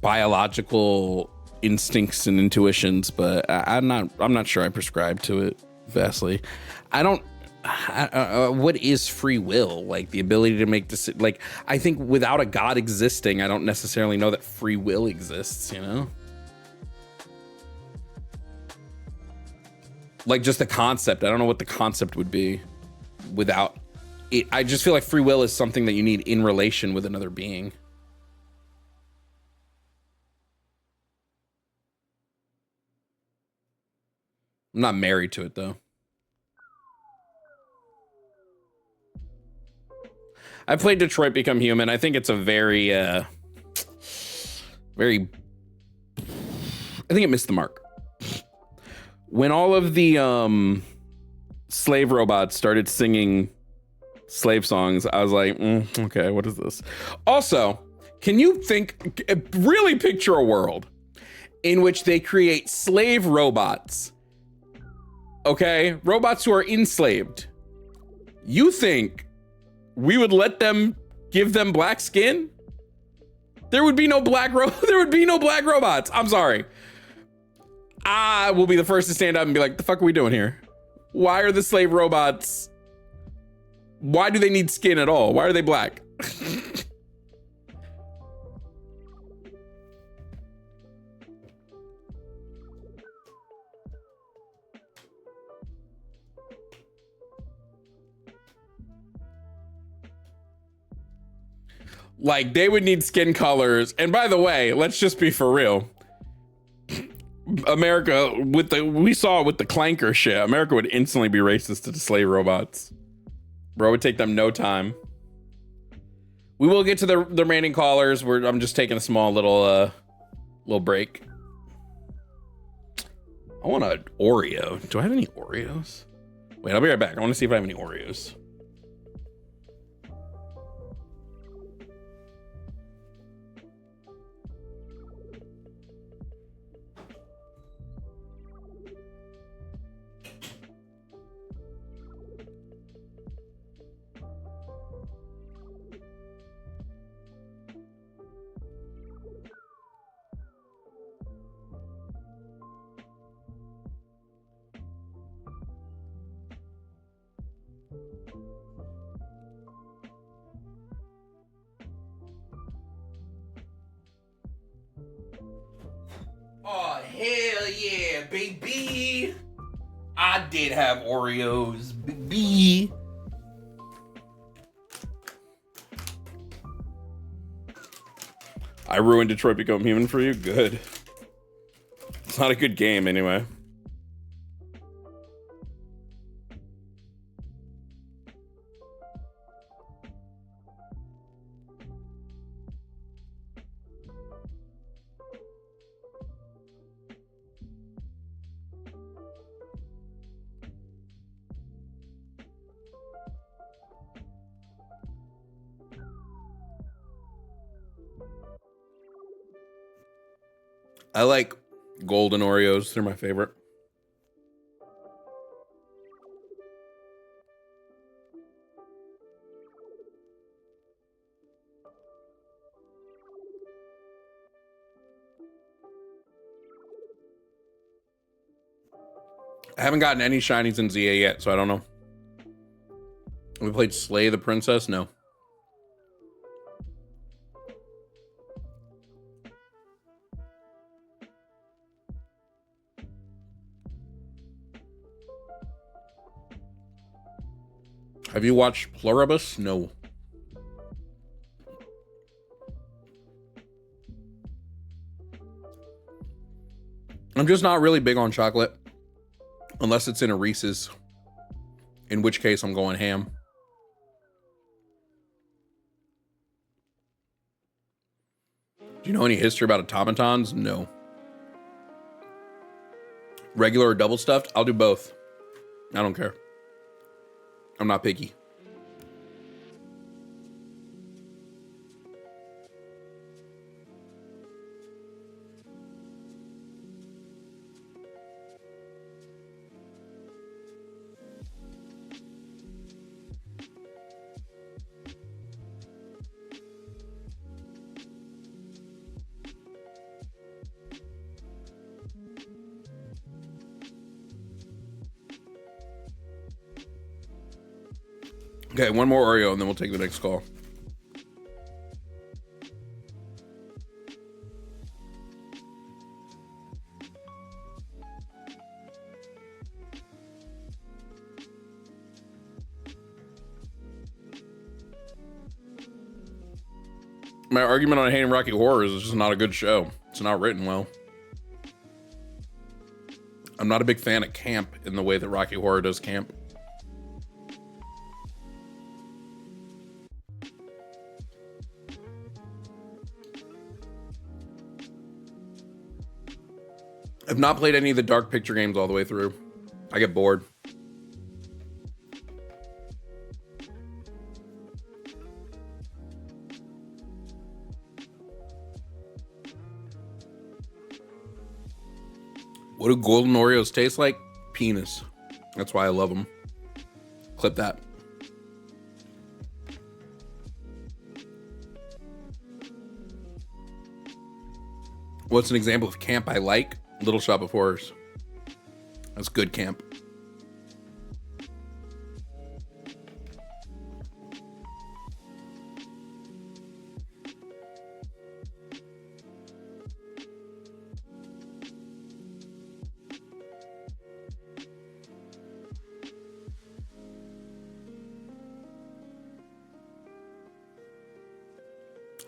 biological instincts and intuitions, but I'm not sure I prescribe to it vastly. What is free will? Like the ability to make decisions. Like, I think without a God existing, I don't necessarily know that free will exists, you know? Like just the concept. I don't know what the concept would be without it. I just feel like free will is something that you need in relation with another being. I'm not married to it though. I played Detroit Become Human. I think it's a very, I think it missed the mark. When all of the slave robots started singing slave songs, I was like, okay, what is this? Also, can you really picture a world in which they create slave robots? Okay, robots who are enslaved. You think we would let them give them black skin? There would be no black robots. I'm sorry. I will be the first to stand up and be like, the fuck are we doing here? Why are the slave robots? Why do they need skin at all? Why are they black? Like, they would need skin colors. And by the way, let's just be for real. America, we saw it with the clanker shit. America would instantly be racist to the slave robots. Bro, it would take them no time. We will get to the remaining callers. I'm just taking a small little break. I want an Oreo. Do I have any Oreos? Wait, I'll be right back. I want to see if I have any Oreos. Oh, hell yeah, baby. I did have Oreos, baby. I ruined Detroit Become Human for you? Good. It's not a good game anyway. I like golden Oreos. They're my favorite. I haven't gotten any shinies in ZA yet, so I don't know. We played Slay the Princess? No. Have you watched Pluribus? No. I'm just not really big on chocolate. Unless it's in a Reese's. In which case I'm going ham. Do you know any history about automatons? No. Regular or double stuffed? I'll do both. I don't care. I'm not picky. Okay, one more Oreo and then we'll take the next call. My argument on hating Rocky Horror is it's just not a good show. It's not written well. I'm not a big fan of camp in the way that Rocky Horror does camp. I've not played any of the Dark Picture games all the way through. I get bored. What do golden Oreos taste like? Penis. That's why I love them. Clip that. What's an example of camp I like? Little Shop of Horrors. That's good camp.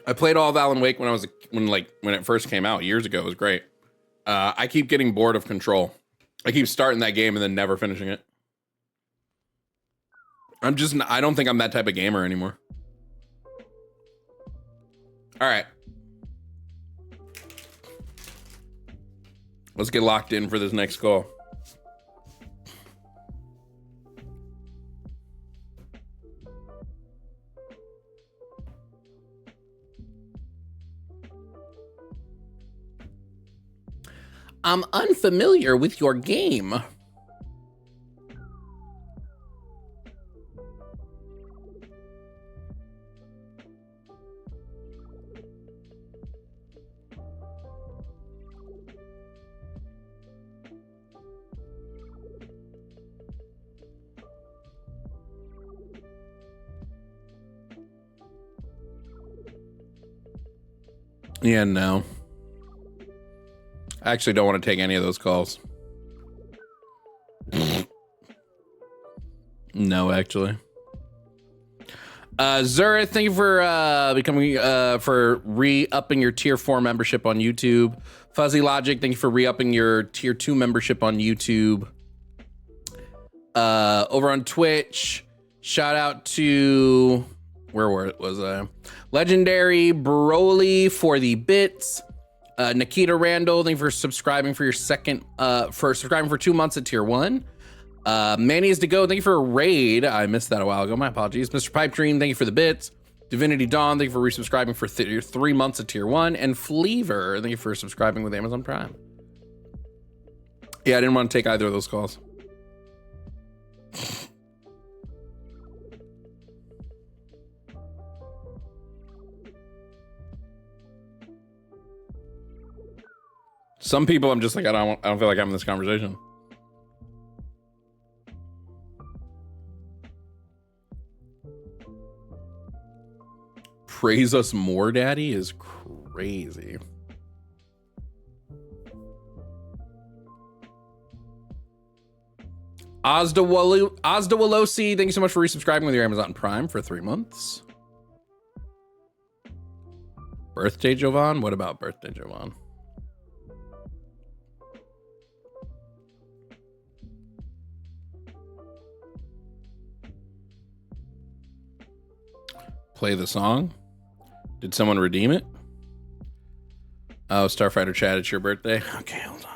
I played all of Alan Wake when it first came out years ago. It was great. I keep getting bored of Control. I keep starting that game and then never finishing it. I don't think I'm that type of gamer anymore. All right. Let's get locked in for this next call. I'm unfamiliar with your game. Yeah, no. I actually don't want to take any of those calls. No, actually. Zura, thank you for for re-upping your tier 4 membership on YouTube. Fuzzy Logic, thank you for re-upping your tier 2 membership on YouTube. Over on Twitch, shout out to was I? Legendary Broly for the bits. Nikita Randall, thank you for subscribing for your subscribing for 2 months at tier 1. Manny is to go, thank you for a raid. I missed that a while ago, my apologies. Mr. Pipe Dream, thank you for the bits. Divinity Dawn, thank you for resubscribing for 3 months at tier 1. And Fleaver, thank you for subscribing with Amazon Prime. Yeah, I didn't want to take either of those calls. Some people I'm just like, I don't feel like having this conversation. Praise us more, daddy is crazy. Ozdawalosi, thank you so much for resubscribing with your Amazon Prime for 3 months. Birthday Jovan? What about birthday Jovan? Play the song. Did someone redeem it? Oh, Starfighter chat, it's your birthday. Okay, hold on.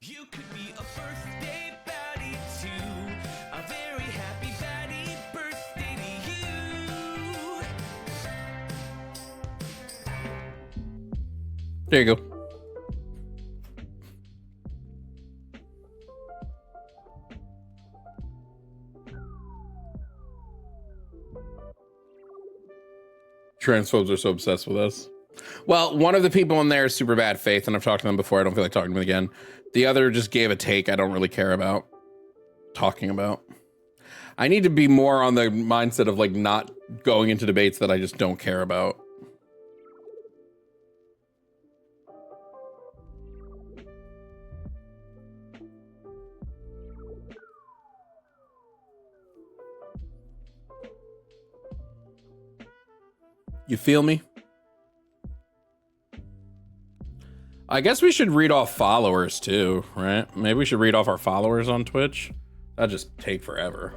You could be a birthday baddie too. A very happy baddie birthday to you. There you go. Transphobes are so obsessed with us. Well, one of the people in there is super bad faith, and I've talked to them before. I don't feel like talking to them again. The other just gave a take I don't really care about talking about. I need to be more on the mindset of like not going into debates that I just don't care about. You feel me? I guess we should read off followers too, right? Maybe we should read off our followers on Twitch. That'd just take forever.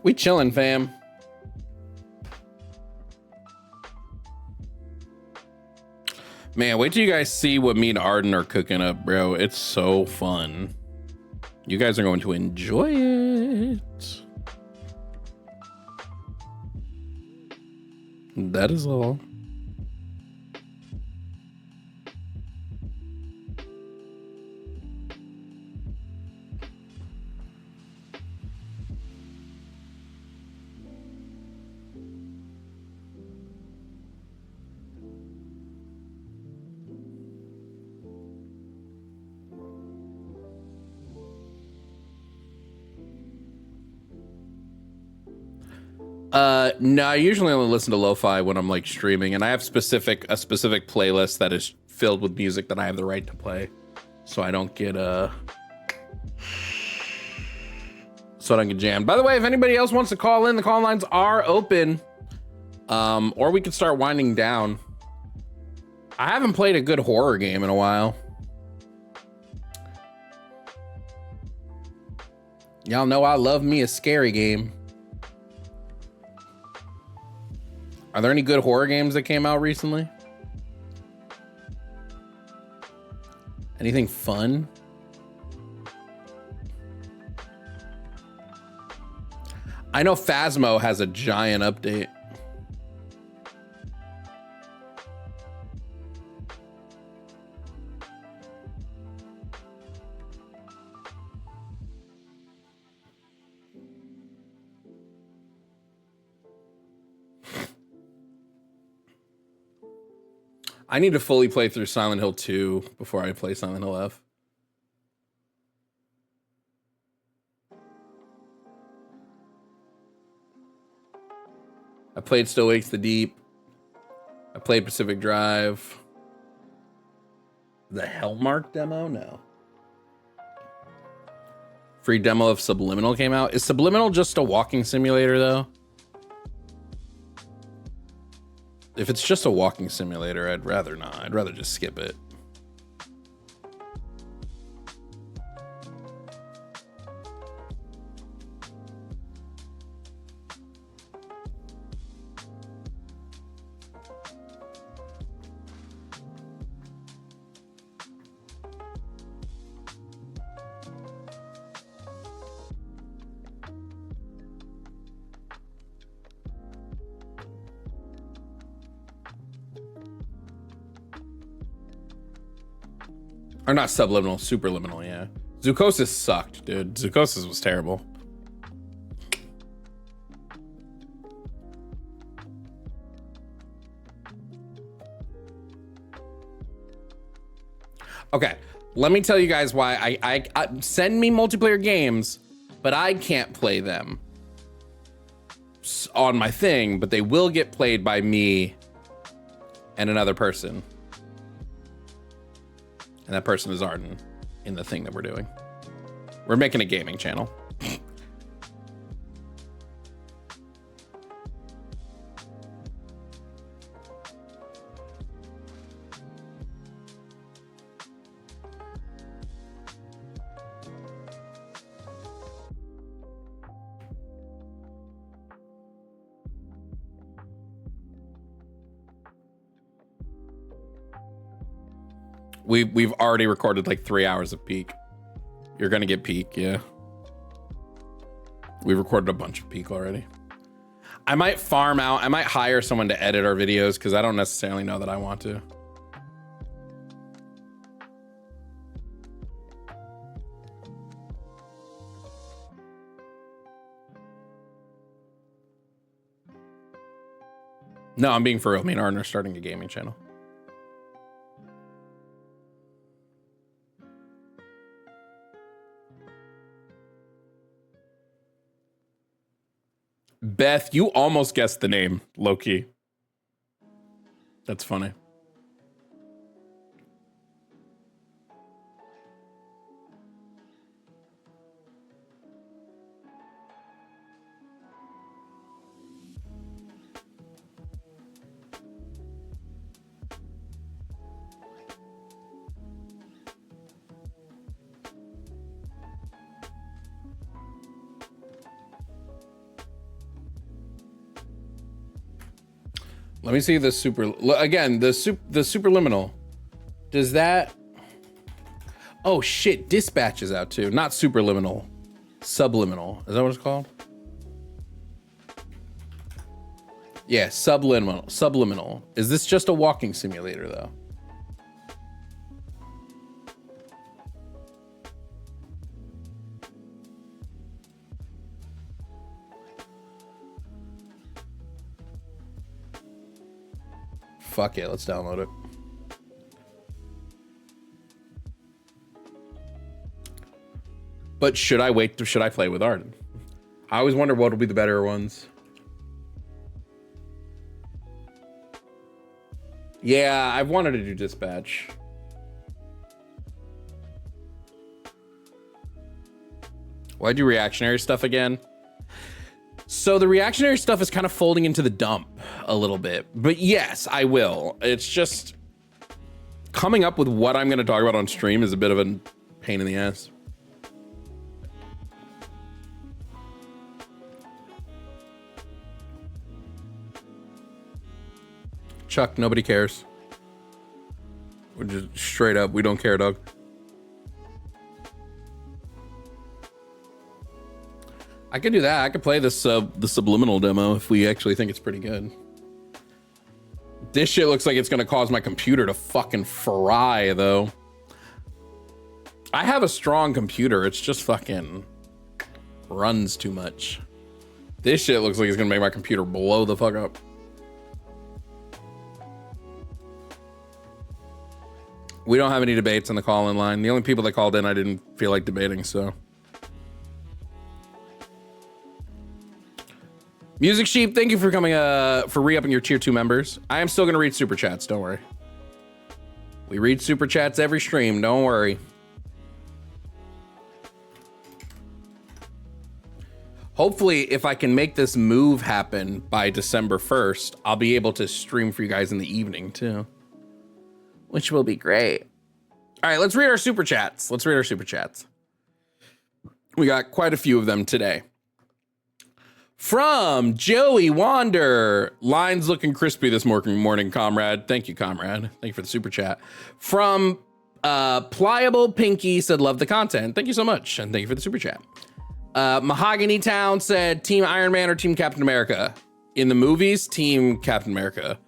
We chilling, fam. Man, wait till you guys see what me and Arden are cooking up, bro. It's so fun. You guys are going to enjoy it. That is all. No, I usually only listen to lo-fi when I'm like streaming, and I have a specific playlist that is filled with music that I have the right to play, so I don't get jammed. By the way, if anybody else wants to call in, the call lines are open, or we could start winding down. I haven't played a good horror game in a while. Y'all know I love me a scary game. Are there any good horror games that came out recently? Anything fun? I know Phasmo has a giant update. I need to fully play through Silent Hill 2 before I play Silent Hill F. I played Still Wakes the Deep. I played Pacific Drive. The Hellmark demo? No. Free demo of Subliminal came out. Is Subliminal just a walking simulator, though? If it's just a walking simulator, I'd rather not. I'd rather just skip it. Or not subliminal, superliminal, yeah. Zookosis sucked, dude. Zookosis was terrible. Okay, let me tell you guys why I send me multiplayer games, but I can't play them on my thing, but they will get played by me and another person. And that person is Arden in the thing that we're doing. We're making a gaming channel. We've already recorded like 3 hours of peak. You're gonna get peak, yeah. We recorded a bunch of peak already. I might farm out. I might hire someone to edit our videos because I don't necessarily know that I want to. No, I'm being for real. Me and Arden are starting a gaming channel. Beth, you almost guessed the name, low-key. That's funny. Let me see the superliminal. Does that? Oh shit! Dispatch is out too. Not superliminal, subliminal. Is that what it's called? Yeah, subliminal. Subliminal. Is this just a walking simulator though? Fuck it, let's download it. But should I wait? Should I play with Arden? I always wonder what will be the better ones. Yeah, I've wanted to do dispatch. Why do reactionary stuff again? So the reactionary stuff is kind of folding into the dump a little bit, but yes, I will. It's just coming up with what I'm going to talk about on stream is a bit of a pain in the ass. Chuck, nobody cares. We're just straight up, we don't care, dog. I could do that. I could play the subliminal demo if we actually think it's pretty good. This shit looks like it's gonna cause my computer to fucking fry, though. I have a strong computer. It's just fucking runs too much. This shit looks like it's gonna make my computer blow the fuck up. We don't have any debates on the call-in line. The only people that called in, I didn't feel like debating, so. Music Sheep, thank you for coming, for re-upping your tier 2 members. I am still gonna read super chats, don't worry. We read super chats every stream, don't worry. Hopefully, if I can make this move happen by December 1st, I'll be able to stream for you guys in the evening too, which will be great. All right, let's read our super chats. Let's read our super chats. We got quite a few of them today. From Joey Wander, lines looking crispy this morning, comrade. Thank you, comrade. Thank you for the super chat. From Pliable Pinky said, love the content. Thank you so much, and thank you for the super chat. Mahogany Town said, Team Iron Man or Team Captain America? In the movies, Team Captain America.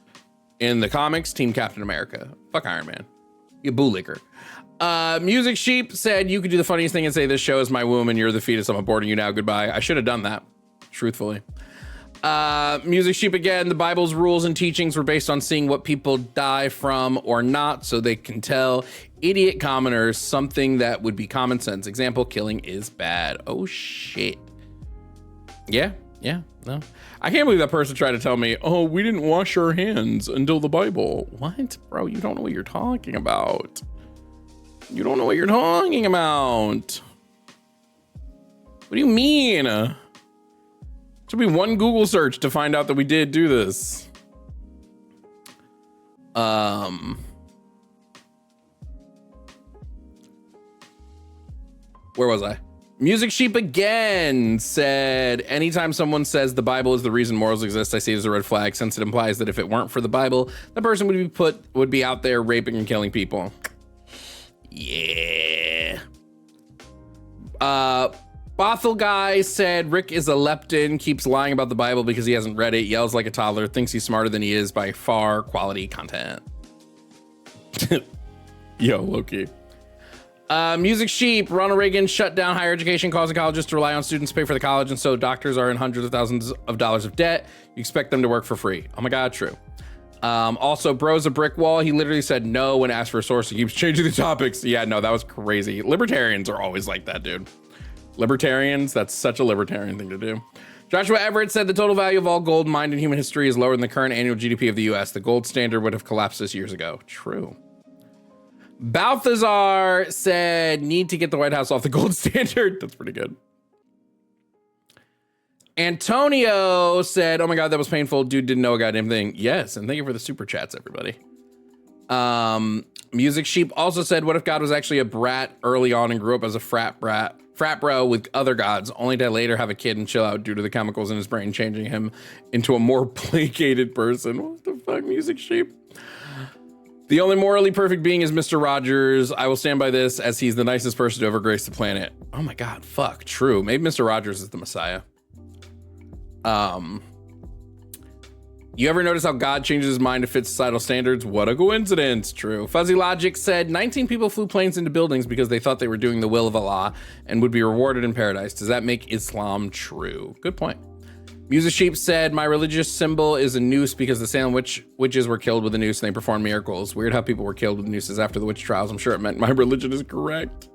In the comics, Team Captain America. Fuck Iron Man. You bootlicker. Music Sheep said, you could do the funniest thing and say, this show is my womb and you're the fetus. I'm aborting you now. Goodbye. I should have done that, truthfully. Music Sheep again, the Bible's rules and teachings were based on seeing what people die from or not, so they can tell idiot commoners something that would be common sense. Example, killing is bad. Oh shit. Yeah, no. I can't believe that person tried to tell me, oh, we didn't wash our hands until the Bible. What? Bro, you don't know what you're talking about. You don't know what you're talking about. What do you mean? Should be one Google search to find out that we did do this. Where was I? Music Sheep again said, anytime someone says the Bible is the reason morals exist, I see it as a red flag, since it implies that if it weren't for the Bible, the person would be out there raping and killing people. Yeah. Bothell guy said, Rick is a leptin, keeps lying about the Bible because he hasn't read it, yells like a toddler, thinks he's smarter than he is, by far quality content. Yo, low-key. Music Sheep, Ronald Reagan shut down higher education, causing colleges to rely on students to pay for the college, and so doctors are in hundreds of thousands of dollars of debt. You expect them to work for free. Oh my God, true. Also, bro's a brick wall. He literally said no when asked for a source. He keeps changing the topics. Yeah, no, that was crazy. Libertarians are always like that, dude. Libertarians, that's such a libertarian thing to do. Joshua Everett said the total value of all gold mined in human history is lower than the current annual GDP of the US. The gold standard would have collapsed this years ago. True. Balthazar said, need to get the White House off the gold standard. That's pretty good. Antonio said, oh my God, that was painful. Dude didn't know a goddamn thing. Yes, and thank you for the super chats, everybody. Music Sheep also said, what if God was actually a brat early on and grew up as a frat bro with other gods, only to later have a kid and chill out due to the chemicals in his brain changing him into a more placated person? What the fuck, Music Sheep? The only morally perfect being is Mr. Rogers. I will stand by this, as he's the nicest person to ever grace the planet. Oh my God, fuck, true. Maybe Mr. Rogers is the Messiah. You ever notice how God changes his mind to fit societal standards? What a coincidence. True. Fuzzy Logic said 19 people flew planes into buildings because they thought they were doing the will of Allah and would be rewarded in paradise. Does that make Islam true? Good point. Music Sheep said, my religious symbol is a noose because the Salem witches were killed with a noose and they performed miracles. Weird how people were killed with nooses after the witch trials. I'm sure it meant my religion is correct.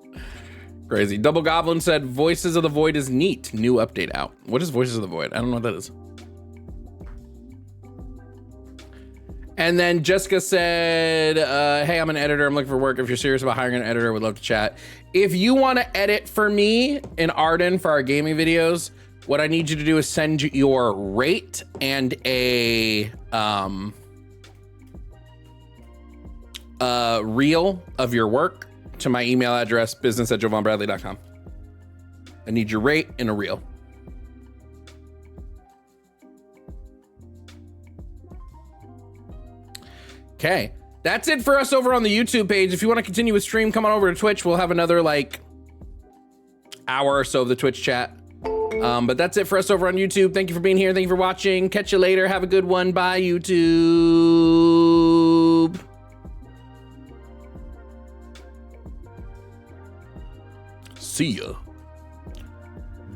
Crazy. Double Goblin said, Voices of the Void is neat. New update out. What is Voices of the Void? I don't know what that is. And then Jessica said, hey, I'm an editor. I'm looking for work. If you're serious about hiring an editor, I would love to chat. If you want to edit for me in Arden for our gaming videos, what I need you to do is send your rate and a reel of your work to my email address, business@jovanbradley.com. I need your rate and a reel. Okay, that's it for us over on the YouTube page. If you want to continue with stream, come on over to Twitch. We'll have another like hour or so of the Twitch chat. But that's it for us over on YouTube. Thank you for being here. Thank you for watching. Catch you later. Have a good one. Bye, YouTube. See ya.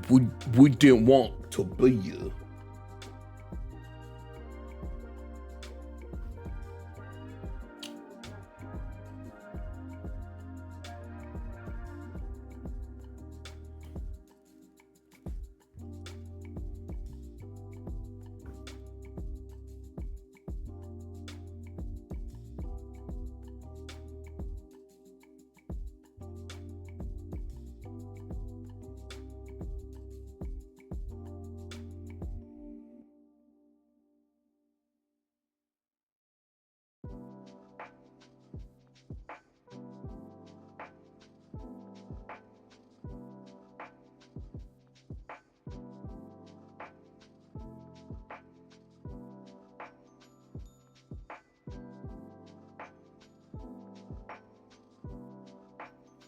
We didn't want to be ya.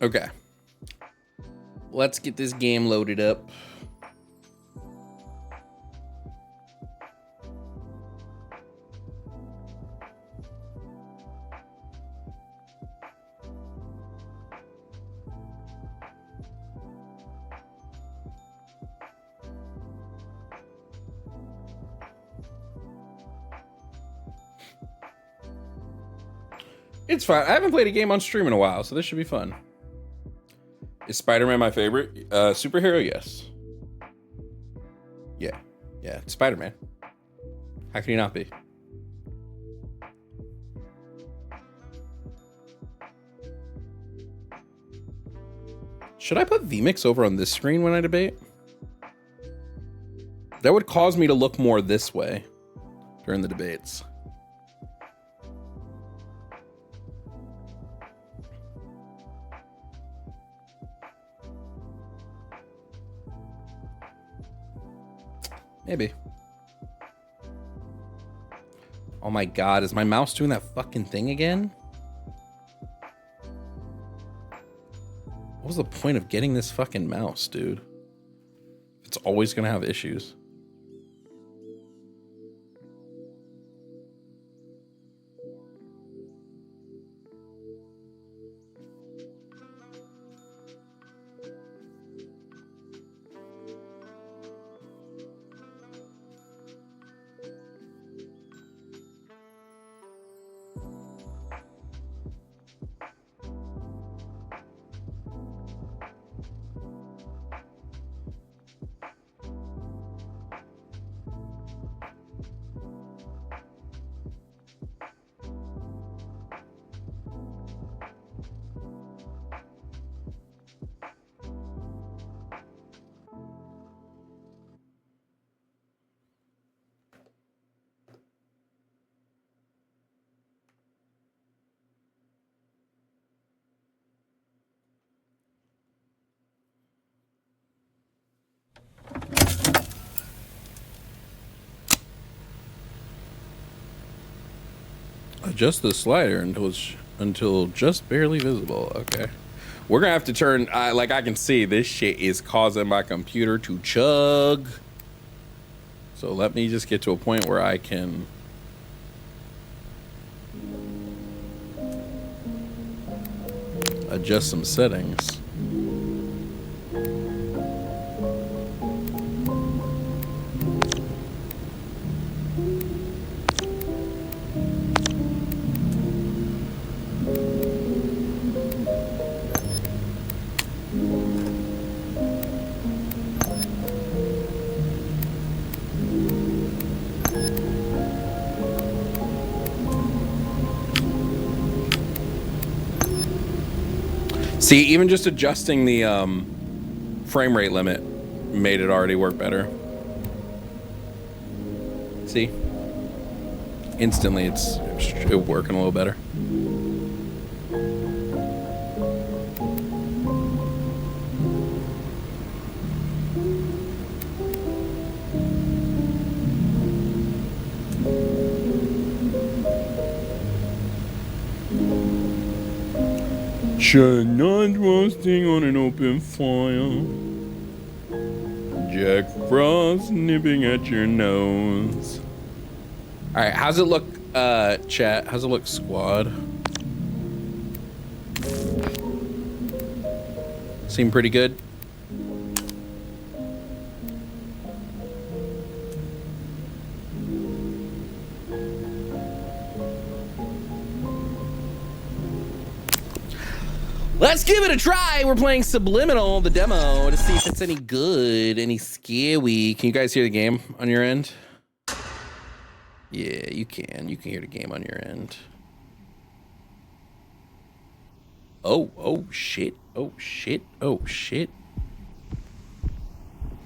Okay, let's get this game loaded up. It's fine. I haven't played a game on stream in a while, so this should be fun. Is Spider-Man my favorite superhero? Yes. Yeah. Yeah, it's Spider-Man. How can he not be? Should I put vMix over on this screen when I debate? That would cause me to look more this way during the debates. Maybe. Oh my God, is my mouse doing that fucking thing again? What was the point of getting this fucking mouse, dude? It's always gonna have issues. Adjust the slider until just barely visible. Okay. We're gonna have to turn, like I can see this shit is causing my computer to chug. So let me just get to a point where I can adjust some settings. See, even just adjusting the frame rate limit made it already work better. See? Instantly, it's working a little better. Chud not roasting on an open fire. Jack Frost nipping at your nose. All right, how's it look, chat? How's it look, squad? Seem pretty good? Let's give it a try. We're playing Subliminal, the demo, to see if it's any good, any scary. Can you guys hear the game on your end? Yeah, you can. You can hear the game on your end. Oh shit. Oh shit. Oh shit.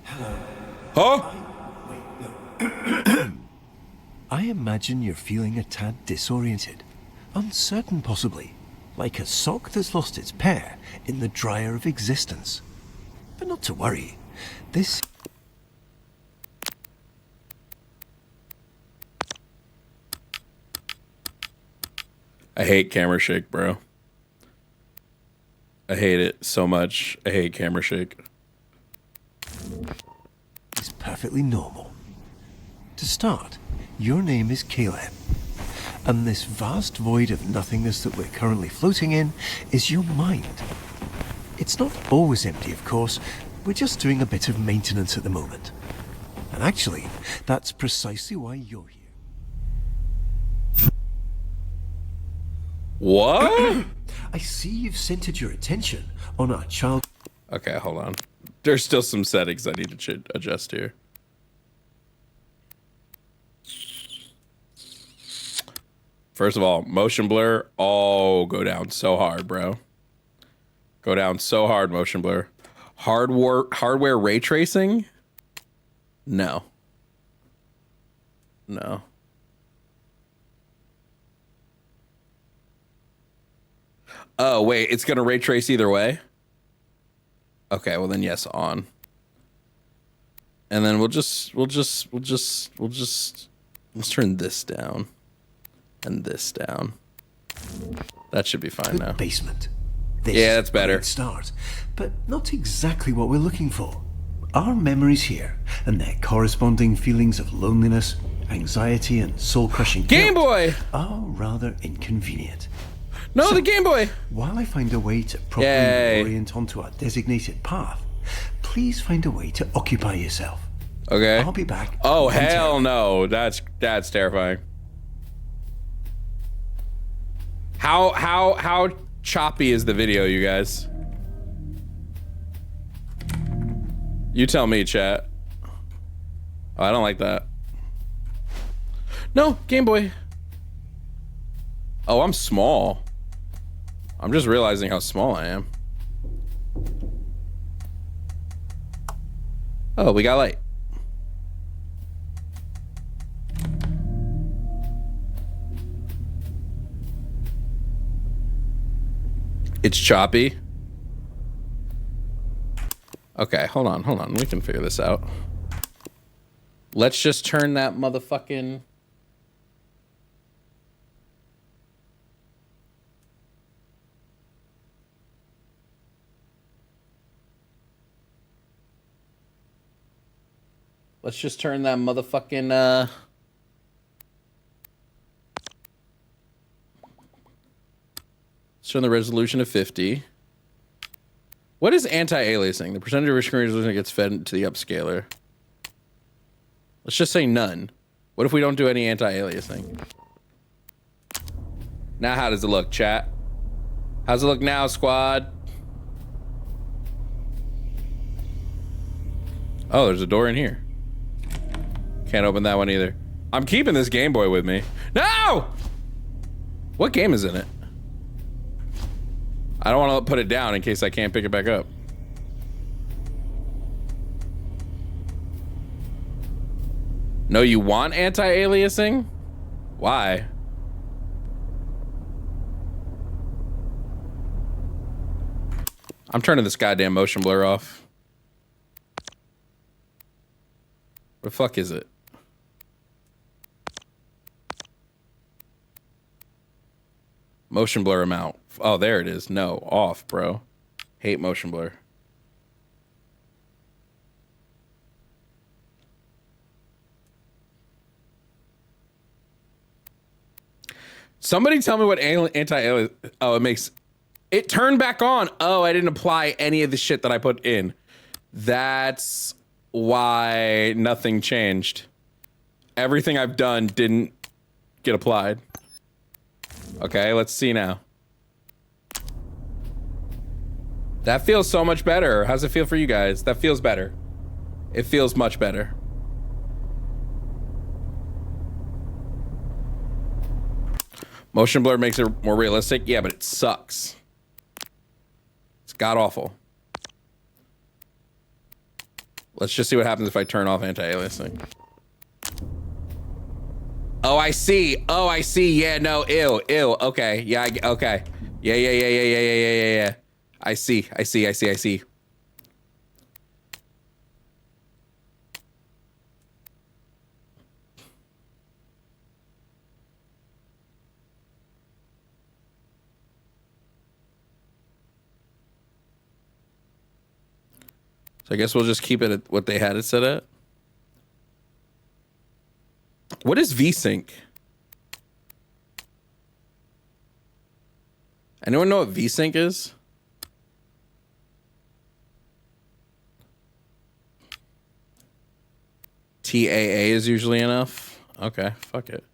Hello. Huh? Wait, no. I imagine you're feeling a tad disoriented, uncertain possibly. Like a sock that's lost its pair in the dryer of existence. But not to worry. This... I hate camera shake, bro. I hate it so much. I hate camera shake. It's perfectly normal. To start, your name is Caleb. And this vast void of nothingness that we're currently floating in is your mind. It's not always empty, of course. We're just doing a bit of maintenance at the moment. And actually, that's precisely why you're here. What? I see you've centered your attention on our child. Okay, hold on. There's still some settings I need to adjust here. First of all, motion blur. Oh, go down so hard, bro. Go down so hard, motion blur. Hardware ray tracing? No. No. Oh, wait, it's gonna ray trace either way? Okay, well then yes, on. And then let's turn this down. And this down. That should be fine now. Basement. This yeah, that's better. Start, but not exactly what we're looking for. Our memories here and their corresponding feelings of loneliness, anxiety, and soul-crushing Game Boy are rather inconvenient. No, so, the Game Boy. While I find a way to properly orient onto our designated path, please find a way to occupy yourself. Okay. I'll be back. Oh hell no! That's terrifying. How choppy is the video, you guys? You tell me, chat. Oh, I don't like that. No, Game Boy. Oh, I'm small. I'm just realizing how small I am. Oh, we got light. It's choppy. Okay, hold on. We can figure this out. Let's just turn that motherfucking... Let's just turn that motherfucking, Let's turn the resolution to 50. What is anti-aliasing? The percentage of your screen resolution that gets fed to the upscaler. Let's just say none. What if we don't do any anti-aliasing? Now how does it look, chat? How's it look now, squad? Oh, there's a door in here. Can't open that one either. I'm keeping this Game Boy with me. No! What game is in it? I don't want to put it down in case I can't pick it back up. No, you want anti-aliasing? Why? I'm turning this goddamn motion blur off. What the fuck is it? Motion blur amount. Oh, there it is. No, off, bro. Hate motion blur. Somebody tell me what anti-aliasing... Oh, it makes... It turned back on. Oh, I didn't apply any of the shit that I put in. That's why nothing changed. Everything I've done didn't get applied. Okay, let's see now. That feels so much better. How's it feel for you guys? That feels better. It feels much better. Motion blur makes it more realistic. Yeah, but it sucks. It's god-awful. Let's just see what happens if I turn off anti-aliasing. Oh, I see. Oh, I see. Yeah, no, ew. Okay. Yeah, okay. Yeah. I see. So I guess we'll just keep it at what they had it set at. What is VSync? Anyone know what VSync is? TAA is usually enough. Okay, fuck it.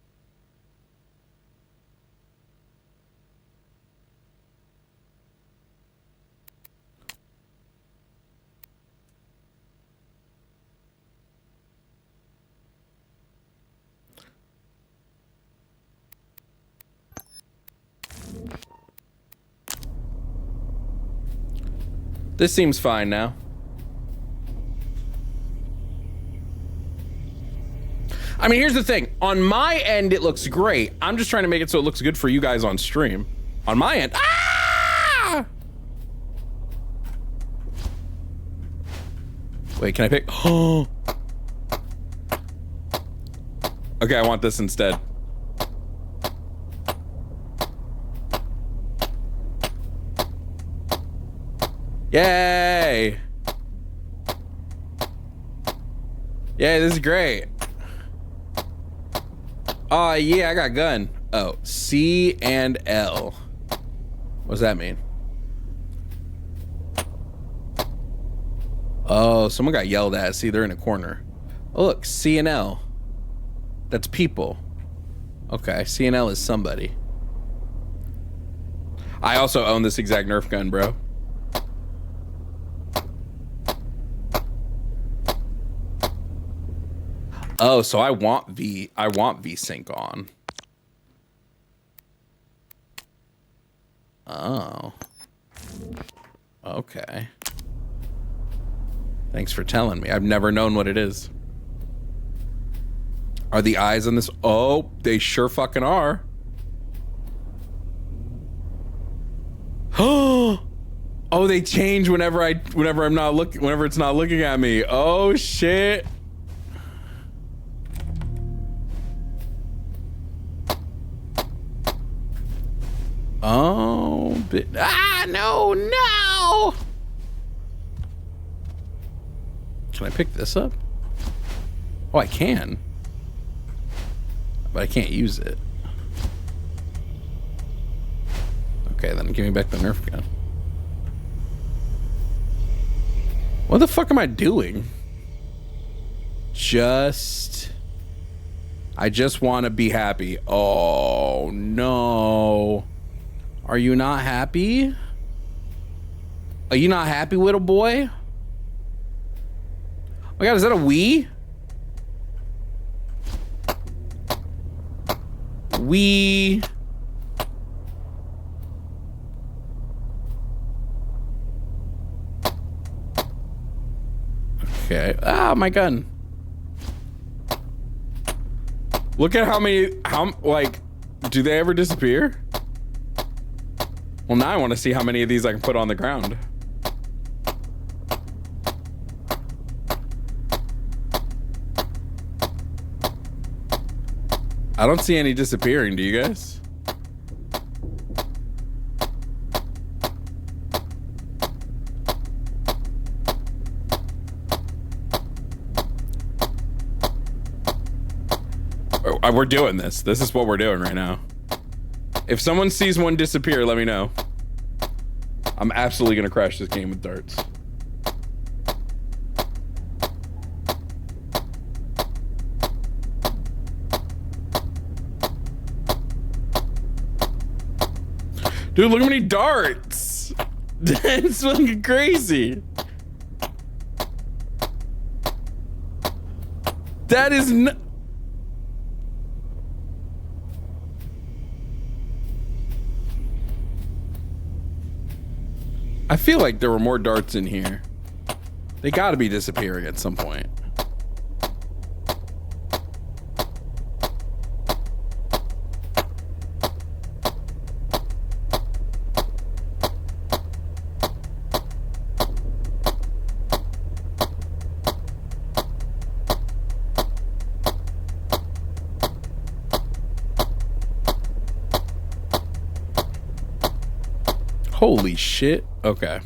This seems fine now. I mean, here's the thing. On my end, it looks great. I'm just trying to make it so it looks good for you guys on stream. On my end, ah! Wait, can I pick? Oh. Okay, I want this instead. Yay! Yay, this is great. Oh, yeah, I got gun. Oh, C and L. What does that mean? Oh, someone got yelled at. See, they're in a corner. Oh, look, C and L. That's people. Okay, C and L is somebody. I also own this exact Nerf gun, bro. Oh, so I want V-Sync on. Oh. Okay. Thanks for telling me. I've never known what it is. Are the eyes on this? Oh, they sure fucking are. Oh, they change whenever I'm not looking, whenever it's not looking at me. Oh shit. Oh, no. Can I pick this up? Oh, I can. But I can't use it. Okay, then give me back the Nerf gun. What the fuck am I doing? I just want to be happy. Oh, no. Are you not happy? Are you not happy, little boy? Oh my God, is that a Wii? Wii. Okay. Ah, my gun. Look at like, do they ever disappear? Well, now I want to see how many of these I can put on the ground. I don't see any disappearing, do you guys? We're doing this. This is what we're doing right now. If someone sees one disappear, let me know. I'm absolutely gonna crash this game with darts. Dude, look how many darts! That's fucking crazy. That is I feel like there were more darts in here. They gotta be disappearing at some point. Holy shit. Okay.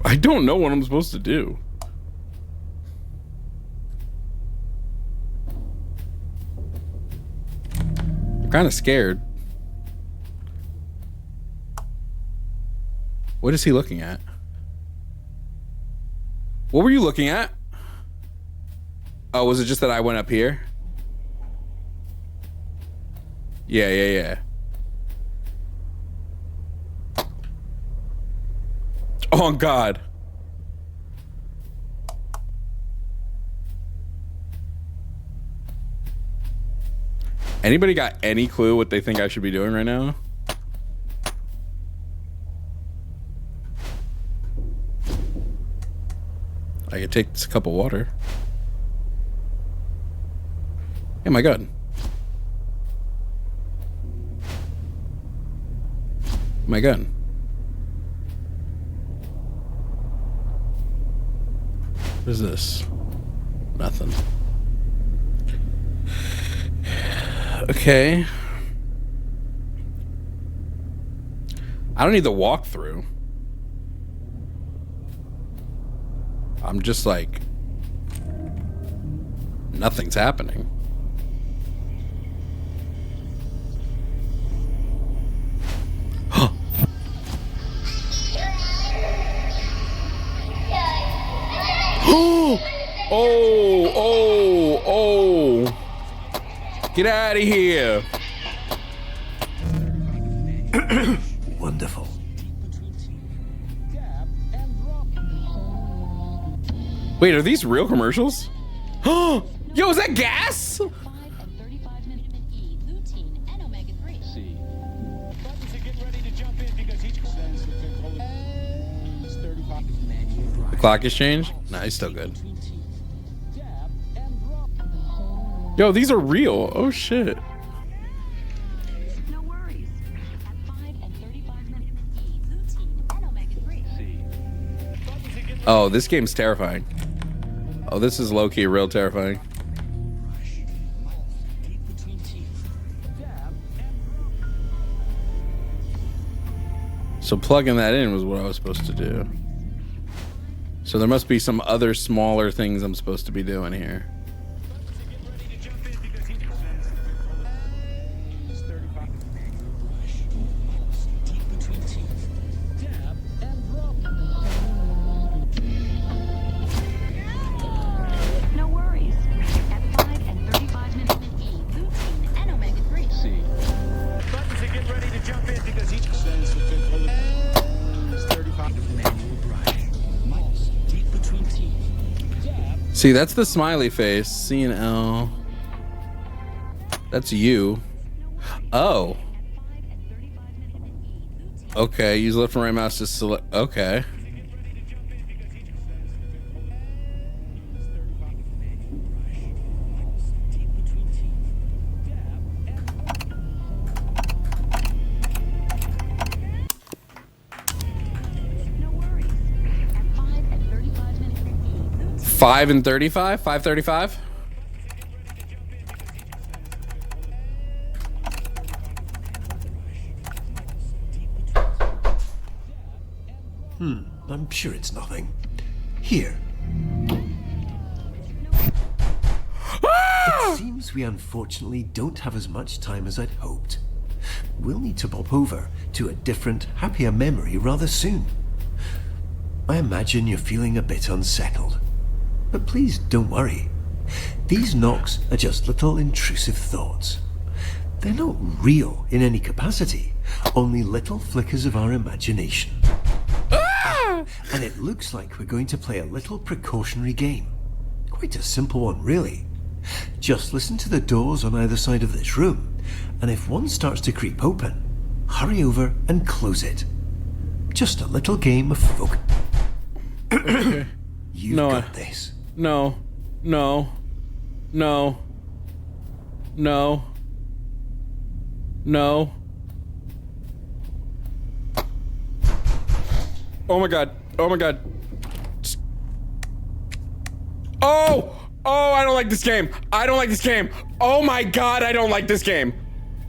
I don't know what I'm supposed to do. I'm kind of scared. What is he looking at? What were you looking at? Oh, was it just that I went up here? Yeah. Oh, God. Anybody got any clue what they think I should be doing right now? I could take this cup of water. Oh my god. My gun. What is this? Nothing. Okay. I don't need the walkthrough. I'm just like, nothing's happening. Oh. Get out of here. Wonderful. Wait, are these real commercials? Yo, is that gas? The clock has changed? Nah, he's still good. Yo, these are real. Oh shit. No worries. At 5 and 35 minutes E, lutein and omega-3. Oh, this game's terrifying. Oh, this is low-key real terrifying. So plugging that in was what I was supposed to do. So there must be some other smaller things I'm supposed to be doing here. No worries. At 5 and 35 minutes E, lutein and omega-3. Buttons are getting ready to jump in because each says 35 manual brush. Mouse deep between teeth. See, that's the smiley face. C and L. That's you. Oh. Okay, use left and right mouse to select. Okay. No worries. At 5 and 35 minutes E, lutein. 5 and 35? 5:35? I'm sure it's nothing. Here. It seems we unfortunately don't have as much time as I'd hoped. We'll need to pop over to a different, happier memory rather soon. I imagine you're feeling a bit unsettled. But please don't worry. These knocks are just little intrusive thoughts. They're not real in any capacity, only little flickers of our imagination. And it looks like we're going to play a little precautionary game. Quite a simple one, really. Just listen to the doors on either side of this room, and if one starts to creep open, hurry over and close it. Just a little game of focus. You've got this. No. No. No. No. No. Oh my god. Oh my god. Oh! Oh, I don't like this game. I don't like this game. Oh my god, I don't like this game.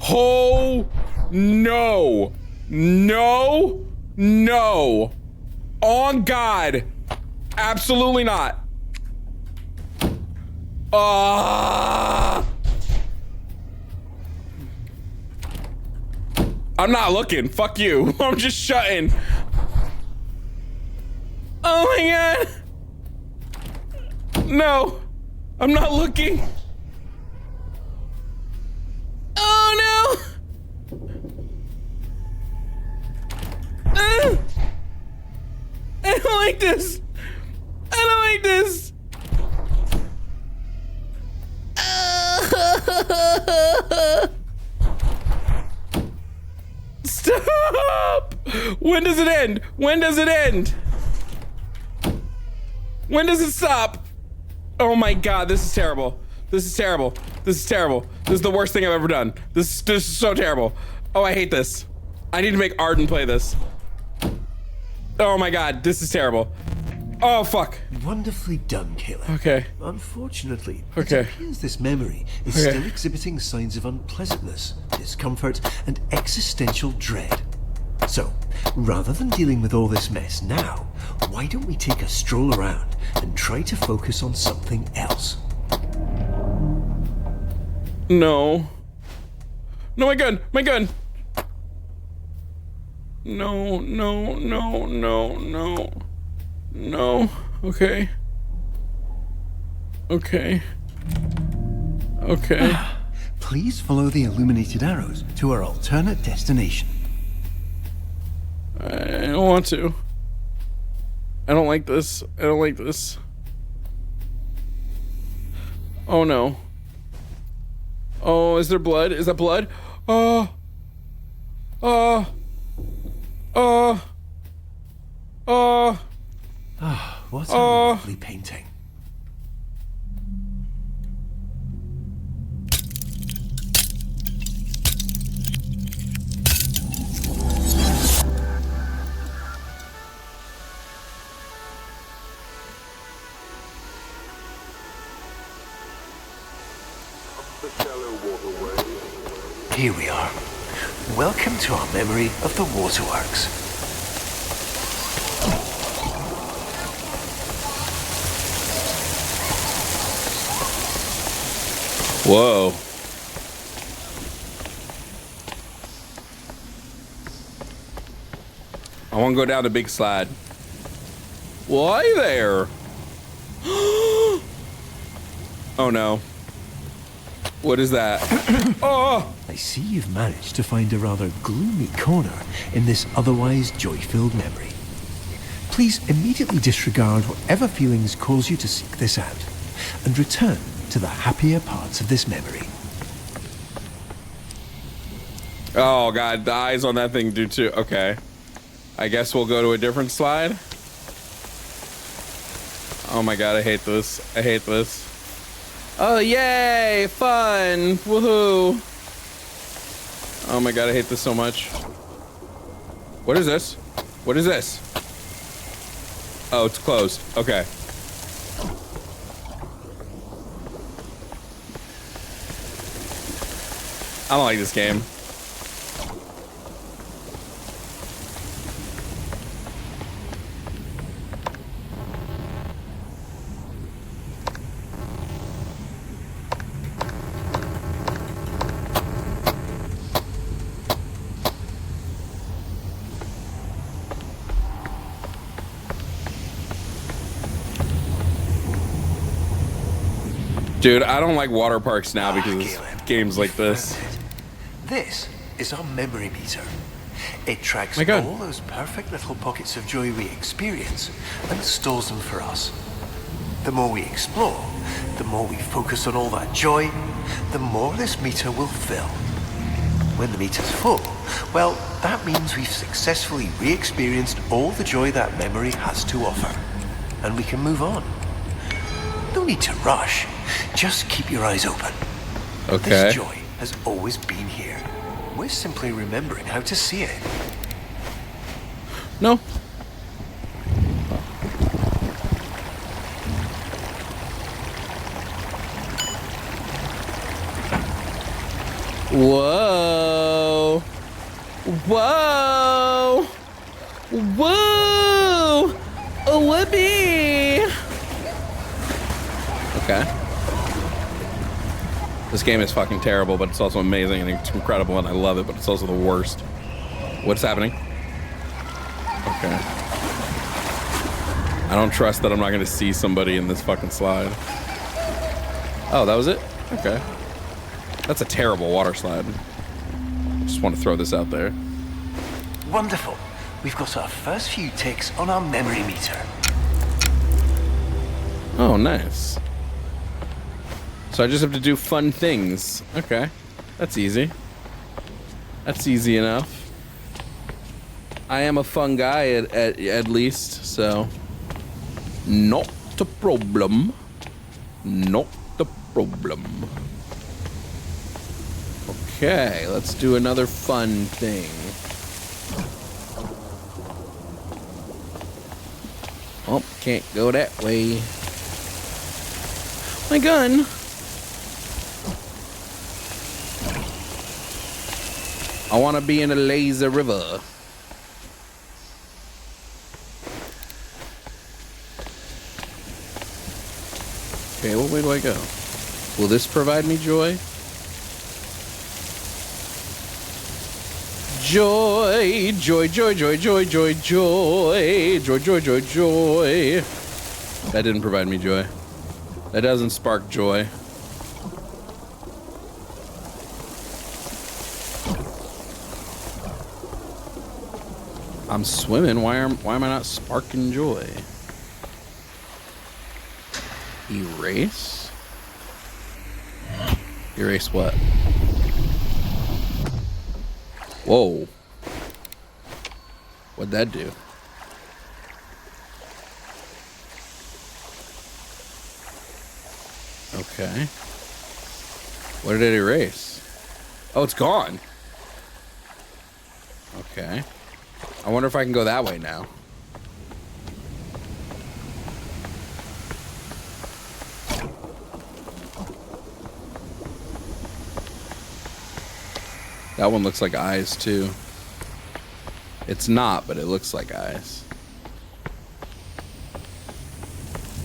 Oh, no. No. No. On God. Absolutely not. I'm not looking. Fuck you. I'm just shutting. Oh my god. No. I'm not looking. Oh no. I don't like this. I don't like this. When does it end? When does it end? When does it stop? Oh my god, this is terrible. This is terrible. This is terrible. This is the worst thing I've ever done. This is so terrible. Oh, I hate this. I need to make Arden play this. Oh my god, this is terrible. Oh fuck. Wonderfully done, Caleb. Okay. Unfortunately, okay. It appears this memory is still exhibiting signs of unpleasantness, discomfort, and existential dread. So, rather than dealing with all this mess now, why don't we take a stroll around and try to focus on something else? No. No, my gun! My gun! No, no, no, no, no. No. Okay. Okay. Okay. Please follow the illuminated arrows to our alternate destination. I don't want to. I don't like this. I don't like this. Oh no. Oh, is there blood? Is that blood? Oh. Oh. Oh. Oh. Ah, what a lovely painting. Here we are. Welcome to our memory of the waterworks. Whoa. I want to go down the big slide. Why there? Oh no. What is that? Oh! I see you've managed to find a rather gloomy corner in this otherwise joy-filled memory. Please immediately disregard whatever feelings cause you to seek this out, and return to the happier parts of this memory. Oh god, the eyes on that thing do too. Okay. I guess we'll go to a different slide. Oh my god, I hate this. I hate this. Oh yay! Fun! Woohoo! Oh my god, I hate this so much. What is this? What is this? Oh, it's closed. Okay. I don't like this game. Dude, I don't like water parks now because of games like this. This is our memory meter. It tracks all those perfect little pockets of joy we experience and stores them for us. The more we explore, the more we focus on all that joy, the more this meter will fill. When the meter's full, well, that means we've successfully re-experienced all the joy that memory has to offer. And we can move on. No need to rush. Just keep your eyes open. Okay. This joy has always been here. We're simply remembering how to see it. No. Whoa. Whoa. Whoa. A whoopee. Okay. This game is fucking terrible, but it's also amazing and it's incredible and I love it, but it's also the worst. What's happening? Okay. I don't trust that I'm not gonna see somebody in this fucking slide. Oh, that was it? Okay. That's a terrible water slide. Just want to throw this out there. Wonderful. We've got our first few ticks on our memory meter. Oh, nice. So I just have to do fun things. Okay. That's easy. That's easy enough. I am a fun guy at least, so not a problem. Not a problem. Okay, let's do another fun thing. Oh, can't go that way. My gun. I want to be in a lazy river. Okay, what way do I go? Will this provide me joy? Joy, joy, joy, joy, joy, joy, joy, joy, joy, joy, joy. That didn't provide me joy. That doesn't spark joy. I'm swimming. Why am I not sparking joy? Erase? Erase what? Whoa. What'd that do? Okay. What did it erase? Oh, it's gone. Okay. I wonder if I can go that way now. That one looks like eyes too. It's not, but it looks like eyes.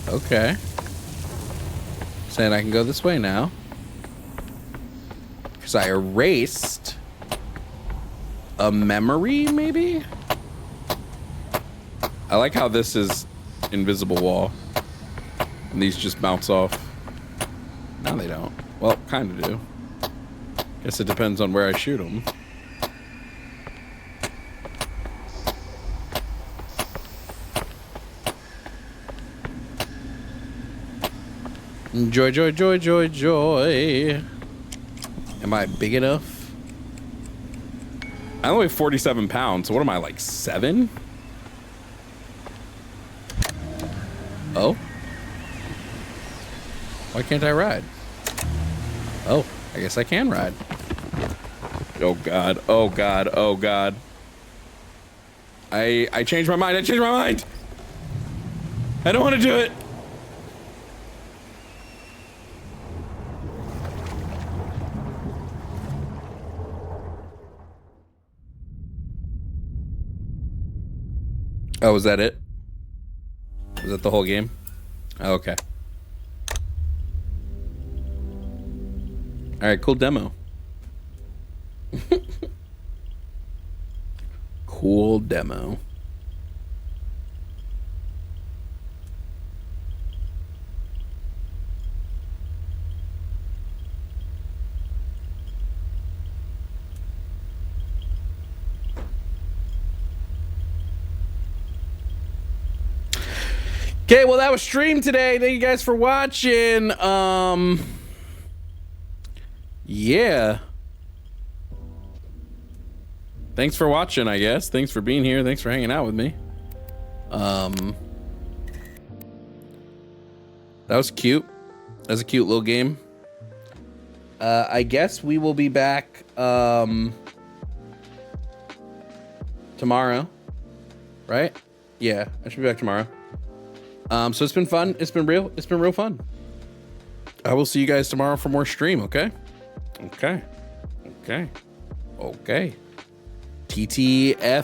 Okay. Saying I can go this way now. Because I erased a memory, maybe? I like how this is invisible wall. And these just bounce off. No, they don't. Well, kind of do. Guess it depends on where I shoot them. Joy, joy, joy, joy, joy. Am I big enough? I only weigh 47 pounds, so what am I, like 7? Oh? Why can't I ride? Oh, I guess I can ride. Oh God, oh God, oh God. I changed my mind, I changed my mind! I don't want to do it! Oh, was that it? Was that the whole game? Oh, okay. All right, cool demo. Cool demo. Okay, well, that was stream today. Thank you guys for watching. Yeah. Thanks for watching, I guess. Thanks for being here. Thanks for hanging out with me. That was cute. That was a cute little game. I guess we will be back tomorrow. Right? Yeah, I should be back tomorrow. So it's been fun. It's been real fun. I will see you guys tomorrow for more stream, okay? Okay. Okay. Okay. TTFN.